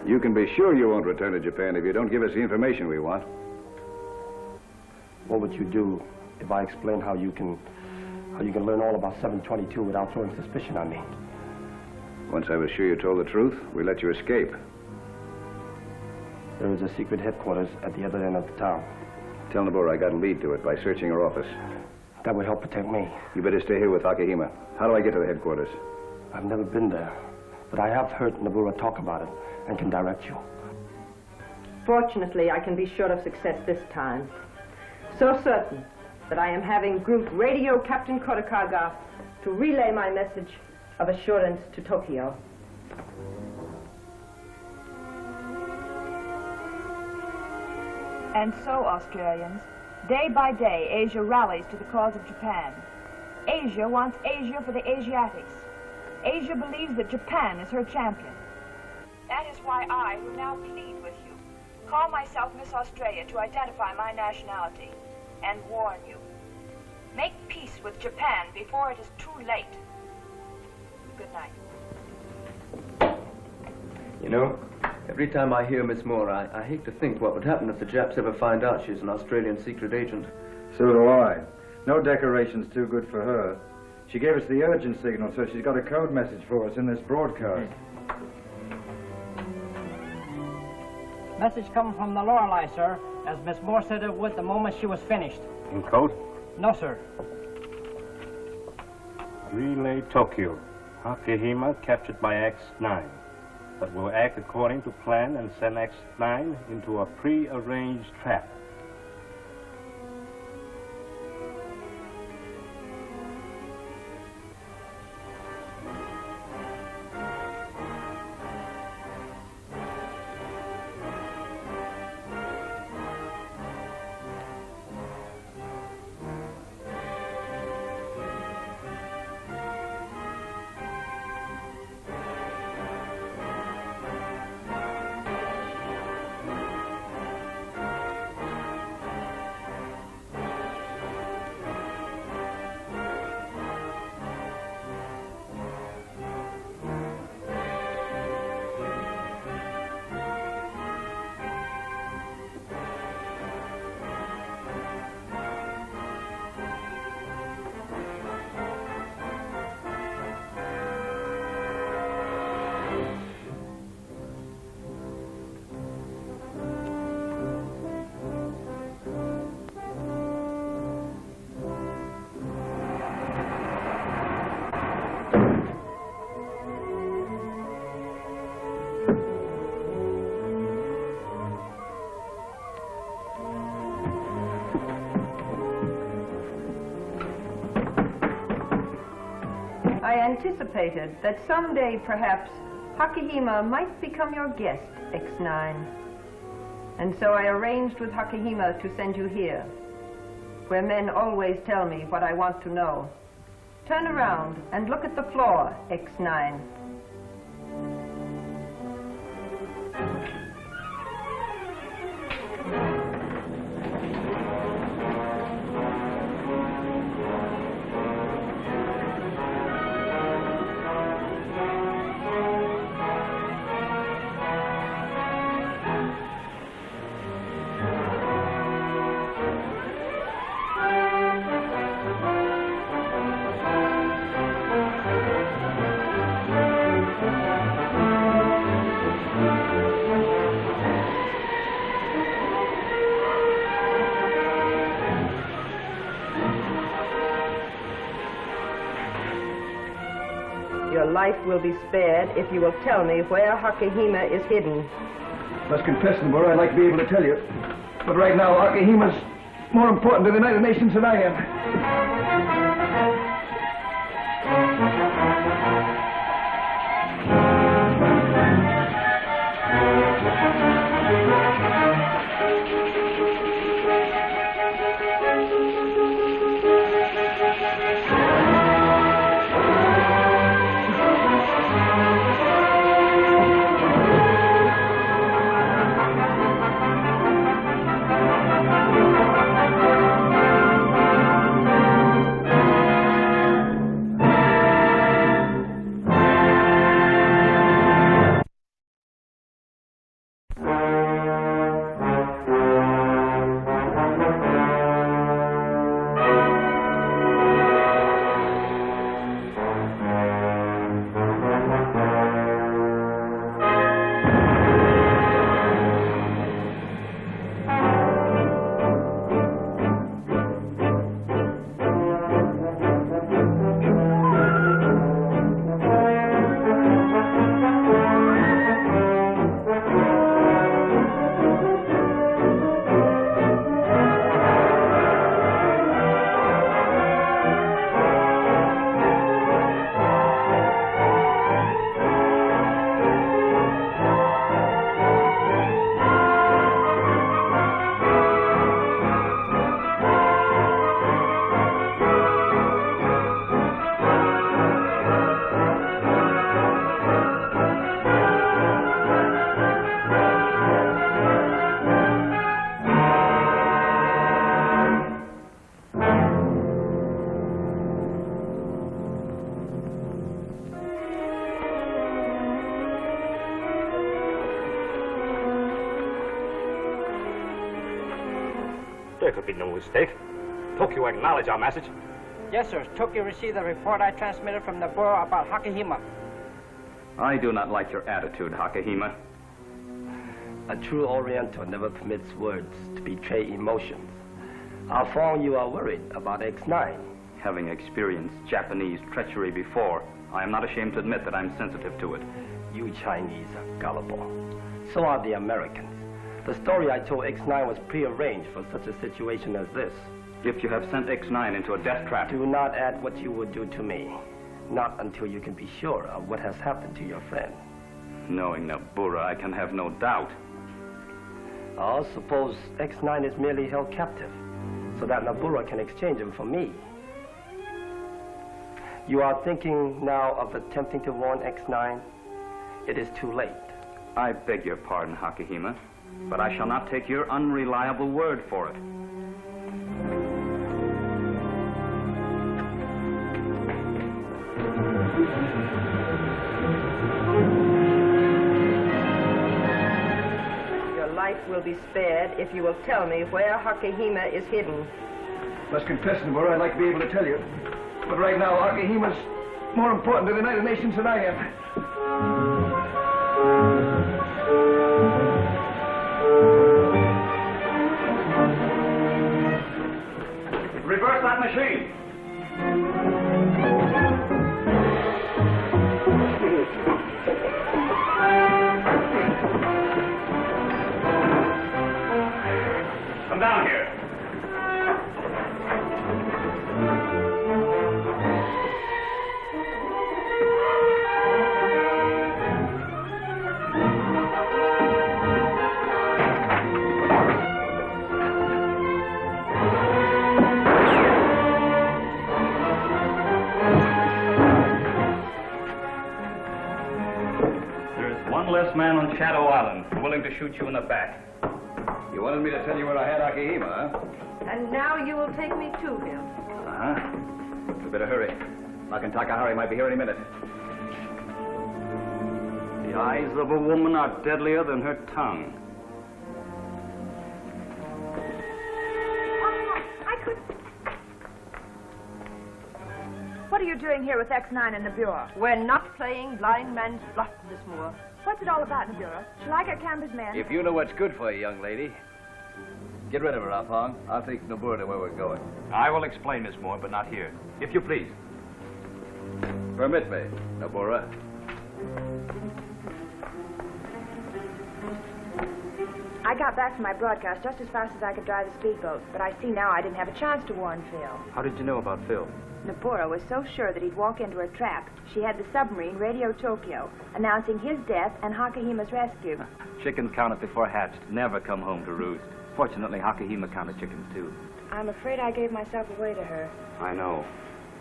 You can be sure you won't return to Japan if you don't give us the information we want. What would you do if I explain how you can learn all about 722 without throwing suspicion on me? Once I was sure you told the truth, we let you escape. There is a secret headquarters at the other end of the town. Tell Nabura I got a lead to it by searching her office. That will help protect me. You better stay here with Akihima. How do I get to the headquarters? I've never been there, but I have heard Nabura talk about it and can direct you. Fortunately, I can be sure of success this time. So certain that I am having Groot radio Captain Kodakaga to relay my message of assurance to Tokyo. And so, Australians, day by day, Asia rallies to the cause of Japan. Asia wants Asia for the Asiatics. Asia believes that Japan is her champion. That is why I, who now plead with you, call myself Miss Australia to identify my nationality and warn you. Make peace with Japan before it is too late. Good night. You know, every time I hear Miss Moore, I hate to think what would happen if the Japs ever find out she's an Australian secret agent. So do I. No decoration's too good for her. She gave us the urgent signal, so she's got a code message for us in this broadcast. Message come from the Lorelei, sir, as Miss Moore said it would the moment she was finished. In code? No, sir. Relay Tokyo. Hakahima captured by X-9. But will act according to plan and send X-9 into a pre-arranged trap. I anticipated that someday, perhaps, Hakahima might become your guest, X-9. And so I arranged with Hakahima to send you here, where men always tell me what I want to know. Turn around and look at the floor, X-9. Your life will be spared if you will tell me where Hakahima is hidden. Must confess, Namura, I'd like to be able to tell you. But right now, Hakihima's more important to the United Nations than I am. There could be no mistake. Tokyo acknowledged our message. Yes, sir. Tokyo received the report I transmitted from the Bureau about Hakahima. I do not like your attitude, Hakahima. A true Oriental never permits words to betray emotions. Alphonse, you are worried about X-9. Having experienced Japanese treachery before, I am not ashamed to admit that I'm sensitive to it. You Chinese are gullible. So are the Americans. The story I told X-9 was prearranged for such a situation as this. If you have sent X-9 into a death trap... Do not add what you would do to me. Not until you can be sure of what has happened to your friend. Knowing Nabura, I can have no doubt. I'll suppose X-9 is merely held captive, so that Nabura can exchange him for me. You are thinking now of attempting to warn X-9? It is too late. I beg your pardon, Hakahima, but I shall not take your unreliable word for it. Your life will be spared if you will tell me where Hakahima is hidden. Must confess, Namura, I'd like to be able to tell you. But right now, Hakihima's more important to the United Nations than I am. Reverse that machine. Come down here. ruthless man on Shadow Island, willing to shoot you in the back. You wanted me to tell you where I had Akihima, huh? And now you will take me to him. Uh-huh. We better hurry. Mark Takahari might be here any minute. The eyes of a woman are deadlier than her tongue. What are you doing here with X-9 in the Bureau? We're not playing blind man's bluff, Miss Moore. What's it all about in the Bureau? Shall I get Campbell's men? If you know what's good for you, young lady, get rid of her, Afong. I'll take Nabura to where we're going. I will explain, Miss Moore, but not here. If you please. Permit me, Nabura. I got back from my broadcast just as fast as I could drive the speedboat, but I see now I didn't have a chance to warn Phil. How did you know about Phil? Nabura was so sure that he'd walk into her trap, she had the submarine radio Tokyo, announcing his death and Hakuhima's rescue. Chickens counted before hatched, never come home to roost. Fortunately, Hakahima counted chickens, too. I'm afraid I gave myself away to her. I know.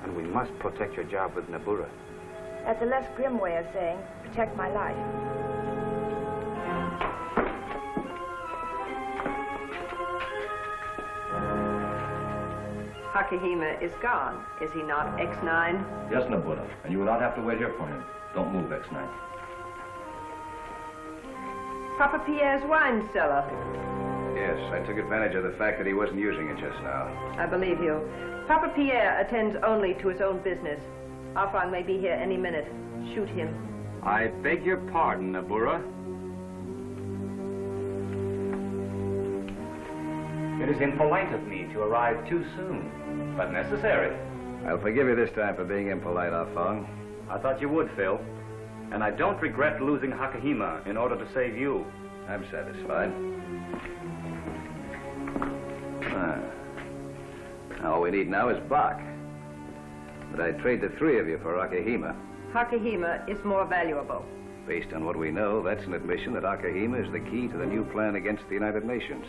And we must protect your job with Nabura. That's a less grim way of saying, protect my life. Hakahima is gone, is he not, X-9? Yes, Nabura, and you will not have to wait here for him. Don't move, X-9. Papa Pierre's wine cellar. Yes, I took advantage of the fact that he wasn't using it just now. I believe you. Papa Pierre attends only to his own business. Afang may be here any minute. Shoot him. I beg your pardon, Nabura. It is impolite of me to arrive too soon, but necessary. I'll forgive you this time for being impolite, Afong. I thought you would, Phil. And I don't regret losing Hakahima in order to save you. I'm satisfied. All we need now is Bach. But I'd trade the three of you for Akihima. Hakahima is more valuable. Based on what we know, that's an admission that Akihima is the key to the new plan against the United Nations.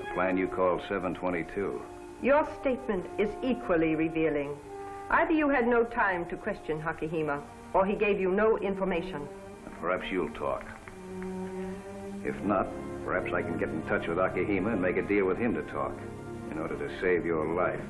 A plan you call 722. Your statement is equally revealing. Either you had no time to question Hakahima, or he gave you no information. Perhaps you'll talk. If not, perhaps I can get in touch with Akihima and make a deal with him to talk, in order to save your life.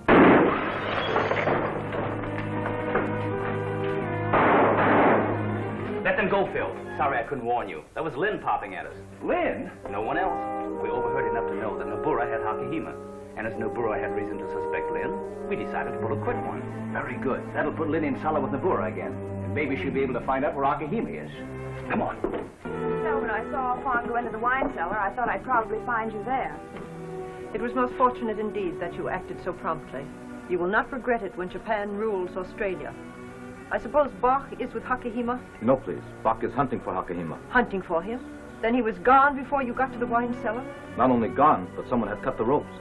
Let them go, Phil. Sorry I couldn't warn you. That was Lynn popping at us. Lynn? No one else. We overheard enough to know that Nabura had Hakahima. And as Nabura had reason to suspect Lynn, we decided to pull a quick one. Very good. That'll put Lynn in solid with Nabura again. And maybe she'll be able to find out where Akihima is. Come on. So when I saw Alphonse go into the wine cellar, I thought I'd probably find you there. It was most fortunate indeed that you acted so promptly. You will not regret it when Japan rules Australia. I suppose Bach is with Hakahima? No, please. Bach is hunting for Hakahima. Hunting for him? Then he was gone before you got to the wine cellar? Not only gone, but someone had cut the ropes.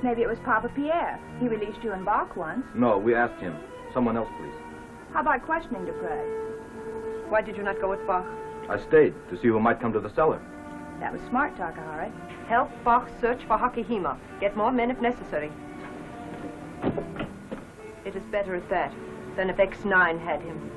Maybe it was Papa Pierre. He released you and Bach once. No, we asked him. Someone else, please. How about questioning Dupre? Why did you not go with Bach? I stayed to see who might come to the cellar. That was smart, Takahari. Help Bach search for Hakahima. Get more men if necessary. It is better at that than if X-9 had him.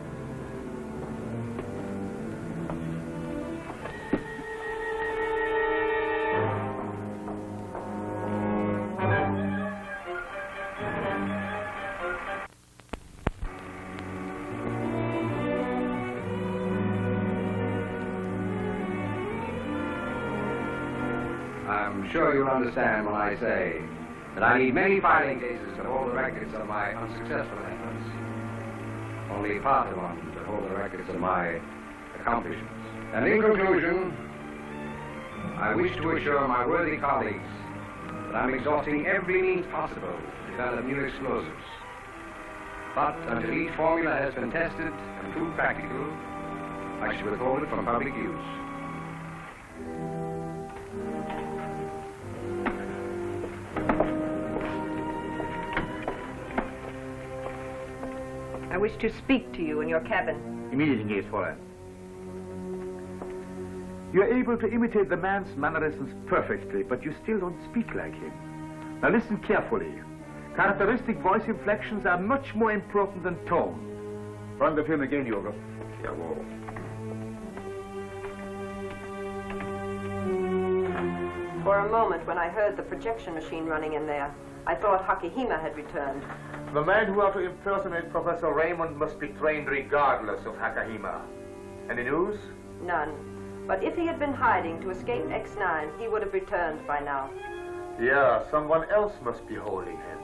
I'm sure you'll understand when I say that I need many filing cases to hold the records of my unsuccessful efforts. Only part of one to hold the records of my accomplishments. And in conclusion, I wish to assure my worthy colleagues that I'm exhausting every means possible to develop new explosives. But until each formula has been tested and proved practical, I shall withhold it from public use. I wish to speak to you in your cabin. Immediately engaged for it. You're able to imitate the man's mannerisms perfectly, but you still don't speak like him. Now listen carefully. Characteristic voice inflections are much more important than tone. Run the film again, Yoga. Jawohl. For a moment, when I heard the projection machine running in there, I thought Hakahima had returned. The men who are to impersonate Professor Raymond must be trained regardless of Hakahima. Any news? None. But if he had been hiding to escape X-9, he would have returned by now. Yeah, someone else must be holding him.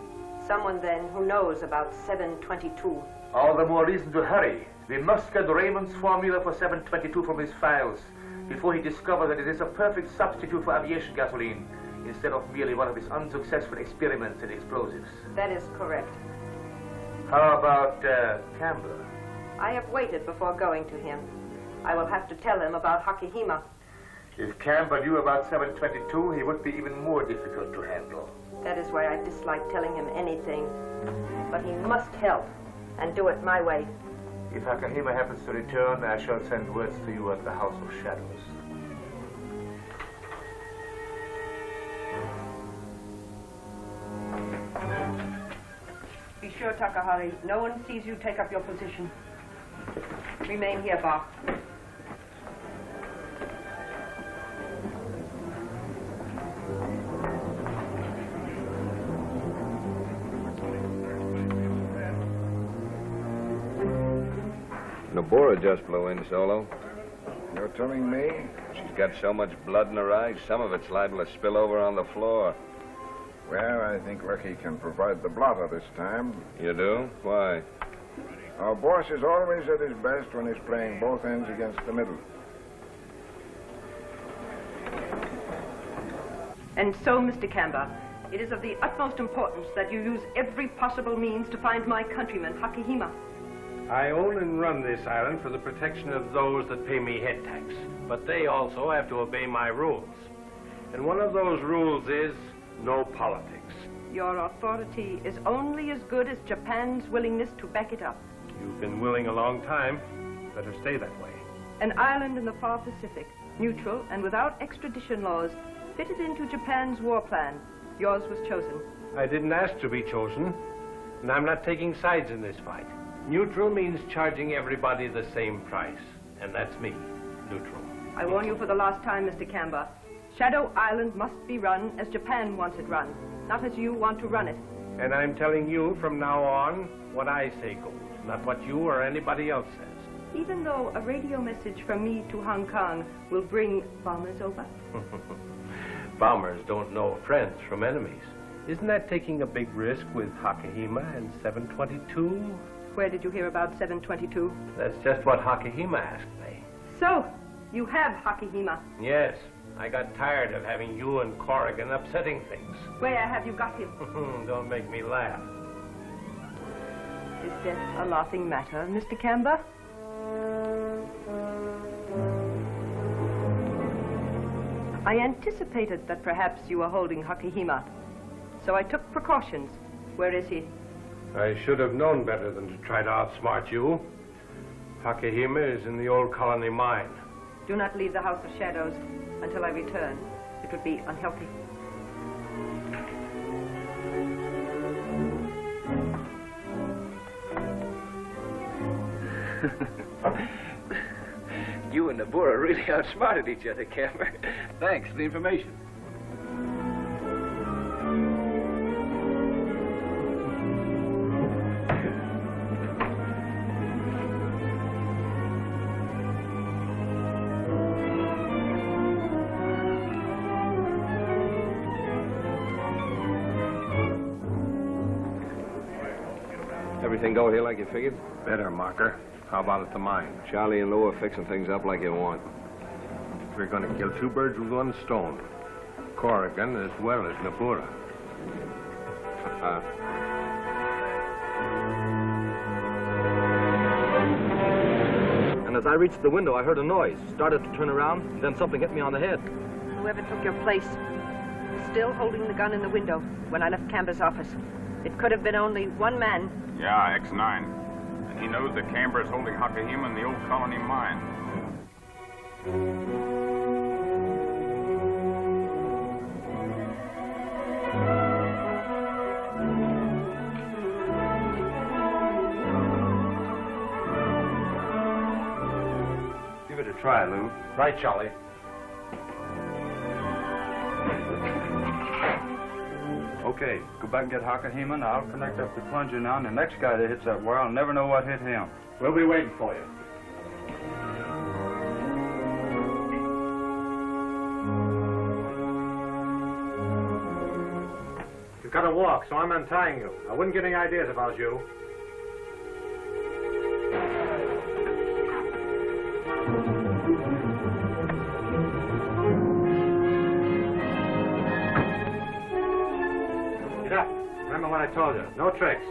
Someone, then, who knows about 722. All the more reason to hurry. We must get Raymond's formula for 722 from his files before he discovers that it is a perfect substitute for aviation gasoline instead of merely one of his unsuccessful experiments in explosives. That is correct. How about Campbell? I have waited before going to him. I will have to tell him about Hakahima. If Campbell knew about 722, he would be even more difficult to handle. That is why I dislike telling him anything. But he must help, and do it my way. If Hakahima happens to return, I shall send words to you at the House of Shadows. Be sure, Takahari, no one sees you take up your position. Remain here, Bach. Nabora just blew in solo. You're telling me? She's got so much blood in her eyes, some of it's liable to spill over on the floor. Well, I think Lucky can provide the blotter this time. You do? Why? Our boss is always at his best when he's playing both ends against the middle. And so, Mr. Kamba, it is of the utmost importance that you use every possible means to find my countryman, Hakahima. I own and run this island for the protection of those that pay me head tax, but they also have to obey my rules. And one of those rules is no politics. Your authority is only as good as Japan's willingness to back it up. You've been willing a long time. Better stay that way. An island in the far Pacific, neutral and without extradition laws, fitted into Japan's war plan. Yours was chosen. I didn't ask to be chosen, and I'm not taking sides in this fight. Neutral means charging everybody the same price, and that's me, neutral. I warn you for the last time, Mr. Kamba. Shadow Island must be run as Japan wants it run, not as you want to run it. And I'm telling you from now on what I say goes, not what you or anybody else says. Even though a radio message from me to Hong Kong will bring bombers over? Bombers don't know friends from enemies. Isn't that taking a big risk with Hakahima and 722? Where did you hear about 722? That's just what Hakahima asked me. So, you have Hakahima? Yes. I got tired of having you and Corrigan upsetting things. Where have you got him? Don't make me laugh. Is death a laughing matter, Mr. Kamba? I anticipated that perhaps you were holding Hakahima, so I took precautions. Where is he? I should have known better than to try to outsmart you. Hakahima is in the old colony mine. Do not leave the House of Shadows until I return. It would be unhealthy. You and Nabora really outsmarted each other, Camber. Thanks for the information. Everything go here like you figured? Better, Marker. How about at the mine? Charlie and Lou are fixing things up like you want. We're going to kill two birds with one stone. Corrigan as well as Nabora. And as I reached the window, I heard a noise. Started to turn around, then something hit me on the head. Whoever took your place, still holding the gun in the window when I left Camber's office. It could have been only one man. Yeah, X-9. And he knows that Camber is holding Hakahima in the old colony mine. Give it a try, Lou. Right, Charlie. Okay, go back and get Hakahima, and I'll connect up the plunger now, and the next guy that hits that wire, I'll never know what hit him. We'll be waiting for you. You've got to walk, so I'm untying you. I wouldn't get any ideas if I was you. Get up. Remember what I told you. No tricks.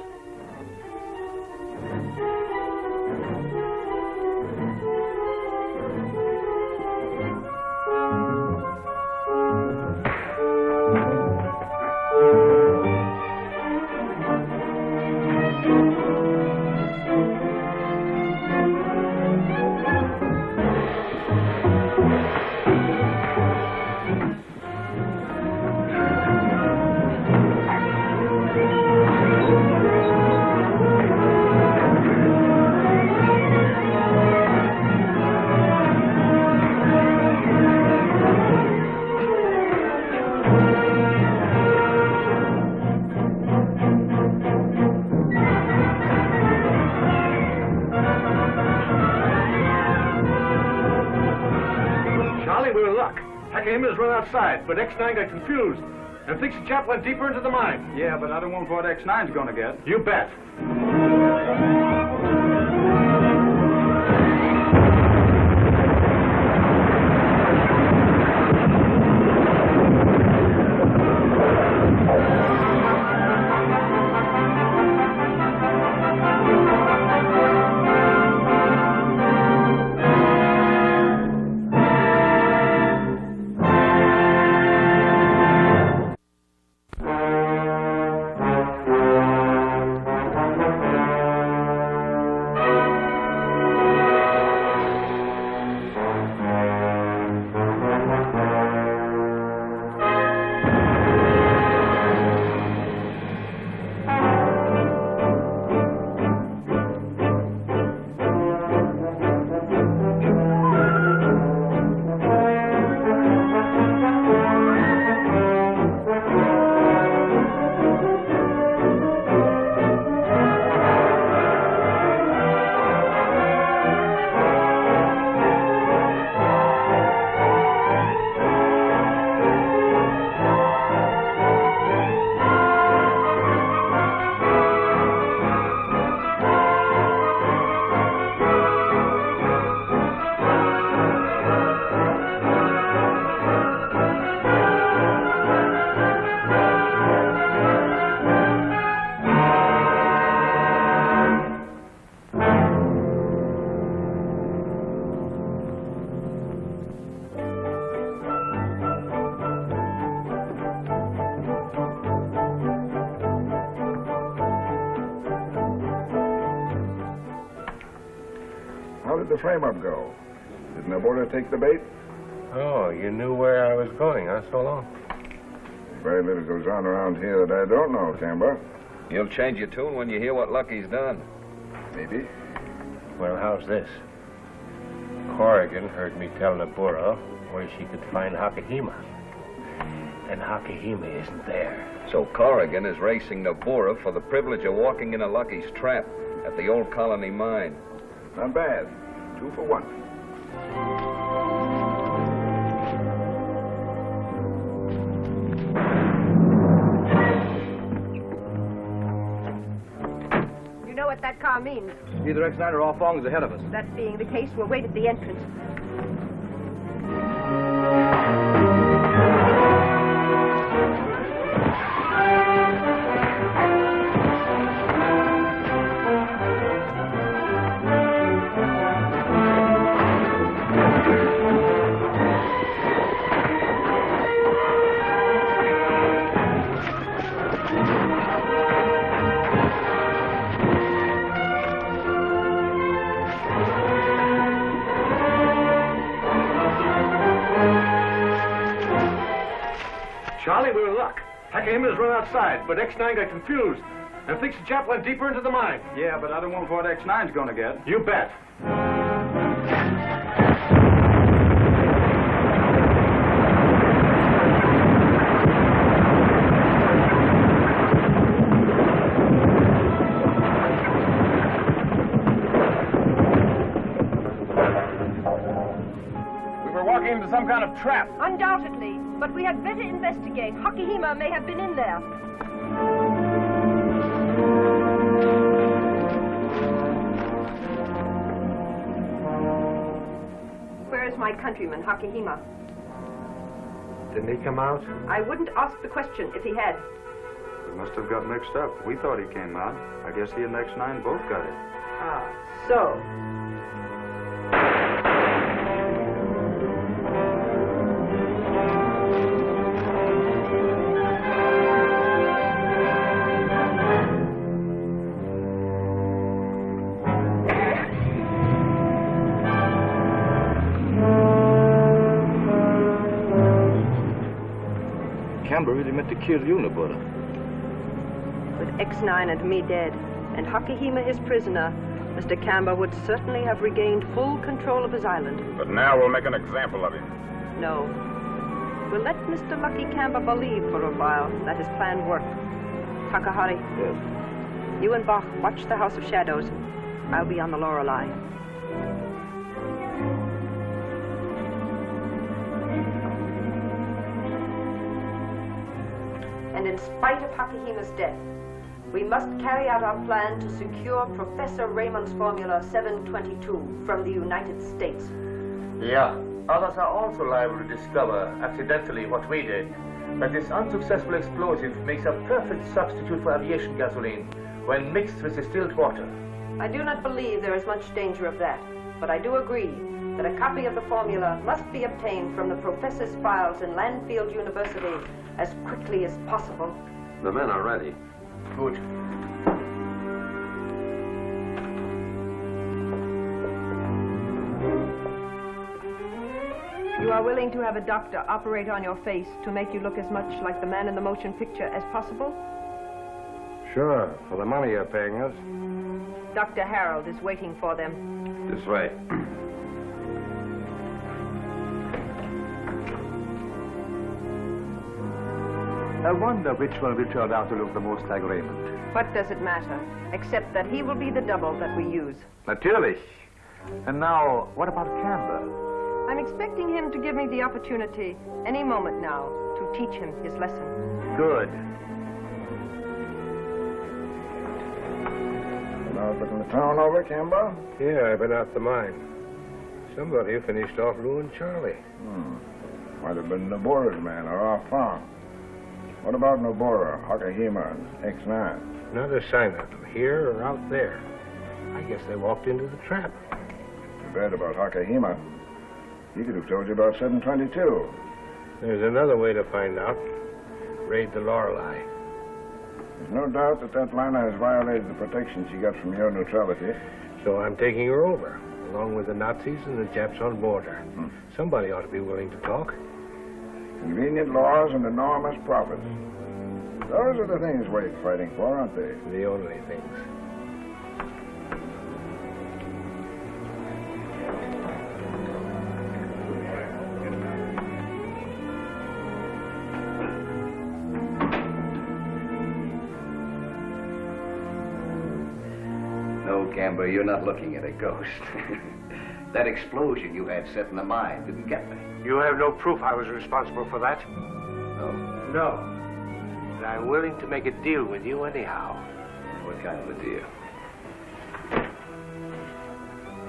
Hakahima run outside, but X-9 got confused and thinks the chap went deeper into the mine. Yeah, but I don't want what X-9's gonna get. You bet. How did the frame-up go? Did Nabora take the bait? Oh, you knew where I was going, huh, so long? Very little goes on around here that I don't know, Kemba. You'll change your tune when you hear what Lucky's done. Maybe. Well, how's this? Corrigan heard me tell Nabora where she could find Hakahima. And Hakahima isn't there. So Corrigan is racing Nabora for the privilege of walking into Lucky's trap at the old colony mine. Not bad. 2 for 1. You know what that car means. Either X-9 or all Fong is ahead of us. That being the case, we'll wait at the entrance. Charlie, we're in luck. Hakima's run outside, but X-9 got confused and thinks the chap went deeper into the mine. Yeah, but I don't want what X-9's gonna get. You bet. into some kind of trap. Undoubtedly, but we had better investigate. Hakahima may have been in there. Where is my countryman, Hakahima? Didn't he come out? I wouldn't ask the question if he had. We must have got mixed up. We thought he came out. I guess he and X-9 both got it. Ah, so. Camber really meant to kill you, Nobura. With X-9 and me dead, and Hakahima his prisoner, Mr. Camber would certainly have regained full control of his island. But now we'll make an example of him. No. We'll let Mr. Lucky Camber believe for a while that his plan worked. Takahari. Yes. You and Bach watch the House of Shadows. I'll be on the Lorelei. And in spite of Hakahima's death, we must carry out our plan to secure Professor Raymond's Formula 722 from the United States. Yeah, others are also liable to discover, accidentally, what we did. That this unsuccessful explosive makes a perfect substitute for aviation gasoline when mixed with distilled water. I do not believe there is much danger of that, but I do agree that a copy of the formula must be obtained from the professor's files in Landfield University as quickly as possible. The men are ready. Good. You are willing to have a doctor operate on your face to make you look as much like the man in the motion picture as possible? Sure, for the money you're paying us. Dr. Harold is waiting for them. This way. I wonder which one will turn out to look the most like Raymond. What does it matter, except that he will be the double that we use? Natürlich. And now, what about Camber? I'm expecting him to give me the opportunity any moment now to teach him his lesson. Good. Now looking the town over, Camber? Yeah, I've been out the mine. Somebody finished off Lou and Charlie. Might have been Nobura's man or our farm. What about Nobura, Hakahima, and X-9? Not a sign of them, here or out there. I guess they walked into the trap. Too bad about Hakahima. He could have told you about 722. There's another way to find out. Raid the Lorelei. There's no doubt that that liner has violated the protection she got from your neutrality. So I'm taking her over, along with the Nazis and the Japs on board her. Somebody ought to be willing to talk. Convenient laws and enormous profits. Those are the things worth fighting for, aren't they? The only things. No, Camber, you're not looking at a ghost. That explosion you had set in the mine didn't get me. You have no proof I was responsible for that? No? No. But I'm willing to make a deal with you anyhow. What kind of a deal?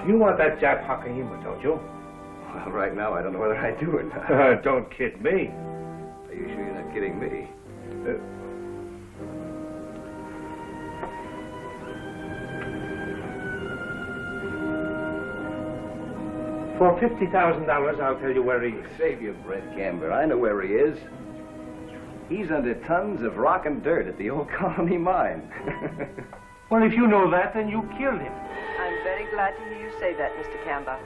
You want that Jap Hakahima, don't you? Well, right now, I don't know whether I do or not. Don't kid me. Are you sure you're not kidding me? For $50,000, I'll tell you where he is. Save your breath, Camber. I know where he is. He's under tons of rock and dirt at the old colony mine. Well, if you know that, then you killed him. I'm very glad to hear you say that, Mr. Camber.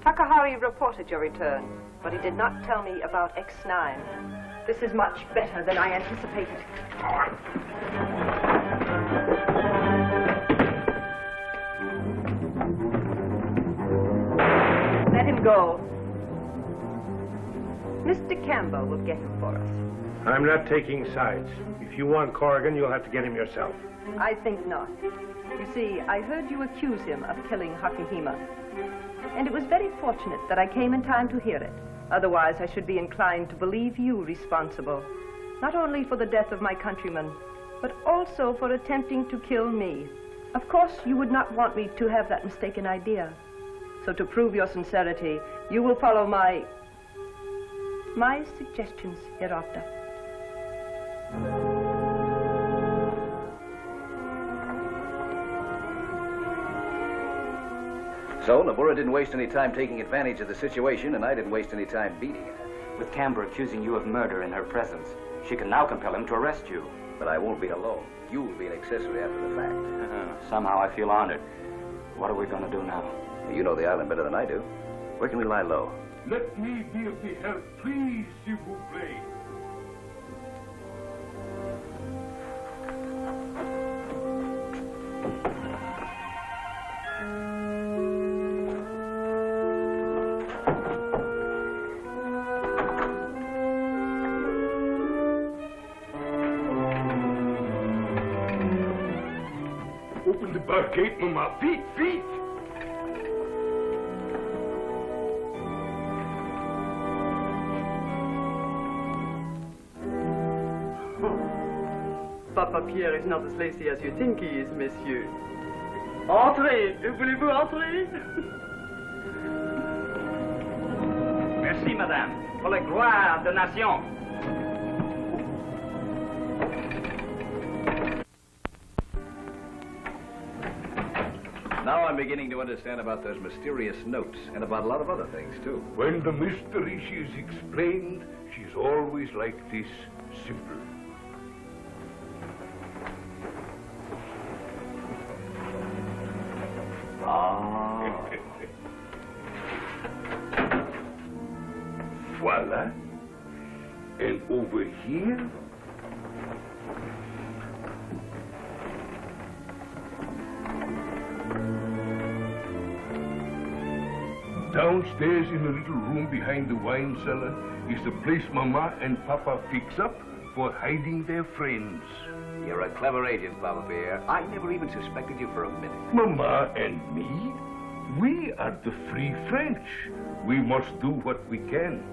Takahari reported your return, but he did not tell me about X-9. This is much better than I anticipated. Let him go. Mr. Camber will get him for us. I'm not taking sides. If you want Corrigan, you'll have to get him yourself. I think not. You see, I heard you accuse him of killing Hakahima. And it was very fortunate that I came in time to hear it. Otherwise, I should be inclined to believe you responsible, not only for the death of my countrymen, but also for attempting to kill me. Of course, you would not want me to have that mistaken idea. So to prove your sincerity, you will follow my suggestions hereafter. So, Nabura didn't waste any time taking advantage of the situation, and I didn't waste any time beating it. With Canberra accusing you of murder in her presence, she can now compel him to arrest you. But I won't be alone. You will be an accessory after the fact. Somehow I feel honored. What are we going to do now? You know the island better than I do. Where can we lie low? Let me be of the help, please, s'il vous plaît. Open the bar gate, Mama. Feet, feet! Papa Pierre is not as lazy as you think he is, monsieur. Entrez! Voulez-vous entrer? Merci, madame, pour la gloire de nation. Now I'm beginning to understand about those mysterious notes and about a lot of other things, too. When the mystery she is explained, she's always like this, simple. Voila. And over here, downstairs in the little room behind the wine cellar is the place Mama and Papa fix up for hiding their friends. You're a clever agent, Papa Pierre. I never even suspected you for a minute. Mama and me, we are the Free French. We must do what we can.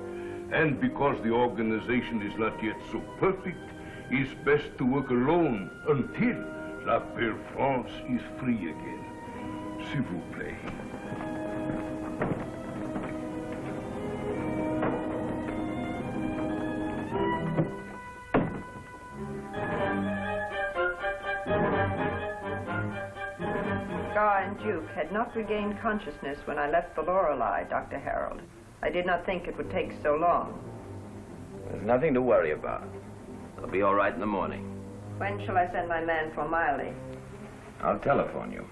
And because the organization is not yet so perfect, it's best to work alone until La Belle France is free again. S'il vous plaît. Gar and Duke had not regained consciousness when I left the Lorelei, Dr. Harold. I did not think it would take so long. There's nothing to worry about. It'll be all right in the morning. When shall I send my man for Miley? I'll telephone you.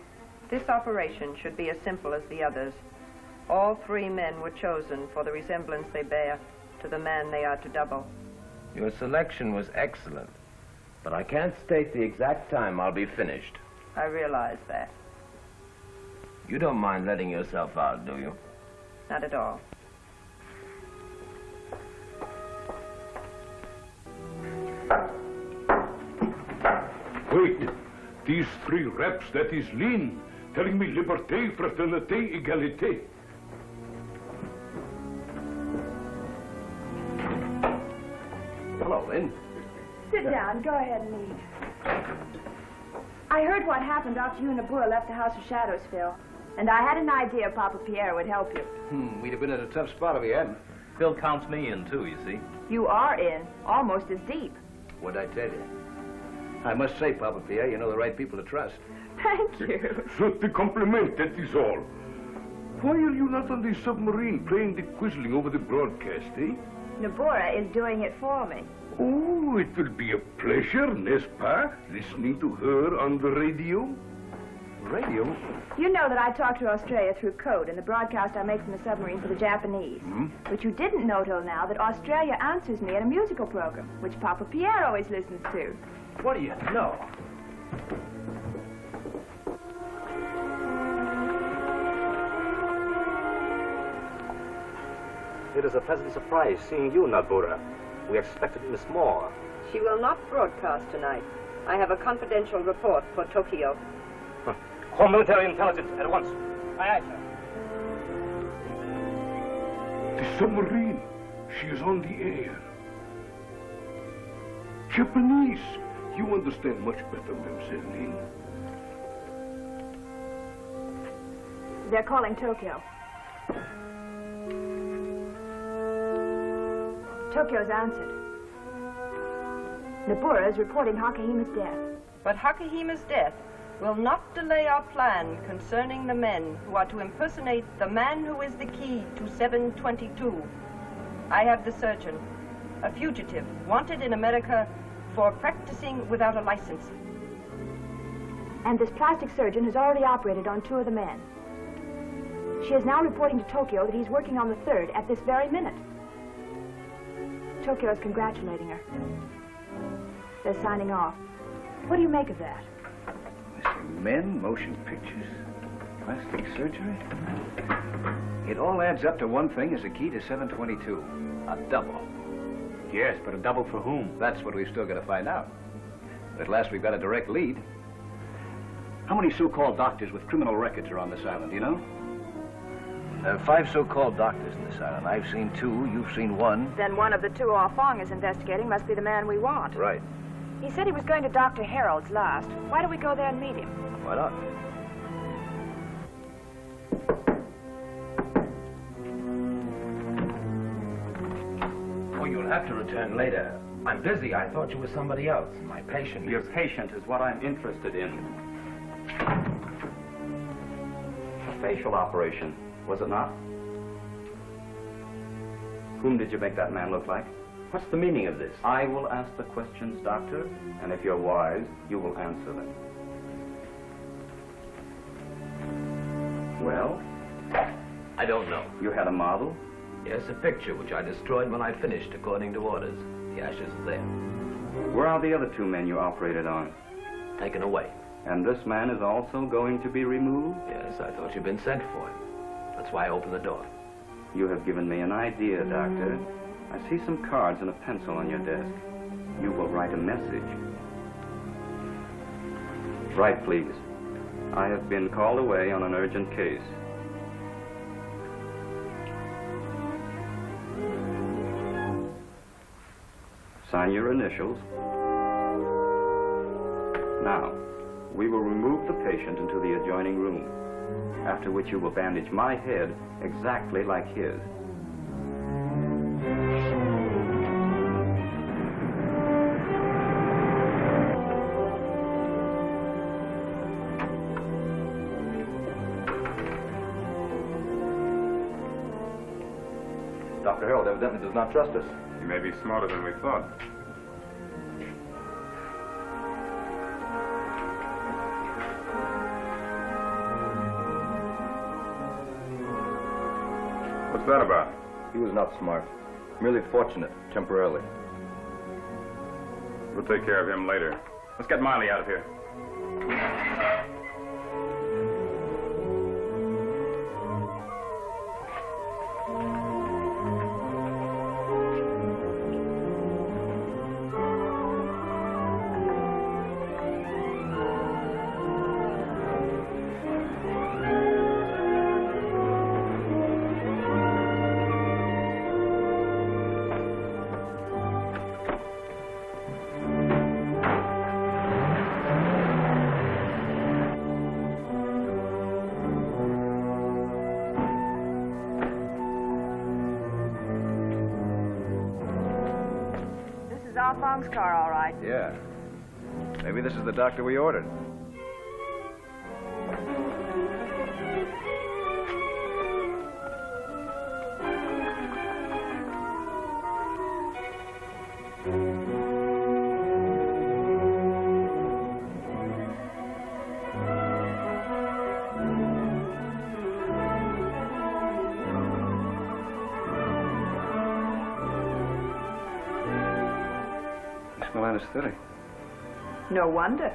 This operation should be as simple as the others. All three men were chosen for the resemblance they bear to the man they are to double. Your selection was excellent, but I can't state the exact time I'll be finished. I realize that. You don't mind letting yourself out, do you? Not at all. Wait, these three raps, that is Lean, telling me liberté, fraternité, égalité. Hello, Lynn. Sit down. Go ahead and eat. I heard what happened after you and Nabura left the House of Shadows, Phil. And I had an idea Papa Pierre would help you. We'd have been in a tough spot if he hadn't. Phil counts me in, too, you see. You are in, almost as deep. What'd I tell you? I must say, Papa Pierre, you know the right people to trust. Thank you. Just a compliment, that is all. Why are you not on the submarine playing the quizzling over the broadcast, eh? Nabura is doing it for me. Oh, it will be a pleasure, n'est-ce pas, listening to her on the radio? Radio? You know that I talk to Australia through code in the broadcast I make from the submarine for the Japanese. But you didn't know till now that Australia answers me in a musical program, which Papa Pierre always listens to. What do you know? It is a pleasant surprise seeing you, Nabura. We expected Miss Moore. She will not broadcast tonight. I have a confidential report for Tokyo. Call military intelligence at once. Aye, aye, sir. The submarine. She is on the air. Japanese. You understand much better, Mademoiselle Lin. They're calling Tokyo. Tokyo's answered. Nabura is reporting Hakuhima's death. But Hakuhima's death will not delay our plan concerning the men who are to impersonate the man who is the key to 722. I have the surgeon, a fugitive wanted in America for practicing without a license. And this plastic surgeon has already operated on 2 of the men. She is now reporting to Tokyo that he's working on the 3rd at this very minute. Tokyo is congratulating her. They're signing off. What do you make of that? Men, motion pictures, plastic surgery. It all adds up to one thing as a key to 722. A double. Yes, but a double for whom? That's what we've still got to find out. But at last we've got a direct lead. How many so-called doctors with criminal records are on this island, do you know? There are 5 so-called doctors in this island. I've seen 2, you've seen 1. Then one of the 2 Ah Fong is investigating must be the man we want. Right. He said he was going to Dr. Harold's last. Why don't we go there and meet him? Why not? Oh, you'll have to return later. I'm busy. I thought you were somebody else. My patient. Your patient is what I'm interested in. A facial operation, was it not? Whom did you make that man look like? What's the meaning of this? I will ask the questions, Doctor, and if you're wise, you will answer them. Well? I don't know. You had a model? Yes, a picture which I destroyed when I finished, according to orders. The ashes are there. Where are the other 2 men you operated on? Taken away. And this man is also going to be removed? Yes, I thought you'd been sent for. That's why I opened the door. You have given me an idea, Doctor. I see some cards and a pencil on your desk. You will write a message. Write, please. I have been called away on an urgent case. Sign your initials. Now, we will remove the patient into the adjoining room, after which you will bandage my head exactly like his. Dr. Harold evidently does not trust us. He may be smarter than we thought. What's that about? He was not smart. Merely fortunate, temporarily. We'll take care of him later. Let's get Miley out of here. Ah Fong's car, all right. Yeah. Maybe this is the doctor we ordered. No anesthetic. No wonder.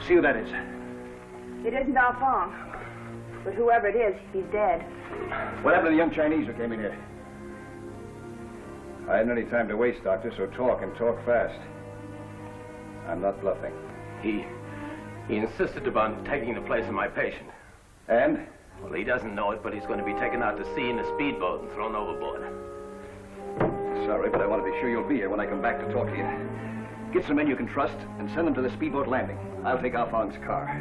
See who that is. It isn't Ah Fong. But whoever it is, he's dead. What happened to the young Chinese who came in here? I hadn't any time to waste, Doctor, so talk and talk fast. I'm not bluffing. He insisted upon taking the place of my patient. And? Well, he doesn't know it, but he's going to be taken out to sea in a speedboat and thrown overboard. Sorry, but I want to be sure you'll be here when I come back to talk to you. Get some men you can trust and send them to the speedboat landing. I'll take Ah Fong's car.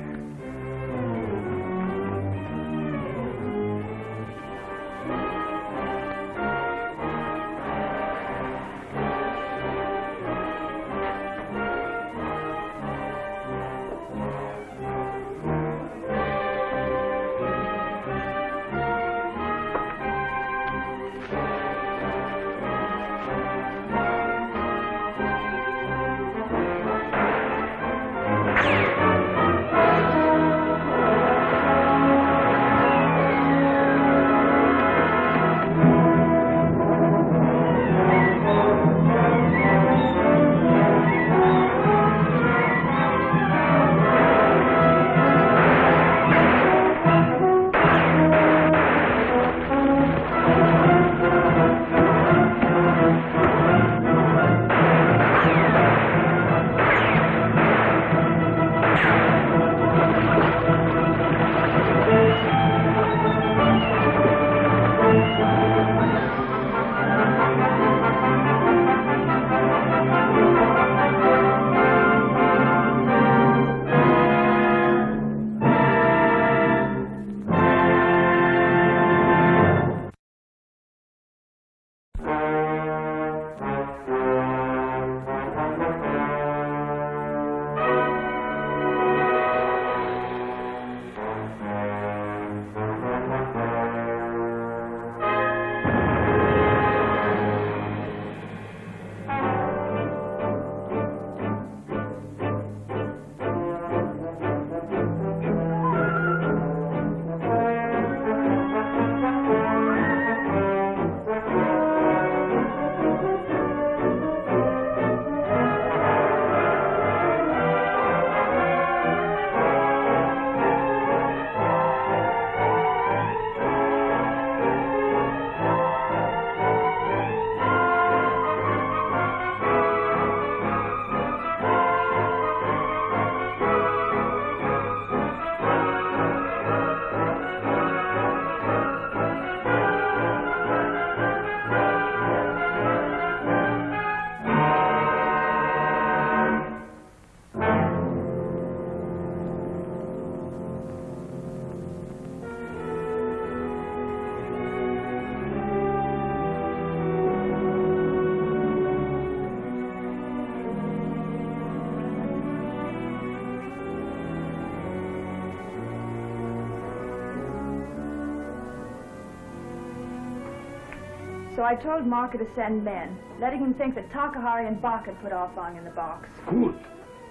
So I told Marker to send men, letting him think that Takahari and Bach had put Ah Fong in the box. Good.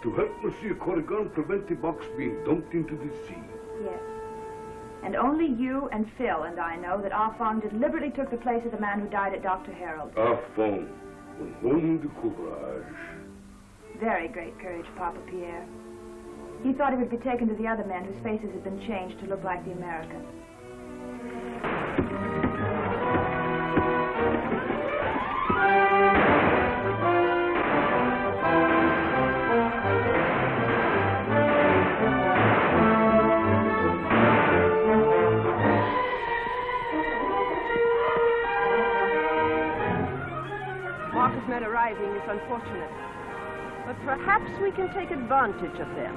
To help Monsieur Corrigan prevent the box being dumped into the sea. Yes. And only you and Phil and I know that Ah Fong deliberately took the place of the man who died at Dr. Harold's. Ah Fong, un homme de courage. Very great courage, Papa Pierre. He thought he would be taken to the other men whose faces had been changed to look like the Americans. Marcus' men arriving is unfortunate, but perhaps we can take advantage of them.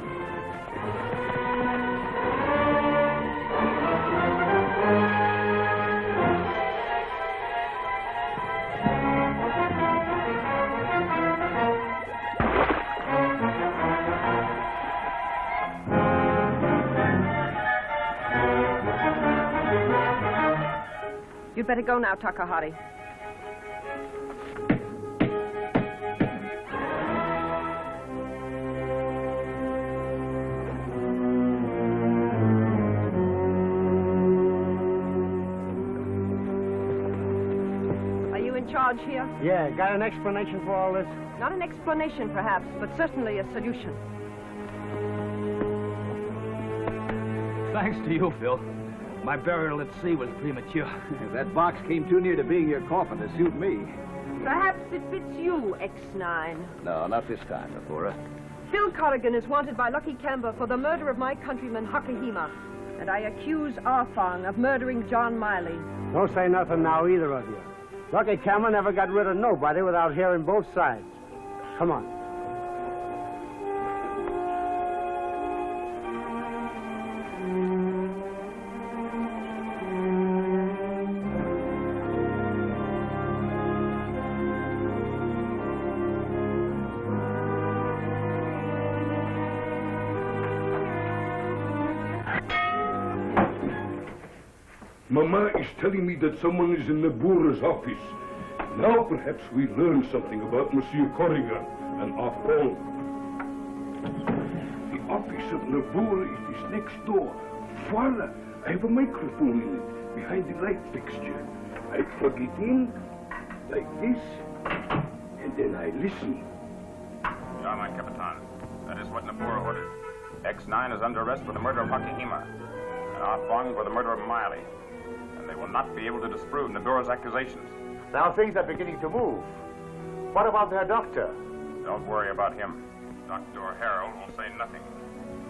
You'd better go now, Takahari. Charge here? Yeah, got an explanation for all this? Not an explanation, perhaps, but certainly a solution. thanks to you, Phil. My burial at sea was premature. That box came too near to being your coffin to suit me. Perhaps it fits you, X-9. No, not this time, Nabora. Phil Corrigan is wanted by Lucky Camber for the murder of my countryman, Hakahima. And I accuse Arfong of murdering John Miley. Don't say nothing now, either of you. Lucky Camber never got rid of nobody without hearing both sides. Come on. Mama is telling me that someone is in Nabura's office. Now perhaps we learn something about Monsieur Corrigan and Arfong. The office of Nabura is next door. Voila! I have a microphone in it, behind the light fixture. I plug it in, like this, and then I listen. Ja, mein Capitan. That is what Nabura ordered. X-9 is under arrest for the murder of Hakahima, and Arfong for the murder of Miley. And they will not be able to disprove Nabura's accusations. Now things are beginning to move. What about their doctor? Don't worry about him. Dr. Harold will say nothing.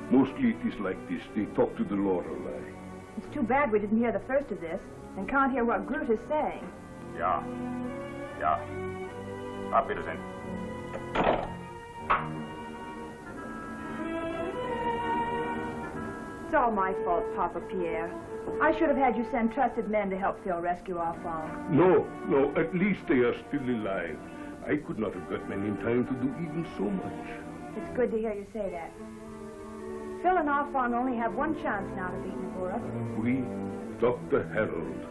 Mostly it is like this. They talk to the Lorelei. It's too bad we didn't hear the first of this and can't hear what Groot is saying. Ja. Ja. Auf Wiedersehen. It's all my fault, Papa Pierre. I should have had you send trusted men to help Phil rescue Arfong. No, at least they are still alive. I could not have got men in time to do even so much. It's good to hear you say that. Phil and Arfong only have one chance now to beat Nabura. We, Dr. Harold.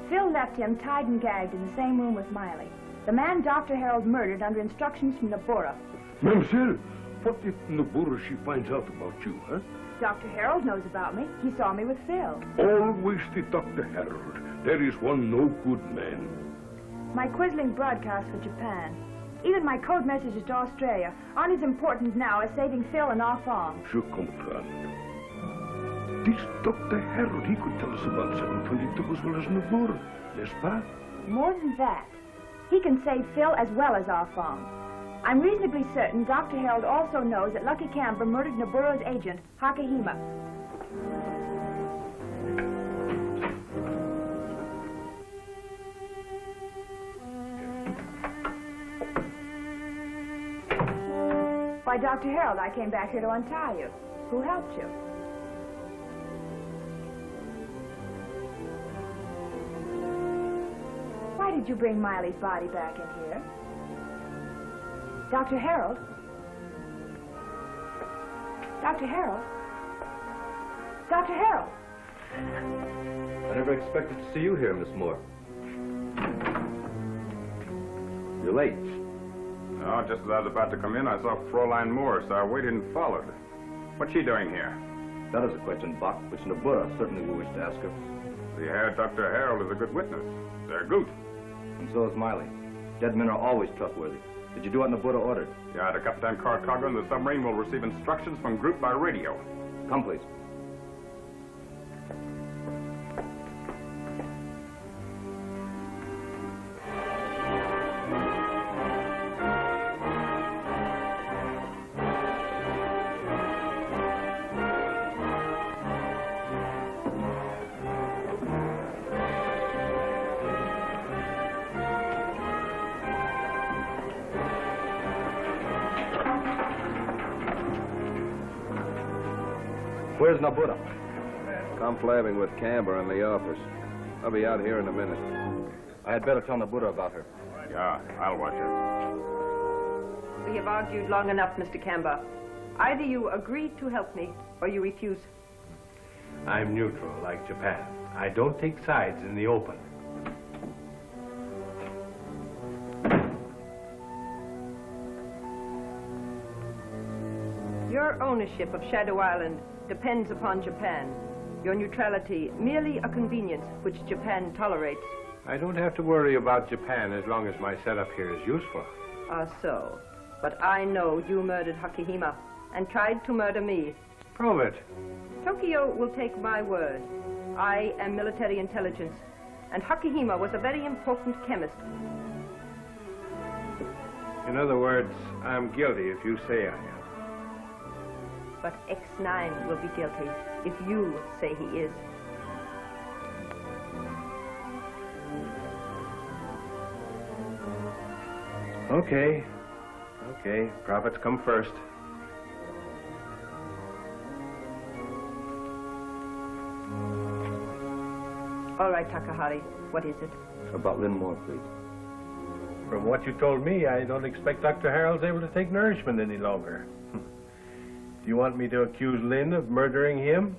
Phil left him tied and gagged in the same room with Miley. The man Dr. Harold murdered under instructions from Nabura. Mamselle, what if Nabura she finds out about you, huh? Dr. Harold knows about me. He saw me with Phil. Always the Dr. Harold. There is one no good man. My quisling broadcast for Japan, even my code messages to Australia, aren't as important now as saving Phil and Arfong. Je comprends. This Dr. Harold, he could tell us about 722 as well as Nabura, n'est-ce pas? More than that, he can save Phil as well as Arfong. I'm reasonably certain Dr. Harold also knows that Lucky Camber murdered Nabura's agent, Hakahima. Why, Dr. Harold, I came back here to untie you. Who helped you? Why did you bring Miley's body back in here? Dr. Harold? Dr. Harold? Dr. Harold? I never expected to see you here, Miss Moore. You're late. No, just as I was about to come in, I saw Fräulein Moore, so I waited and followed. What's she doing here? That is a question, Bach, which Nabura certainly will wish to ask her. The Herr Dr. Harold is a good witness. They're good. And so is Miley. Dead men are always trustworthy. Did you do what Nabura ordered? Yeah, the Captain Carcargo and the submarine will receive instructions from Group by radio. Come, please. Where's Nabura? Conflabbing with Camber in the office. I'll be out here in a minute. I had better tell Nabura about her. Yeah, I'll watch her. We have argued long enough, Mr. Camber. Either you agree to help me, or you refuse. I'm neutral, like Japan. I don't take sides in the open. Your ownership of Shadow Island depends upon Japan. Your neutrality, merely a convenience which Japan tolerates. I don't have to worry about Japan as long as my setup here is useful. So. But I know you murdered Hakahima and tried to murder me. Prove it. Tokyo will take my word. I am military intelligence, and Hakihima was a very important chemist. In other words, I'm guilty if you say I am. But X-9 will be guilty if you say he is. Okay. Okay, profits come first. All right, Takahari, what is it? About Lynn Moore, please. From what you told me, I don't expect Dr. Harold's able to take nourishment any longer. Do you want me to accuse Lynn of murdering him?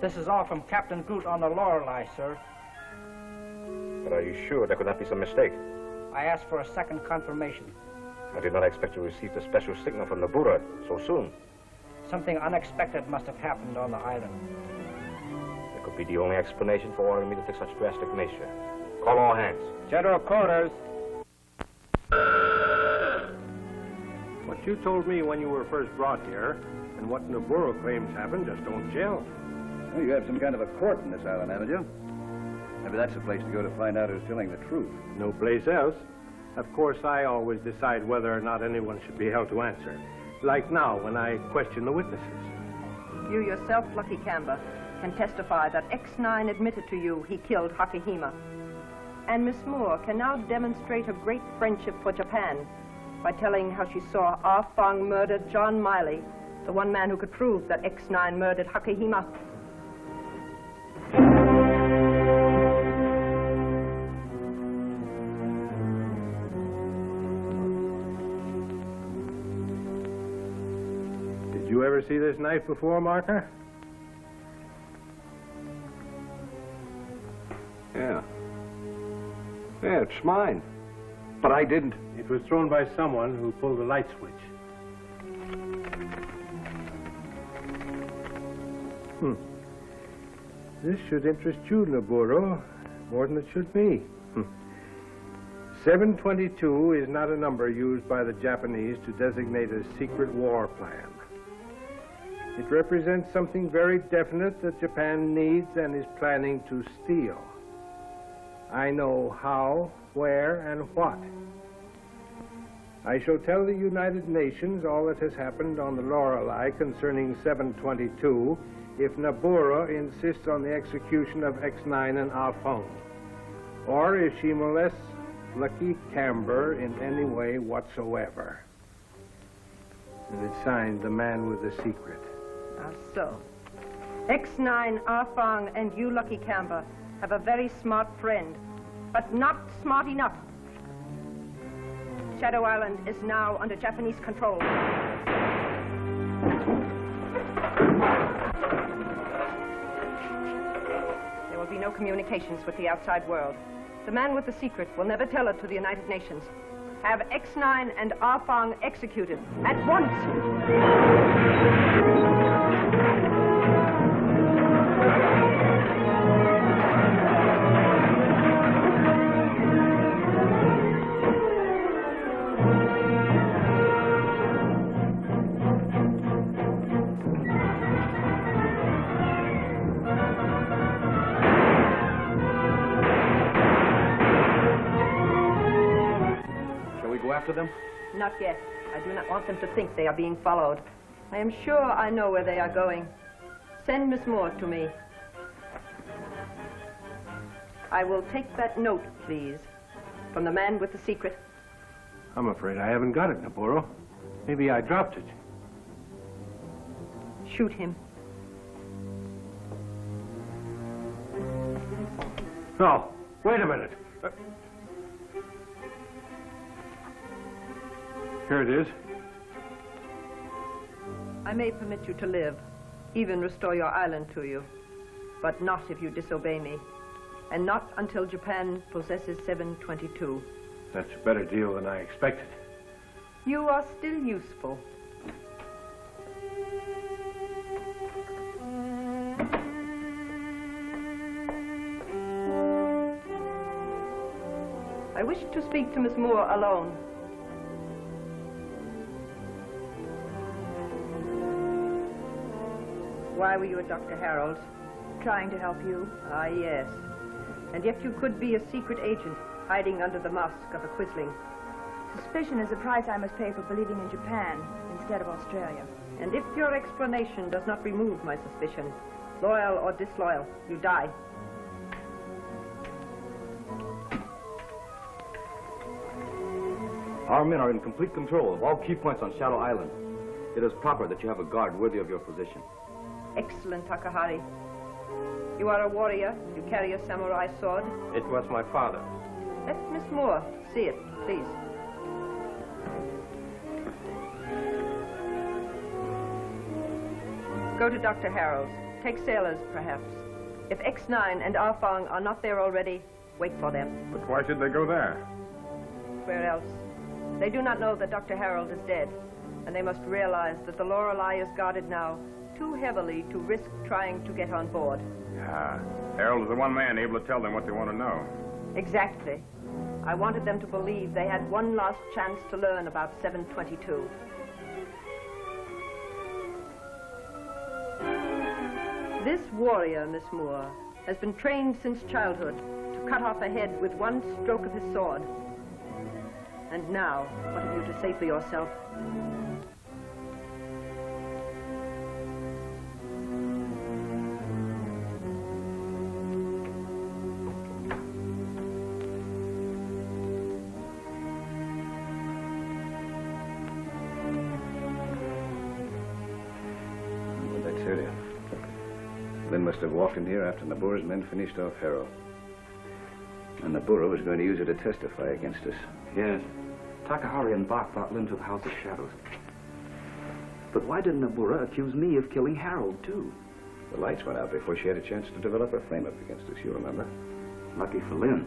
This is all from Captain Groot on the Lorelei, sir. But are you sure there could not be some mistake? I asked for a second confirmation. I did not expect you received a special signal from the Buddha so soon. Something unexpected must have happened on the island. That could be the only explanation for ordering me to take such drastic measure. Call all hands. General quarters. What you told me when you were first brought here, and what Noburo claims happened, just don't gel. Well, you have some kind of a court in this island, haven't you? Maybe that's the place to go to find out who's telling the truth. No place else. Of course, I always decide whether or not anyone should be held to answer. Like now, when I question the witnesses. You yourself, Lucky Kamba, can testify that X-9 admitted to you he killed Hakihima. And Miss Moore can now demonstrate a great friendship for Japan by telling how she saw Ah Fong murder John Miley, the one man who could prove that X-9 murdered Hakihima. Did you ever see this knife before, Marker? Yeah. Yeah, it's mine. But I didn't. It was thrown by someone who pulled a light switch. This should interest you, Noburo, more than it should me. 722 is not a number used by the Japanese to designate a secret war plan. It represents something very definite that Japan needs and is planning to steal. I know how, where, and what. I shall tell the United Nations all that has happened on the Lorelei concerning 722 if Nabura insists on the execution of X-9 and Ah Fong, or if she molests Lucky Camber in any way whatsoever. And it's signed the man with the secret. So, X-9, Ah Fong, and you, Lucky Camber, have a very smart friend, but not smart enough. Shadow Island is now under Japanese control. There will be no communications with the outside world. The man with the secret will never tell it to the United Nations. Have X-9 and Ah Fong executed at once. After them? Not yet. I do not want them to think they are being followed. I am sure I know where they are going. Send Miss Moore to me. I will take that note, please, from the man with the secret. I'm afraid I haven't got it, Noburo. Maybe I dropped it. Shoot him. No, wait a minute. Here it is. I may permit you to live, even restore your island to you, but not if you disobey me, and not until Japan possesses 722. That's a better deal than I expected. You are still useful. I wish to speak to Miss Moore alone. Why were you at Dr. Harold's? Trying to help you. Ah, yes. And yet you could be a secret agent hiding under the mask of a Quisling. Suspicion is the price I must pay for believing in Japan instead of Australia. And if your explanation does not remove my suspicion, loyal or disloyal, you die. Our men are in complete control of all key points on Shadow Island. It is proper that you have a guard worthy of your position. Excellent, Takahari. You are a warrior. You carry a samurai sword. It was my father. Let Miss Moore see it, please. Go to Dr. Harold's. Take sailors, perhaps. If X-9 and Arfang are not there already, wait for them. But why should they go there? Where else? They do not know that Dr. Harold is dead, and they must realize that the Lorelei is guarded now too heavily to risk trying to get on board. Yeah. Harold is the one man able to tell them what they want to know. Exactly. I wanted them to believe they had one last chance to learn about 722. This warrior, Miss Moore, has been trained since childhood to cut off a head with one stroke of his sword. And now, what have you to say for yourself? Well, that's it. Lynn must have walked in here after Nabura's men finished off Harold. And Nabura was going to use her to testify against us. Yes. Takahari and Bach brought Lynn to the House of Shadows. But why didn't Nabura accuse me of killing Harold, too? The lights went out before she had a chance to develop her flame up against us, you remember? Lucky for Lynn.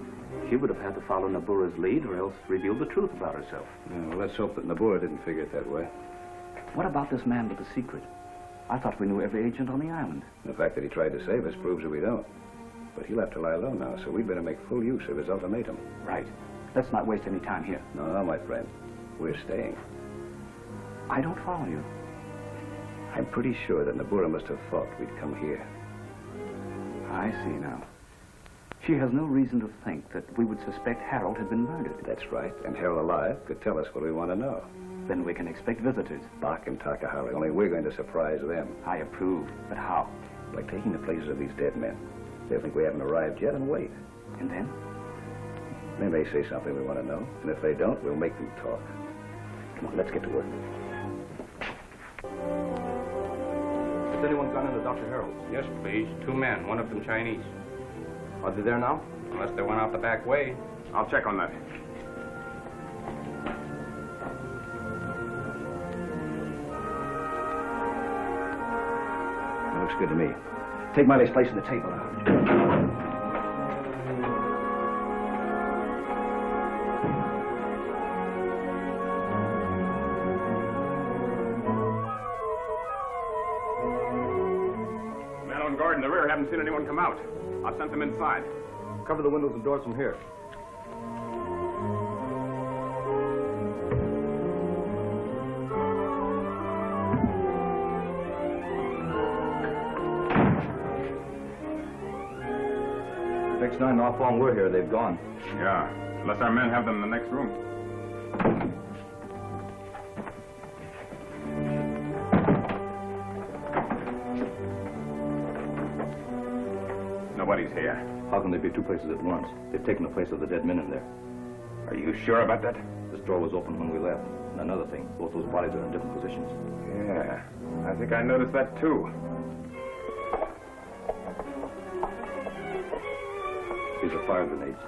She would have had to follow Nabura's lead or else reveal the truth about herself. Yeah, well, let's hope that Nabura didn't figure it that way. What about this man with the secret? I thought we knew every agent on the island. The fact that he tried to save us proves that we don't. But he'll have to lie low now, so we'd better make full use of his ultimatum. Right. Let's not waste any time here. No, my friend. We're staying. I don't follow you. I'm pretty sure that Nabura must have thought we'd come here. I see now. She has no reason to think that we would suspect Harold had been murdered. That's right. And Harold alive could tell us what we want to know. Then we can expect visitors. Bach and Takahari. Only we're going to surprise them. I approve. But how? By taking the places of these dead men. They'll think we haven't arrived yet and wait. And then? They may say something we want to know. And if they don't, we'll make them talk. Come on, let's get to work. Has anyone gone into Dr. Harold's? Yes, please. 2 men, one of them Chinese. Are they there now? Unless they went out the back way. I'll check on that. That looks good to me. Take Miley's place at the table now. Men on guard in the rear haven't seen anyone come out. I've sent them inside. Cover the windows and doors from here. If X-9 and Arfang were here, they've gone. Yeah, unless our men have them in the next room. Nobody's here. How can there be 2 places at once? They've taken the place of the dead men in there. Are you sure about that? This door was open when we left. And another thing, both those bodies are in different positions. Yeah, I think I noticed that too. These are fire grenades.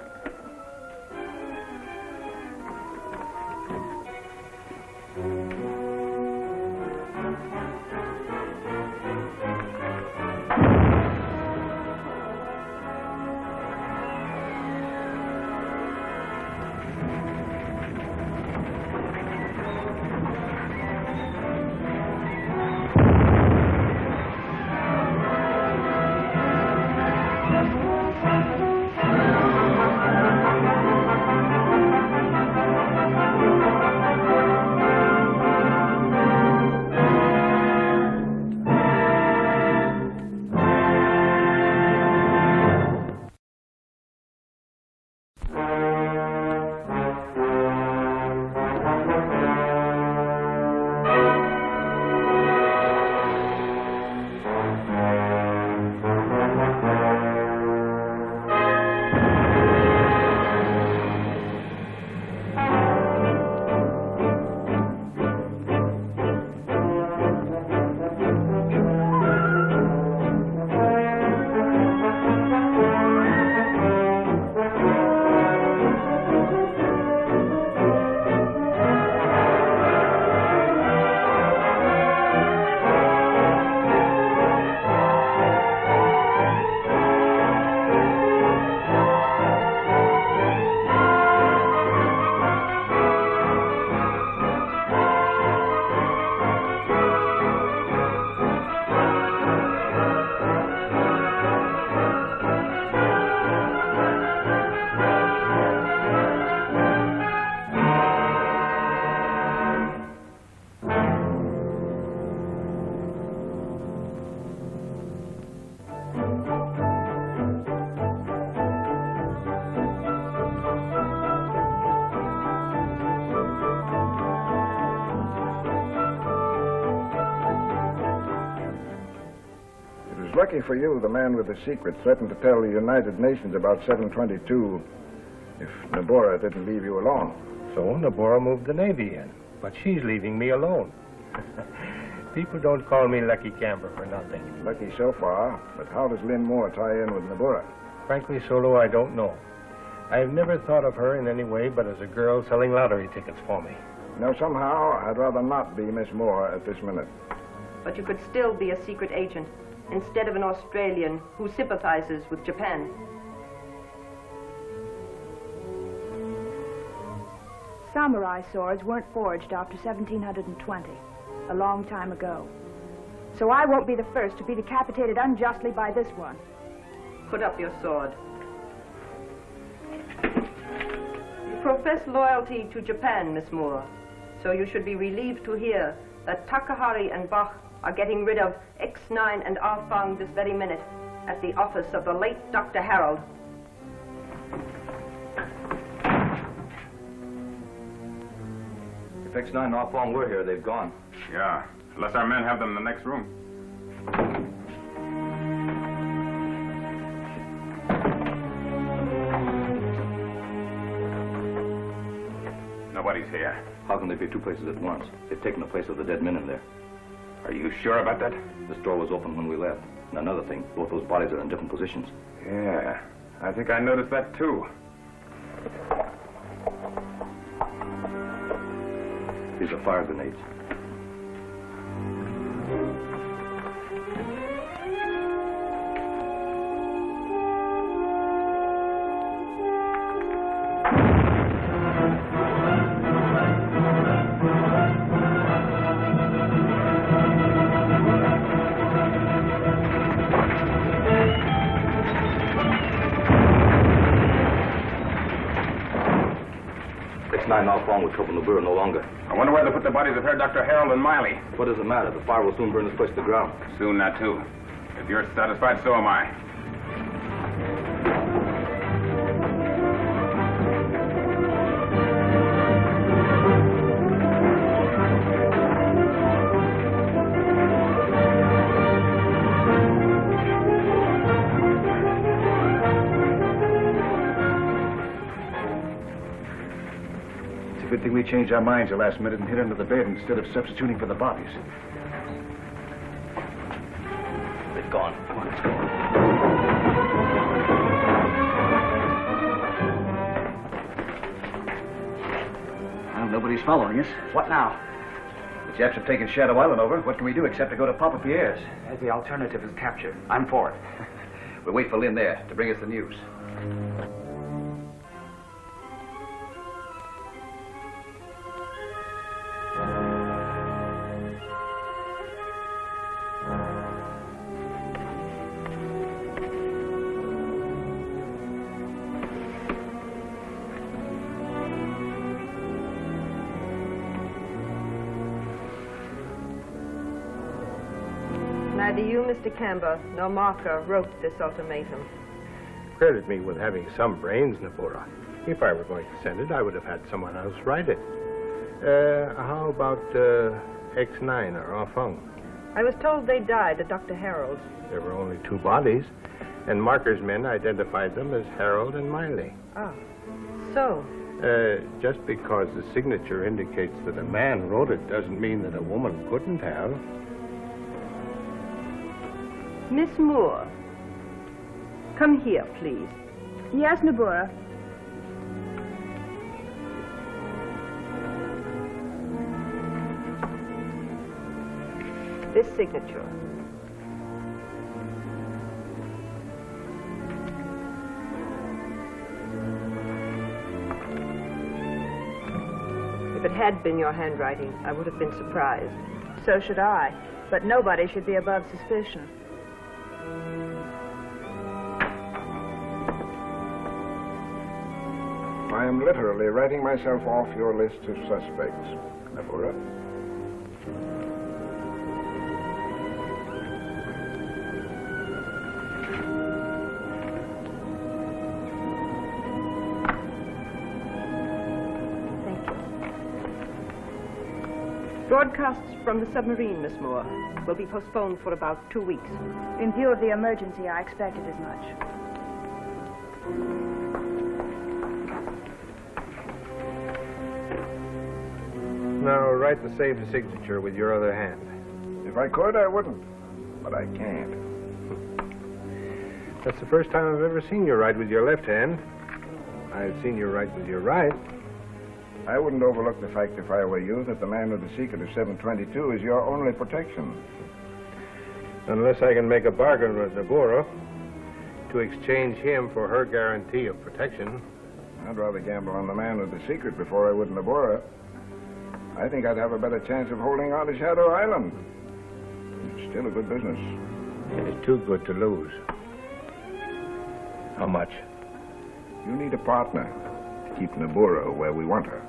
lucky for you, the man with the secret threatened to tell the United Nations about 722 if Nabora didn't leave you alone. So Nabora moved the Navy in, but she's leaving me alone. People don't call me Lucky Camber for nothing. Lucky so far, but how does Lynn Moore tie in with Nabora? Frankly, Solo, I don't know. I've never thought of her in any way but as a girl selling lottery tickets for me. No, somehow, I'd rather not be Miss Moore at this minute. But you could still be a secret agent instead of an Australian who sympathizes with Japan. Samurai swords weren't forged after 1720, a long time ago. So I won't be the first to be decapitated unjustly by this one. Put up your sword. You profess loyalty to Japan, Miss Moore, so you should be relieved to hear that Takahari and Bach are getting rid of X-9 and Arfang this very minute at the office of the late Dr. Harold. If X-9 and Arfang were here, they've gone. Yeah, unless our men have them in the next room. Nobody's here. How can they be two places at once? They've taken the place of the dead men in there. Are you sure about that? This door was open when we left. And another thing, both those bodies are in different positions. Yeah, I think I noticed that too. These are fire grenades. X-9 now found with trouble Nabura no longer. I wonder where they put the bodies of Herr Dr. Harold and Miley. What does it matter? The fire will soon burn this place to the ground. Soon, that too. If you're satisfied, so am I. Good thing we changed our minds the last minute and hid under the bed instead of substituting for the bodies. They've gone. Come on, let's go. Well, nobody's following us. What now? The Japs have taken Shadow Island over. What can we do except to go to Papa Pierre's? The alternative is capture. I'm for it. We'll wait for Lynn there to bring us the news. Neither you, Mr. Camber, nor Marker wrote this ultimatum. Credit me with having some brains, Nabora. If I were going to send it, I would have had someone else write it. How about X-9 or Arfang? I was told they died at Dr. Harold's. There were only two bodies, and Marker's men identified them as Harold and Miley. Ah, so? Just because the signature indicates that a man wrote it doesn't mean that a woman couldn't have. Miss Moore, come here, please. Yes, Nabura. This signature. If it had been your handwriting, I would have been surprised. So should I. But nobody should be above suspicion. I am literally writing myself off your list of suspects, Nabura. Broadcasts from the submarine, Miss Moore, will be postponed for about 2 weeks. In view of the emergency, I expected as much. Now, write the save signature with your other hand. If I could, I wouldn't. But I can't. That's the first time I've ever seen you write with your left hand. I've seen you write with your right. I wouldn't overlook the fact, if I were you, that the man with the secret of 722 is your only protection. Unless I can make a bargain with Nabora to exchange him for her guarantee of protection. I'd rather gamble on the man with the secret before I would Nabora. I think I'd have a better chance of holding on to Shadow Island. It's still a good business. It's too good to lose. How much? You need a partner to keep Nabora where we want her.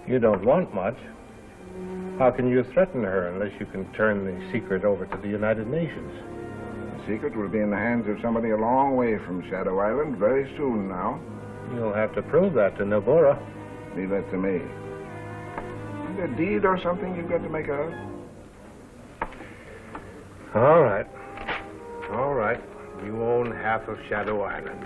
You don't want much. How can you threaten her unless you can turn the secret over to the United Nations? The secret will be in the hands of somebody a long way from Shadow Island very soon now. You'll have to prove that to Nabora. Leave that to me. Is there a deed or something you've got to make out? All right. All right. You own half of Shadow Island.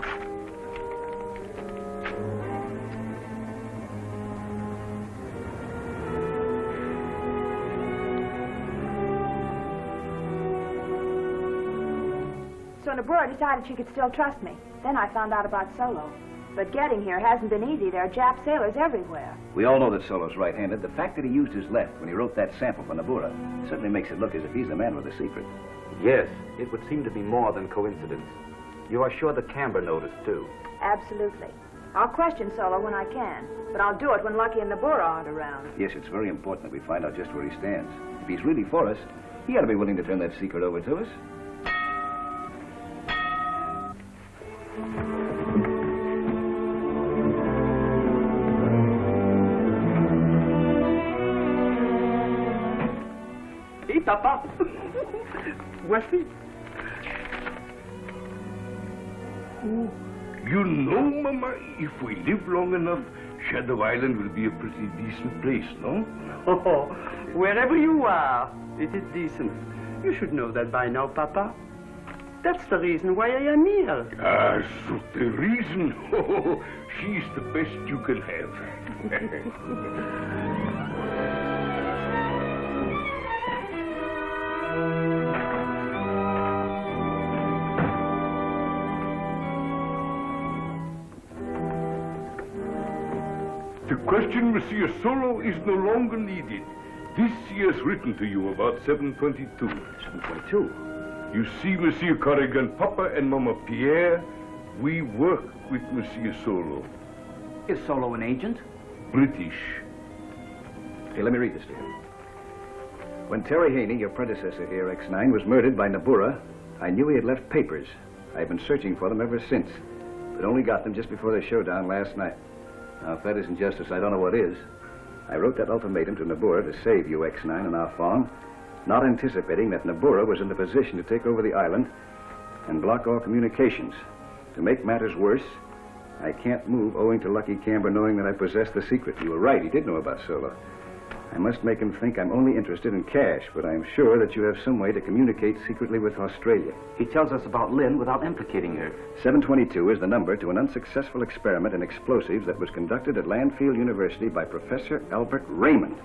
So Nabora decided she could still trust me. Then I found out about Solo. But getting here hasn't been easy. There are Jap sailors everywhere. We all know that Solo's right-handed. The fact that he used his left when he wrote that sample for Nabora certainly makes it look as if he's the man with the secret. Yes, it would seem to be more than coincidence. You are sure that Camber noticed, too? Absolutely. I'll question Solo when I can, but I'll do it when Lucky and Nabora aren't around. Yes, it's very important that we find out just where he stands. If he's really for us, he ought to be willing to turn that secret over to us. Hey, Papa. Voici. Oh, you know, Mama, if we live long enough, Shadow Island will be a pretty decent place, no? Oh, wherever you are, it is decent. You should know that by now, Papa. That's the reason why I am here. Ah, so the reason? Oh, she's the best you can have. The question, Monsieur Solo, is no longer needed. This he has written to you about 722. 722? You see, Monsieur Corrigan, Papa and Mama Pierre, we work with Monsieur Solo. Is Solo an agent? British. Here, let me read this to you. When Terry Haney, your predecessor here, X-9, was murdered by Nabora, I knew he had left papers. I've been searching for them ever since, but only got them just before the showdown last night. Now, if that isn't justice, I don't know what is. I wrote that ultimatum to Nabora to save you, X-9 and Afong, not anticipating that Nabora was in the position to take over the island and block all communications. To make matters worse, I can't move owing to Lucky Camber knowing that I possess the secret. You were right, he did know about Solo. I must make him think I'm only interested in cash, but I'm sure that you have some way to communicate secretly with Australia. He tells us about Lynn without implicating her. 722 is the number to an unsuccessful experiment in explosives that was conducted at Landfield University by Professor Albert Raymond.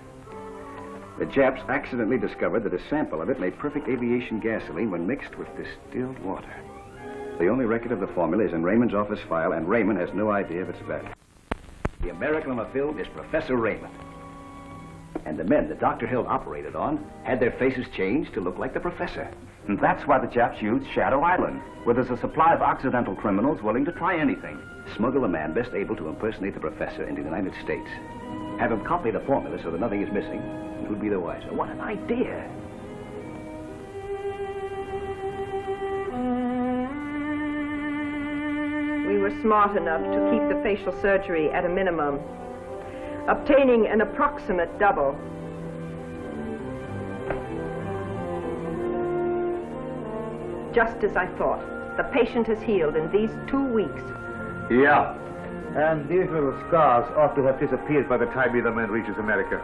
The Japs accidentally discovered that a sample of it made perfect aviation gasoline when mixed with distilled water. The only record of the formula is in Raymond's office file, and Raymond has no idea of its value. The American on the film is Professor Raymond. And the men that Dr. Hill operated on had their faces changed to look like the professor. And that's why the Japs used Shadow Island, where there's a supply of Occidental criminals willing to try anything. Smuggle a man best able to impersonate the professor into the United States. Have him copy the formula so that nothing is missing, and who'd be the wiser? What an idea! We were smart enough to keep the facial surgery at a minimum, obtaining an approximate double. Just as I thought. The patient has healed in these 2 weeks. Yeah. And these little scars ought to have disappeared by the time either man reaches America.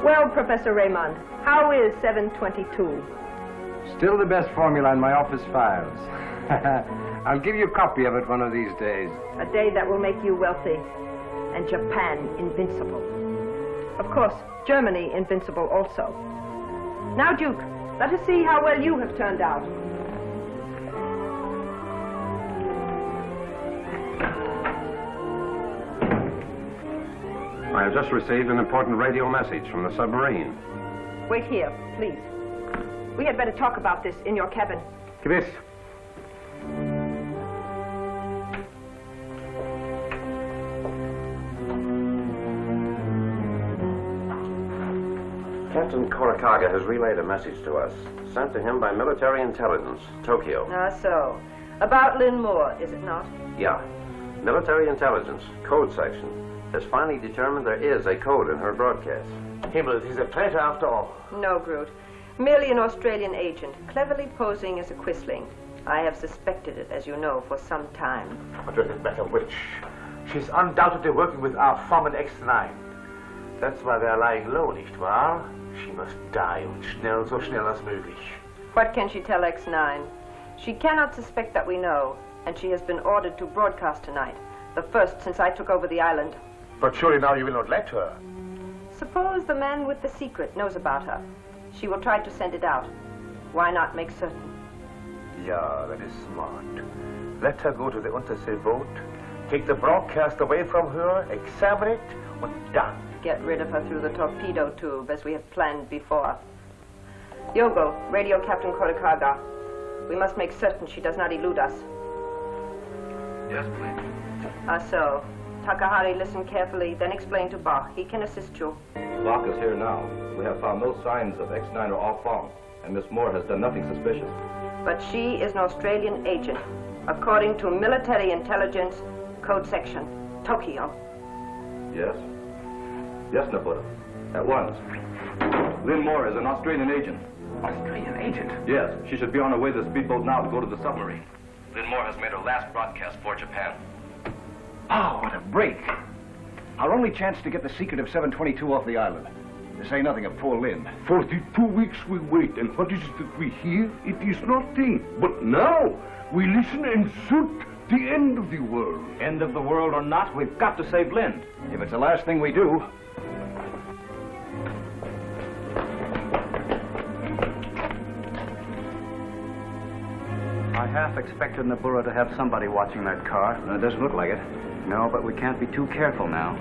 Well, Professor Raymond, how is 722? Still the best formula in my office files. I'll give you a copy of it one of these days. A day that will make you wealthy, and Japan invincible. Of course, Germany invincible also. Now, Duke, let us see how well you have turned out. I have just received an important radio message from the submarine. Wait here, please. We had better talk about this in your cabin. Gewiss. Captain Korakaga has relayed a message to us, sent to him by military intelligence, Tokyo. Ah, so. About Lynn Moore, is it not? Yeah. Military intelligence, code section, has finally determined there is a code in her broadcast. Himmel, it is a pleasure after all. No, Groot. Merely an Australian agent, cleverly posing as a Quisling. I have suspected it, as you know, for some time. What does it matter which? She's undoubtedly working with our foreman X-9. That's why they're lying low, nicht wahr? She must die, und schnell, so schnell as möglich. What can she tell X-9? She cannot suspect that we know, and she has been ordered to broadcast tonight, the first since I took over the island. But surely now you will not let her. Suppose the man with the secret knows about her. She will try to send it out. Why not make certain? Yeah, that is smart. Let her go to the Untersee boat, take the broadcast away from her, examine it, and done. Get rid of her through the torpedo tube, as we have planned before. Yogo, radio Captain Korakaga. We must make certain she does not elude us. Yes, please. Ah, so. Takahari, listen carefully, then explain to Bach. He can assist you. Bach is here now. We have found no signs of X-9 or Enfant, and Miss Moore has done nothing suspicious. But she is an Australian agent, according to military intelligence, code section, Tokyo. Yes? Yes, Nabuda. At once. Lynn Moore is an Australian agent. Australian agent? Yes. She should be on her way to the speedboat now to go to the submarine. Lynn Moore has made her last broadcast for Japan. Oh, what a break. Our only chance to get the secret of 722 off the island. To say nothing of poor Lynn. 42 weeks we wait, and what is it that we hear? It is nothing. But now, we listen and shoot the end of the world. End of the world or not, we've got to save Lynn. If it's the last thing we do. I half expected Nabura to have somebody watching that car. It doesn't look like it. No, but we can't be too careful now.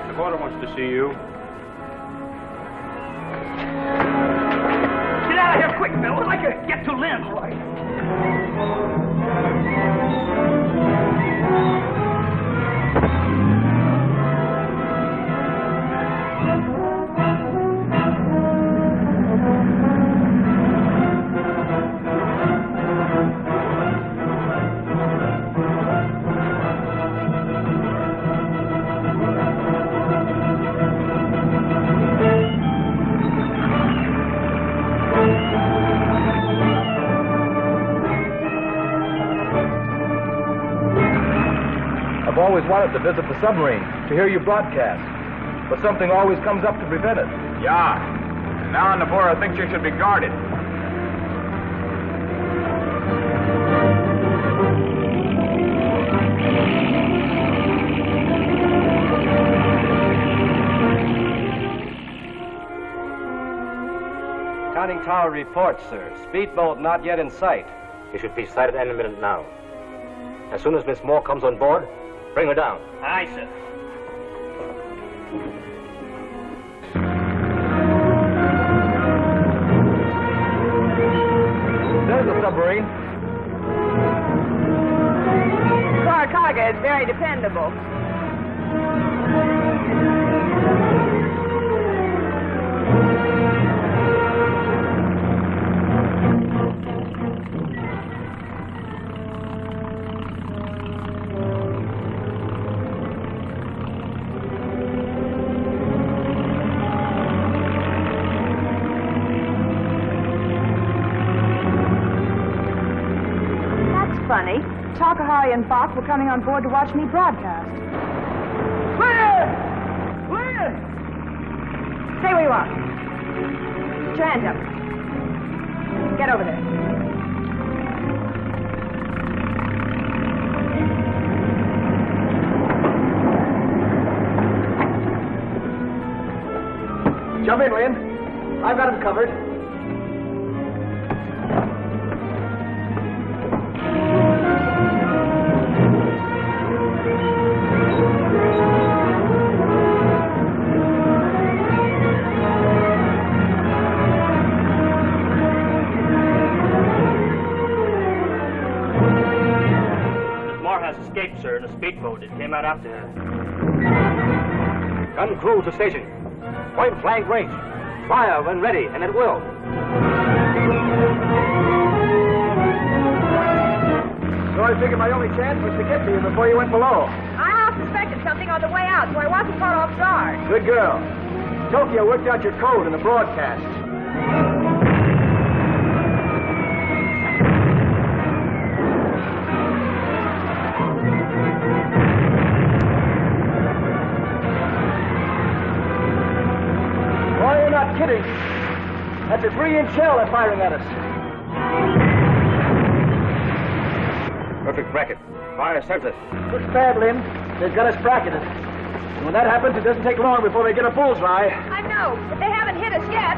The quarter wants to see you. Get out of here quick, Bill. I'd like to get to Lynn. All right. I've always wanted to visit the submarine, to hear you broadcast. But something always comes up to prevent it. Yeah. And now Nabora thinks you should be guarded. Conning tower reports, sir. Speedboat not yet in sight. He should be sighted any minute now. As soon as Miss Moore comes on board, bring her down. Aye, sir. There's the submarine. Korakaga is very dependable. Takahari and Bach were coming on board to watch me broadcast. Lynn! Lynn! Stay where you are. Put your hands up. Get over there. Jump in, Lynn. I've got him covered. Escaped, sir, in a speedboat. It came out after her. Gun crew to station. Point blank range. Fire when ready, and it will. So I figured my only chance was to get to you before you went below. I half suspected something on the way out, so I wasn't caught off guard. Good girl. Tokyo worked out your code in the broadcast. Not kidding. That's a 3-inch shell they're firing at us. Perfect bracket. Fire sensors. Looks bad, Lynn. They've got us bracketed. And when that happens, it doesn't take long before they get a bullseye. I know, but they haven't hit us yet.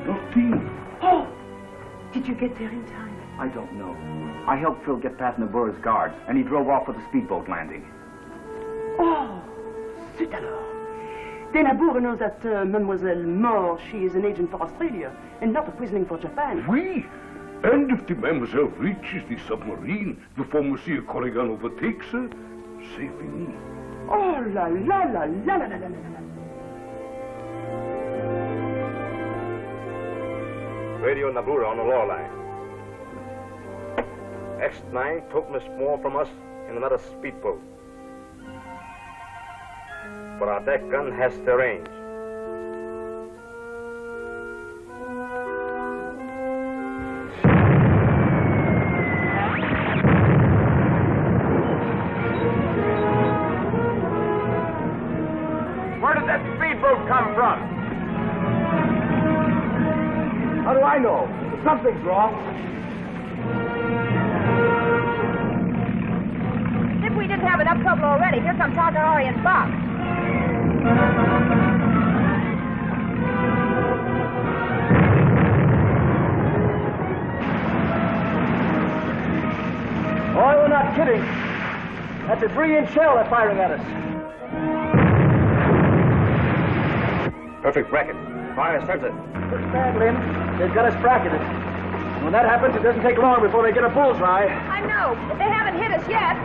Nothing. Oh! Did you get there in time? I don't know. I helped Phil get past Nabura's guards, and he drove off for the speedboat landing. Oh, zut alors. Then Nabura knows that Mademoiselle Moore, she is an agent for Australia, and not a prisoner for Japan. Oui. And if the Mademoiselle reaches the submarine before Monsieur Corrigan overtakes her, c'est fini. Oh, la la la la la la la la. Radio Nabura on the law line. X-9 took Miss Moore from us in another speedboat. But our deck gun has the range. Where did that speedboat come from? How do I know? Something's wrong. If we didn't have enough trouble already, here come Takahari and Bach. Oh, we're not kidding. That's a 3-inch shell they're firing at us. Perfect bracket. Fire sensor. Looks bad, Lynn. They've got us bracketed. When that happens, it doesn't take long before they get a bullseye. I know, but they haven't hit us yet.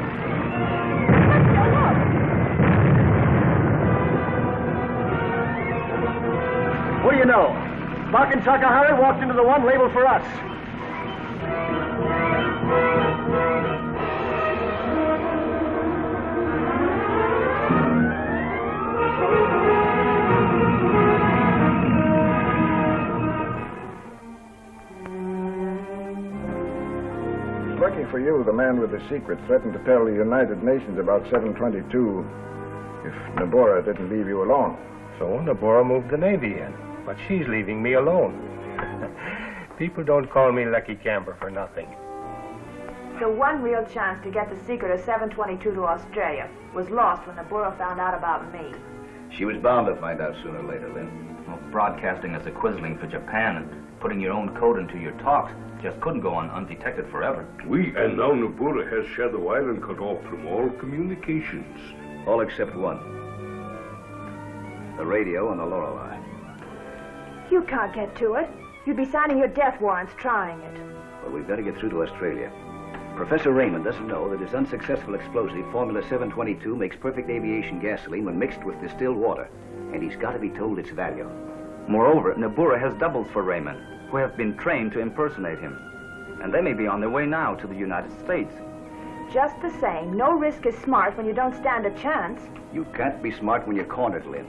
What do you know? Buck and Takahari walked into the one labeled for us. Lucky for you, the man with the secret threatened to tell the United Nations about 722 if Nabora didn't leave you alone. So Nabora moved the Navy in, but she's leaving me alone. People don't call me Lucky Camber for nothing. The one real chance to get the secret of 722 to Australia was lost when Nabora found out about me. She was bound to find out sooner or later, Lynn. Well, broadcasting as a quizzling for Japan and putting your own code into your talks just couldn't go on undetected forever. And now Nabora has Shadow Island cut off from all communications. All except one. The radio and the Lorelei. You can't get to it. You'd be signing your death warrants trying it. Well, we've got to get through to Australia. Professor Raymond doesn't know that his unsuccessful explosive, Formula 722, makes perfect aviation gasoline when mixed with distilled water. And he's got to be told its value. Moreover, Nabora has doubles for Raymond, who have been trained to impersonate him. And they may be on their way now to the United States. Just the same, no risk is smart when you don't stand a chance. You can't be smart when you're cornered, Lynn.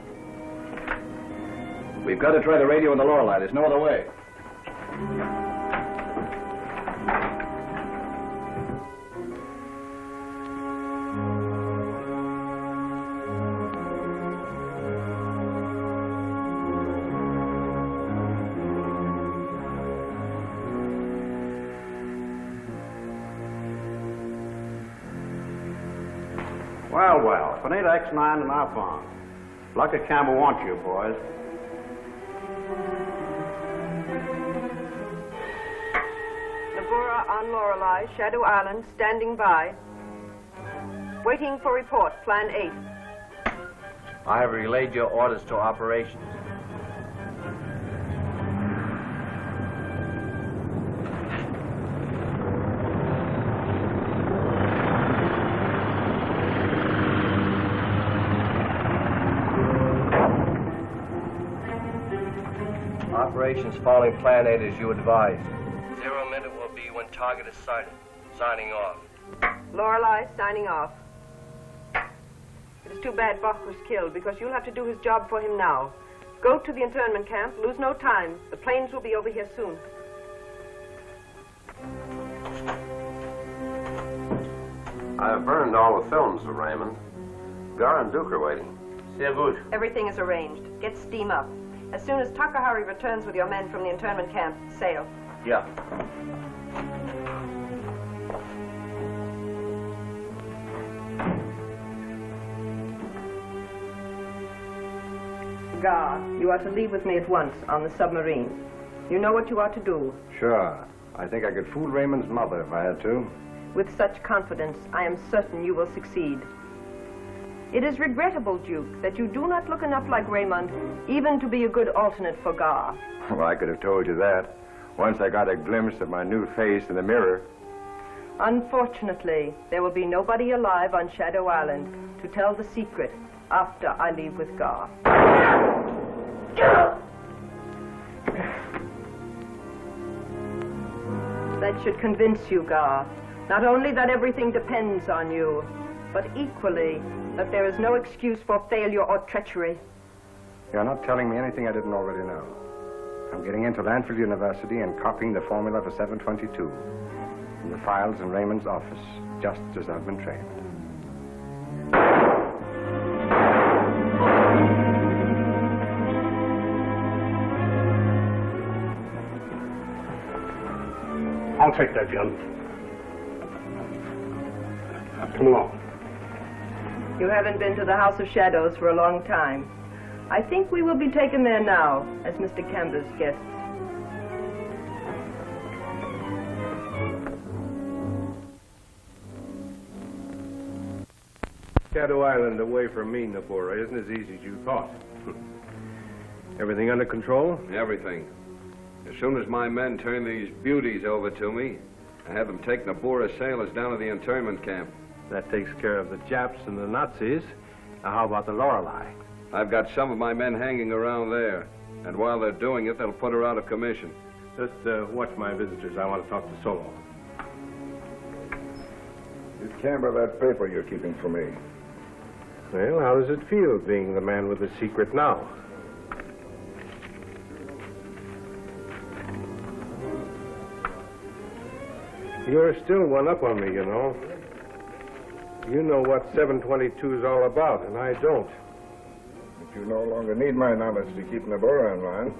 We've got to try the radio and the Lorelei. There's no other way. Well, if it ain't X-9 and our farm. Lucky Campbell wants you, boys. Nabora on Lorelei, Shadow Island, standing by. Waiting for report, Plan 8. I have relayed your orders to operations. Operations following Plan 8 as you advised. 0 minute will be when target is sighted. Signing off. Lorelei, signing off. It is too bad Buck was killed, because you'll have to do his job for him now. Go to the internment camp, lose no time. The planes will be over here soon. I've burned all the films of Raymond. Gar and Duke are waiting. Sehr good. Everything is arranged. Get steam up. As soon as Takahari returns with your men from the internment camp, sail. Yeah. Gar, you are to leave with me at once on the submarine. You know what you are to do. Sure. I think I could fool Raymond's mother if I had to. With such confidence, I am certain you will succeed. It is regrettable, Duke, that you do not look enough like Raymond, even to be a good alternate for Gar. Well, I could have told you that. Once I got a glimpse of my new face in the mirror. Unfortunately, there will be nobody alive on Shadow Island to tell the secret after I leave with Gar. That should convince you, Gar, not only that everything depends on you, but equally that there is no excuse for failure or treachery. You're not telling me anything I didn't already know. I'm getting into Lanfield University and copying the formula for 722 in the files in Raymond's office, just as I've been trained. I'll take that gun. Come along. You haven't been to the House of Shadows for a long time. I think we will be taken there now as Mr. Camber's guests. Shadow Island away from me, Nabora, isn't as easy as you thought. Everything under control? Everything. As soon as my men turn these beauties over to me, I have them take Nabura's sailors down to the internment camp. That takes care of the Japs and the Nazis. Now, how about the Lorelei? I've got some of my men hanging around there. And while they're doing it, they'll put her out of commission. Just watch my visitors. I want to talk to Solo. You can't have that paper you're keeping for me. Well, how does it feel being the man with the secret now? You're still one up on me, you know. You know what 722 is all about, and I don't. But you no longer need my knowledge to keep Nabora in line.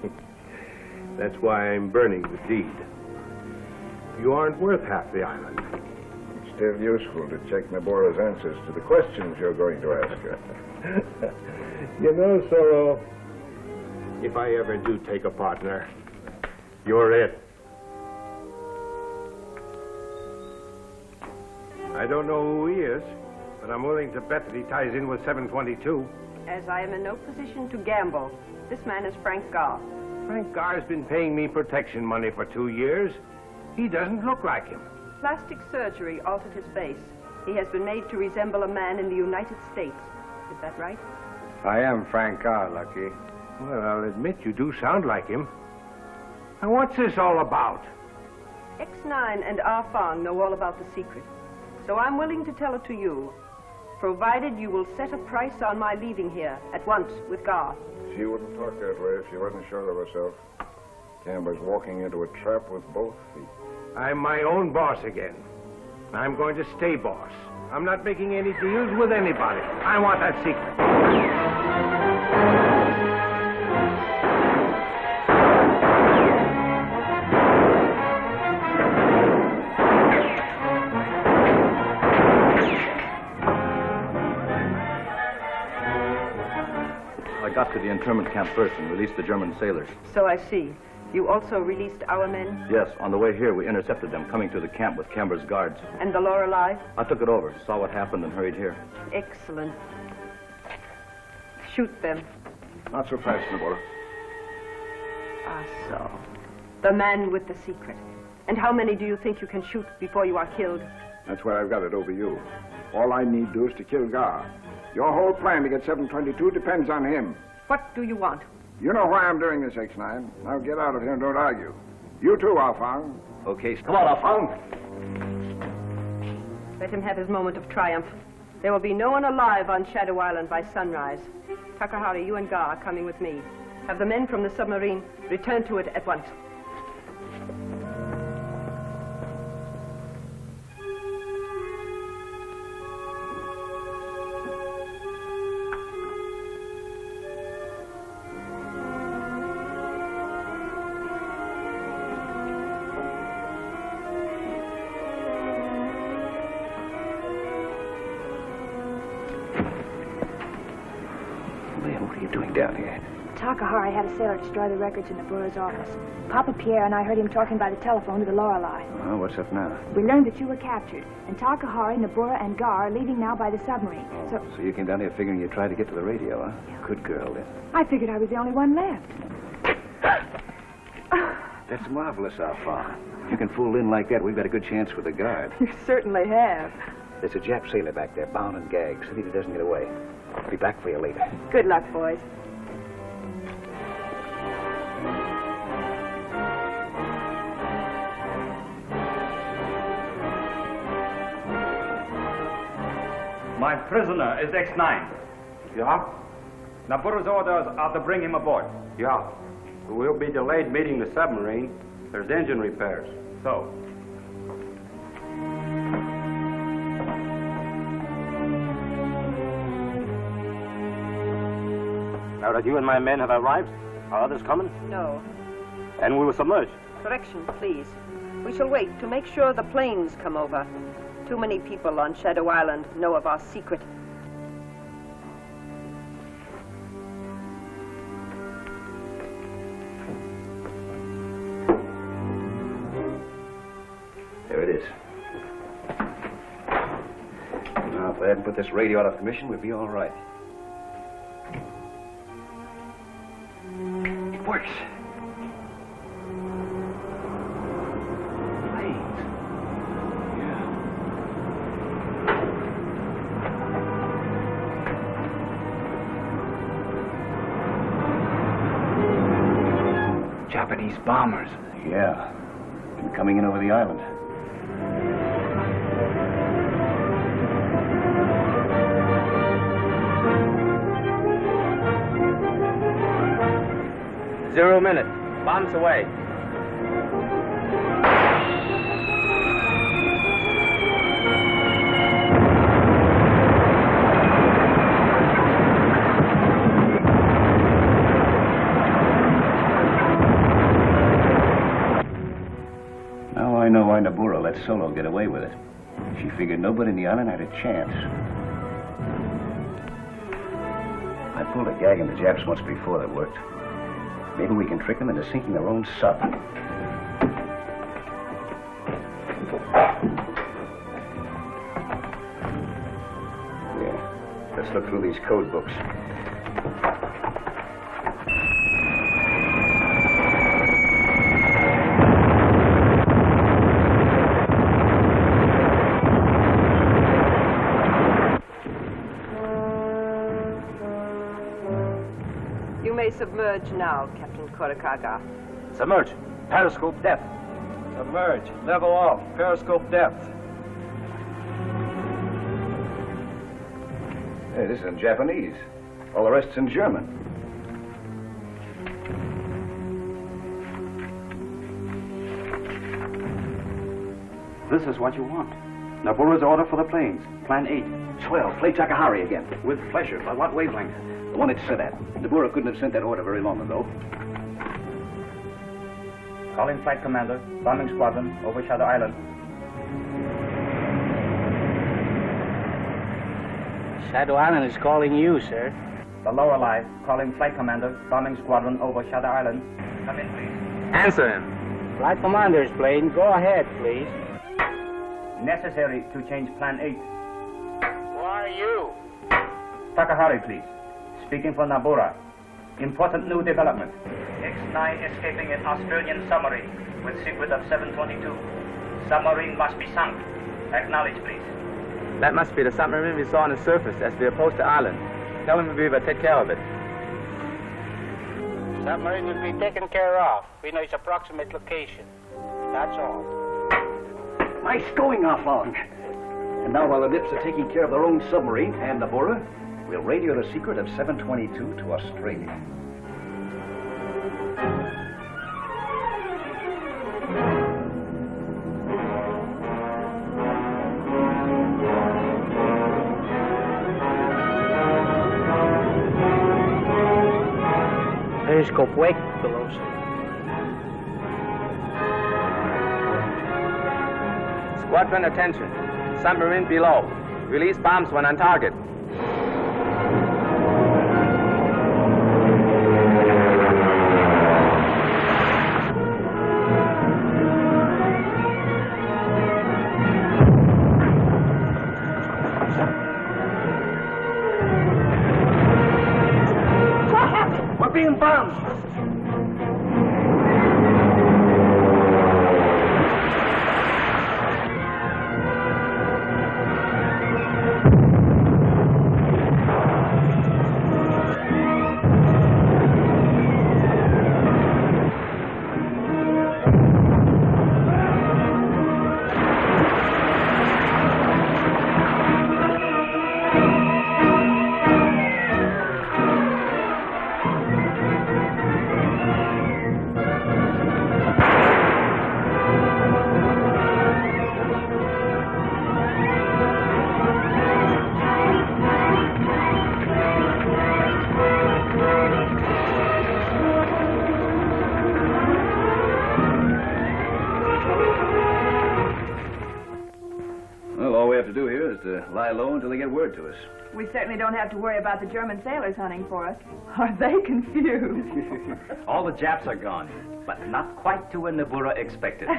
That's why I'm burning the deed. You aren't worth half the island. It's still useful to check Nabora's answers to the questions you're going to ask her. You know, Solo, if I ever do take a partner, you're it. I don't know who he is, but I'm willing to bet that he ties in with 722. As I am in no position to gamble, this man is Frank Garr. Frank Garr's been paying me protection money for 2 years. He doesn't look like him. Plastic surgery altered his face. He has been made to resemble a man in the United States. Is that right? I am Frank Garr, Lucky. Well, I'll admit you do sound like him. Now, what's this all about? X-9 and Ah Fong know all about the secret. So I'm willing to tell it to you, provided you will set a price on my leaving here at once with Garr. She wouldn't talk that way if she wasn't sure of herself. Camber's walking into a trap with both feet. I'm my own boss again. I'm going to stay boss. I'm not making any deals with anybody. I want that secret. I got to the internment camp first and released the German sailors. So I see. You also released our men? Yes, on the way here, we intercepted them coming to the camp with Camber's guards. And the Lorelei? I took it over, saw what happened, and hurried here. Excellent. Shoot them. Not so fast, Nabora. Ah, so. The man with the secret. And how many do you think you can shoot before you are killed? That's why I've got it over you. All I need do is to kill Garr. Your whole plan to get 722 depends on him. What do you want? You know why I'm doing this, X-9. Now get out of here and don't argue. You too, Ah Fong. Okay, come on, Ah Fong. Let him have his moment of triumph. There will be no one alive on Shadow Island by sunrise. Takahari, you and Garr are coming with me. Have the men from the submarine return to it at once. What are you doing down here? Takahari had a sailor destroy the records in Nabura's office. Papa Pierre and I heard him talking by the telephone to the Lorelei. Oh, what's up now? We learned that you were captured, and Takahari, Nabura, and Garr are leaving now by the submarine. So you came down here figuring you'd try to get to the radio, huh? Yeah. Good girl, then. I figured I was the only one left. That's marvelous, Ah Fong. If you can fool Lynn like that, we've got a good chance with the guard. You certainly have. There's a Jap sailor back there, bound and gagged. See that he doesn't get away. I'll be back for you later. Good luck, boys. My prisoner is X-9. Yeah? Nabura's orders are to bring him aboard. Yeah. We'll be delayed meeting the submarine. There's engine repairs. So, now that you and my men have arrived, are others coming? No. And we will submerge. Correction, please. We shall wait to make sure the planes come over. Too many people on Shadow Island know of our secret. There it is. Now, if they hadn't put this radio out of commission, we'd be all right. It works. Japanese bombers. Yeah. And coming in over the island. Zero minute. Bombs away. Now I know why Nabura let Solo get away with it. She figured nobody in the island had a chance. I pulled a gag on the Japs once before that worked. Maybe we can trick them into sinking their own sub. Yeah. Let's look through these code books. You may submerge now, Captain Korakaga. Submerge. Periscope depth. Submerge. Level off. Periscope depth. Hey, this is in Japanese. All the rest's in German. This is what you want. Nabura's order for the planes. Plan 8. Swell. Play Takahari again. With pleasure. By what wavelength? The one it's set at. Nabura couldn't have sent that order very long ago. Calling Flight Commander. Bombing Squadron over Shadow Island. Shadow Island is calling you, sir. The lower line. Calling Flight Commander. Bombing Squadron over Shadow Island. Come in, please. Answer him. Flight Commander's plane. Go ahead, please. Necessary to change Plan 8. Who are you? Takahari, please. Speaking for Nabura. Important new development. X-9 escaping an Australian submarine with secret of 722. Submarine must be sunk. Acknowledge, please. That must be the submarine we saw on the surface as we approached the island. Tell him we will take care of it. Submarine will be taken care of. We know its approximate location. That's all. Nice going, Afong. And now while the Nips are taking care of their own submarine and Nabura, we'll radio the secret of 722 to Australia. Periscope wake below, sir. Squadron attention. Submarine below. Release bombs when on target. We're being bombed. Lie low until they get word to us. We certainly don't have to worry about the German sailors hunting for us. Are they confused? All the Japs are gone, but not quite to where Nabura expected.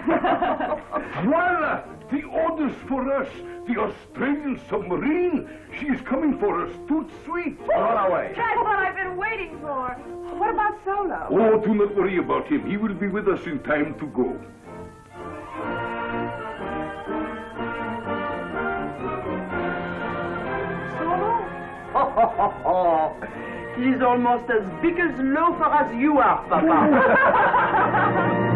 Voila! The orders for us! The Australian submarine! She is coming for us, tout sweet! Run away! That's what I've been waiting for. What about Solo? Oh, do not worry about him. He will be with us in time to go. She's almost as big as loafer as you are, Papa.